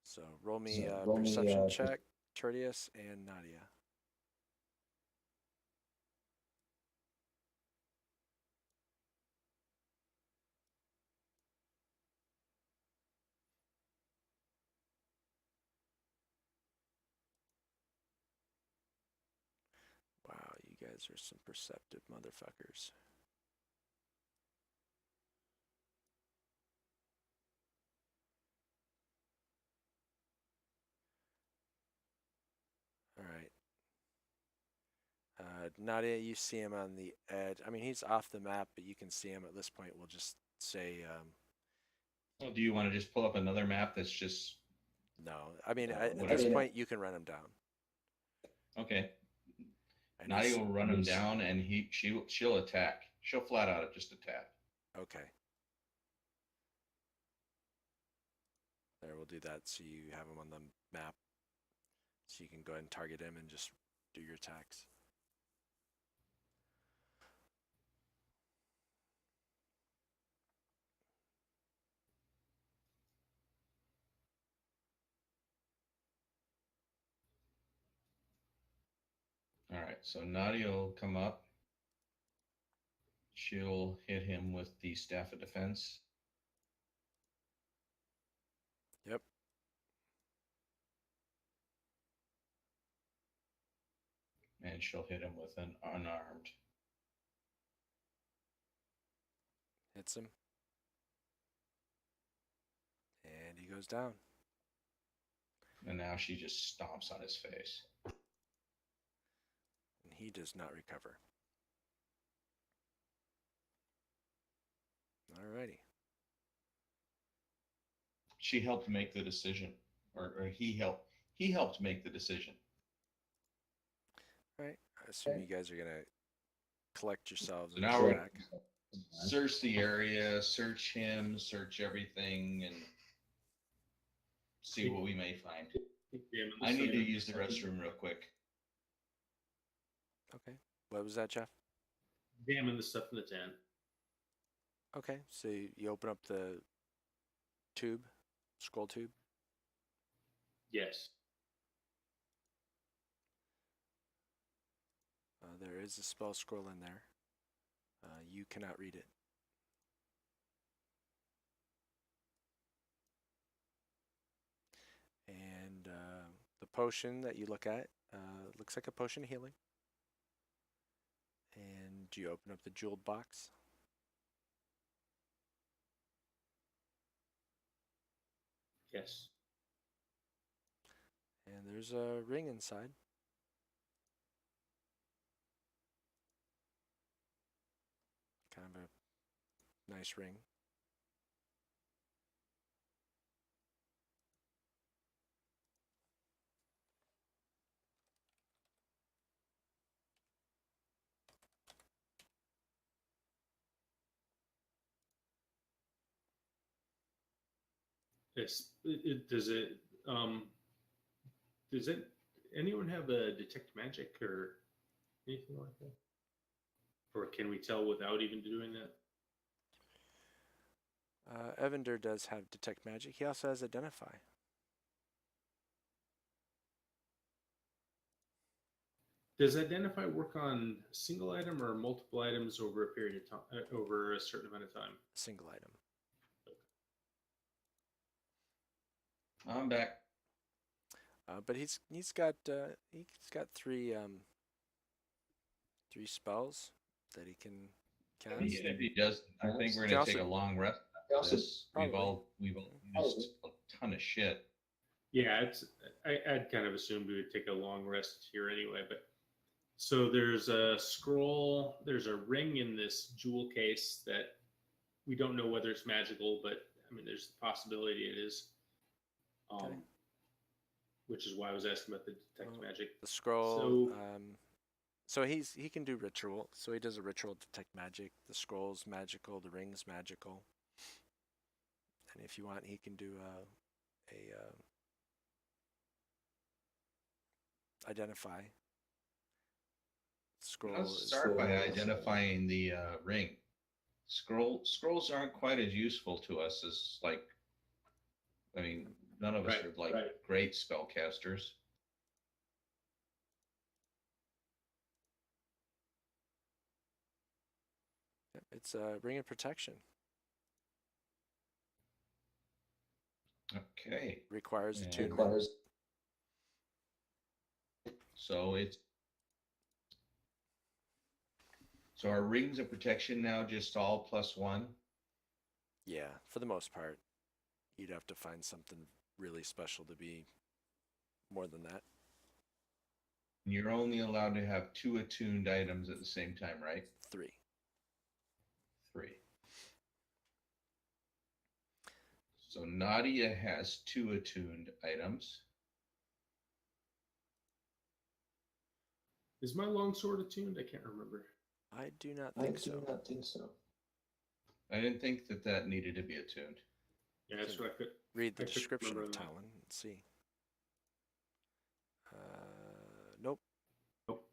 So roll me a perception check, Tertius and Nadia. Wow, you guys are some perceptive motherfuckers. All right. Nadia, you see him on the edge. I mean, he's off the map, but you can see him at this point. We'll just say Well, do you want to just pull up another map that's just no. I mean, at whatever. this point, you can run him down. okay? And Nadia he's- will run him down, and she'll attack. She'll flat out just attack. Okay. There, we'll do that so you have him on the map. So you can go ahead and target him and just do your attacks. All right, so Nadia will come up. She'll hit him with the staff of defense. Yep. And she'll hit him with an unarmed. Hits him. And he goes down. And now she just stomps on his face. And he does not recover. Alrighty. She helped make the decision, or he helped make the decision. Alright. I assume you guys are going to collect yourselves So and now go we're back. search the area, search him, search everything, and see what we may find. I need to use the restroom real quick. Okay. What was that, Jeff? Jamming the stuff in the tent. Okay. So you open up the tube, scroll tube. Yes. There is a spell scroll in there. You cannot read it. And the potion that you look at looks like a potion of healing. And you open up the jeweled box. Yes. And there's a ring inside. Kind of a nice ring. Yes. Does it? Does it? Anyone have a detect magic or anything like that? Or can we tell without even doing that? Evander does have detect magic. He also has identify. Does identify work on a single item or multiple items over a period of time, over a certain amount of time? Single item. I'm back. But he's got three spells that he can cast. If he does, I think we're He gonna also- take a long rest. We've all used a ton of shit. Yeah, I'd kind of assumed we would take a long rest here anyway. But So there's a scroll, there's a ring in this jewel case that we don't know whether it's magical, but I mean, there's the possibility it is. Okay. Which is why I was asking about the detect Well, magic. The scroll. So So he can do ritual. So he does a ritual detect magic. The scroll's magical. The ring's magical. And if you want, he can do a identify. Scroll. Let's start by identifying the ring. Scrolls aren't quite as useful to us as like. I mean, none of us are like great spellcasters. It's a ring of protection. Okay. Requires And attunement. So our rings of protection now just all +1. Yeah, for the most part, you'd have to find something really special to be more than that. You're only allowed to have 2 attuned items at the same time, right? 3. 3. So Nadia has 2 attuned items. is my longsword attuned? I can't remember. I do not think so. I didn't think that needed to be attuned. Yeah, that's what I could Read the I couldn't description of remember that. Talon and see. Nope. Nope.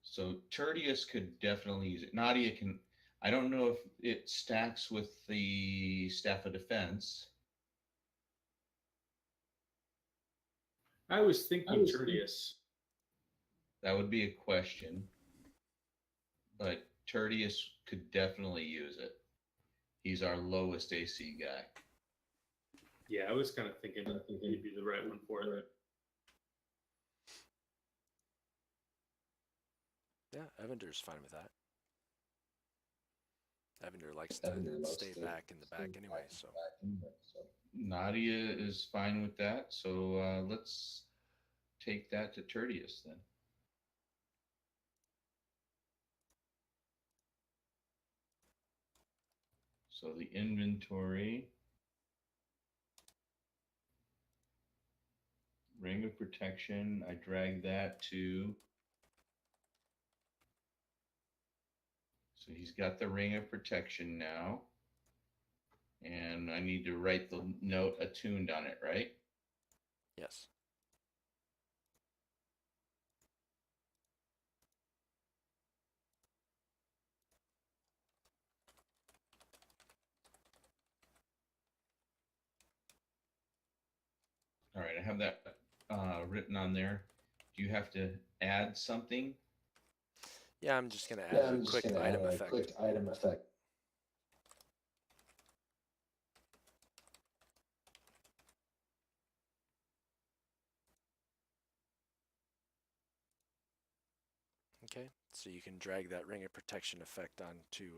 So Tertius could definitely use it. Nadia can. I don't know if it stacks with the Staff of Defense. I was thinking Tertius. That would be a question. But Tertius could definitely use it. He's our lowest AC guy. Yeah, I was kind of thinking he'd be the right one for it. Yeah, Evander's fine with that. Evander likes to stay back in the back anyway, so. Nadia is fine with that, so let's take that to Tertius then. So the inventory, ring of protection, I drag that to. So he's got the ring of protection now. And I need to write the note attuned on it, right? Yes. All right, I have that written on there. Do you have to add something? Yeah, I'm just going to add a quick item effect. Okay, so you can drag that ring of protection effect onto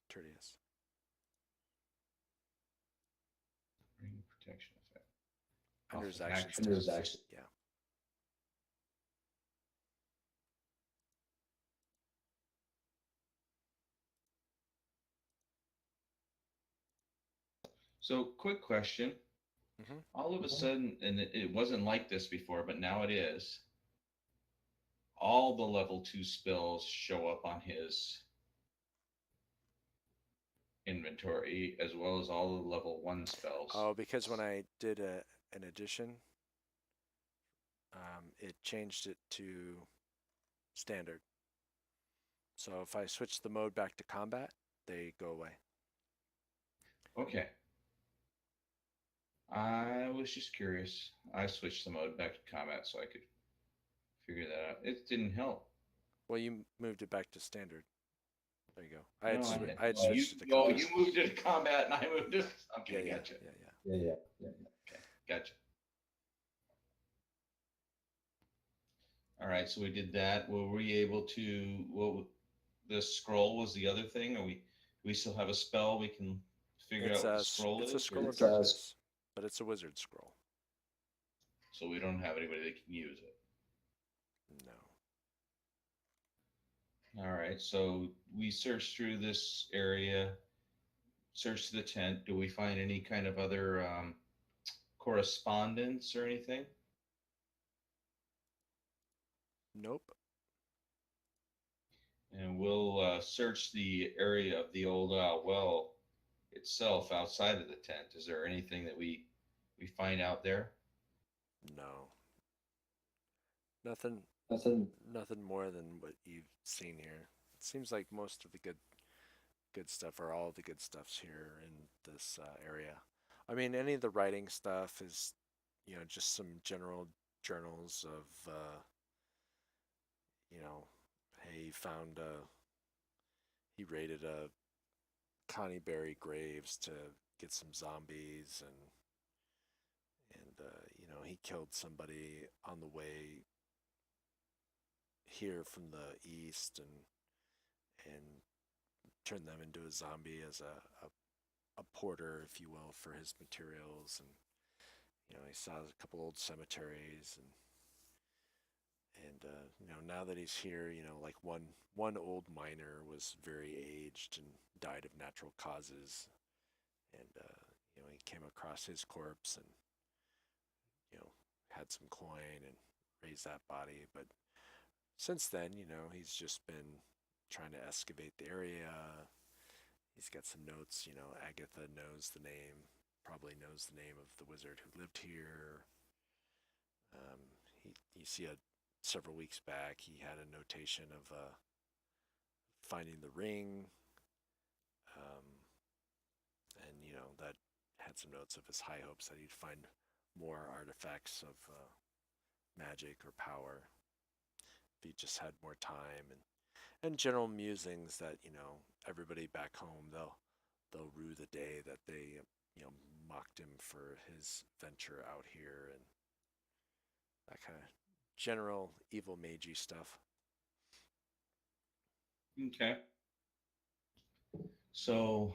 Tertius. Ring of protection effect. Under his Off action action. steps. Yeah. So, quick question. Mhm. All of a sudden, and it wasn't like this before, but now it is. All the level 2 spells show up on his inventory, as well as all the level 1 spells. Oh, because when I did an addition, it changed it to standard. So if I switch the mode back to combat, they go away. Okay. I was just curious. I switched the mode back to combat so I could figure that out. It didn't help. Well, you moved it back to standard. There you go. I had Well, switched it to combat. you moved it to combat and I moved it. Okay, Yeah, gotcha. Yeah. Okay, gotcha. All right, so we did that. Were we able to? Well, the scroll was the other thing. Do we still have a spell we can figure out what the scroll is? It's a scroll of darkness, but it's a wizard scroll. So we don't have anybody that can use it. No. All right. So we searched through this area, searched the tent. Do we find any kind of other correspondence or anything? Nope. And we'll search the area of the old well itself outside of the tent. Is there anything that we find out there? No. Nothing. Nothing. Nothing more than what you've seen here. It seems like most of the good stuff, or all of the good stuff's here in this area. I mean, any of the writing stuff is, just some general journals of, you know, hey, he raided a Connie Berry graves to get some zombies, and he killed somebody on the way here from the east, and turned them into a zombie as a porter, if you will, for his materials. And he saw a couple old cemeteries, and now that he's here, like one old miner was very aged and died of natural causes, and he came across his corpse and you know had some coin and raised that body. But since then, he's just been trying to excavate the area. He's got some notes. Agatha knows the name, probably knows the name of the wizard who lived here. You see, several weeks back, he had a notation of finding the ring, um, and that had some notes of his high hopes that he'd find more artifacts of magic or power if he just had more time, and general musings that everybody back home, they'll rue the day that they mocked him for his venture out here, and that kind of general evil magey stuff. Okay. So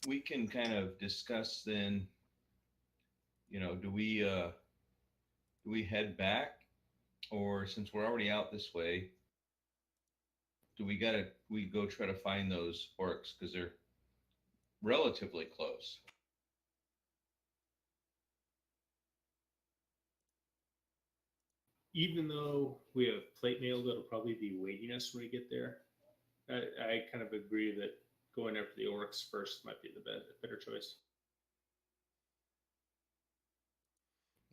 we can kind of discuss then, do we head back, or since we're already out this way, we go try to find those orcs because they're relatively close. Even though we have plate mail that'll probably be waiting us when we get there, I kind of agree that going after the orcs first might be the better choice.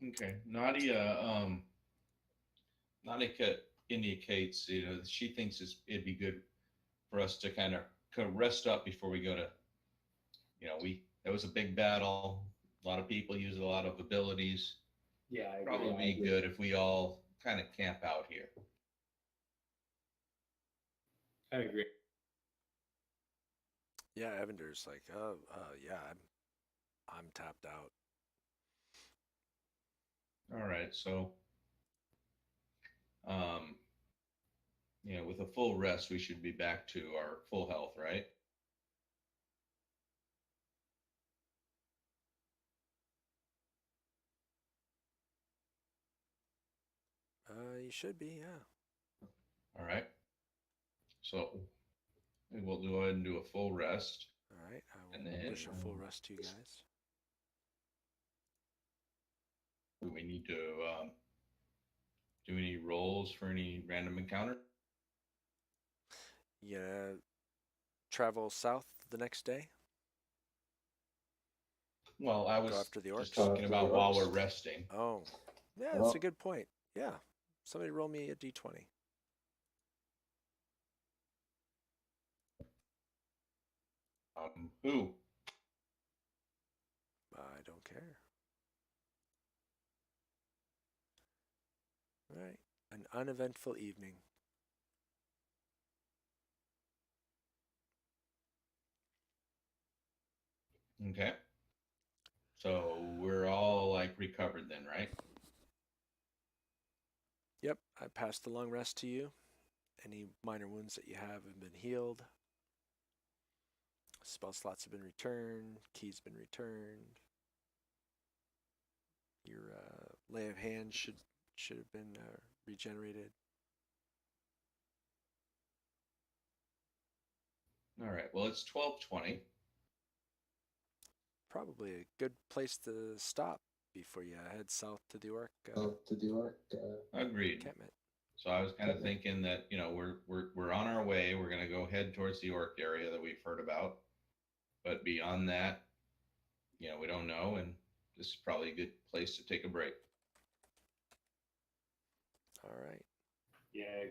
Okay. Nadia indicates, she thinks it'd be good for us to kind of rest up before we go to, that was a big battle. A lot of people use a lot of abilities. Yeah, I agree. Probably be good if we all kind of camp out here. I agree. Yeah, Evander's like, yeah, I'm tapped out. All right, so um, with a full rest, we should be back to our full health, right? You should be, yeah. All right. So we'll go ahead and do a full rest. All right, I And will then wish a full rest to you guys. do we need to do any rolls for any random encounter? Yeah, travel south the next day. Well, I Go was after the just orcs. talking about while we're resting. Oh, yeah, that's a good point. Yeah, somebody roll me a d20. Who? I don't care. All right, an uneventful evening. Okay. So we're all like recovered then, right? Yep, I passed the long rest to you. Any minor wounds that you have been healed. Spell slots have been returned. Keys been returned. Your lay of hand should should have been regenerated. All right. Well, it's 12:20. Probably a good place to stop before you head south to the orc Agreed. encampment. So I was kind of thinking that we're on our way. We're going to go head towards the orc area that we've heard about, but beyond that, we don't know, and this is probably a good place to take a break. All right. Yeah,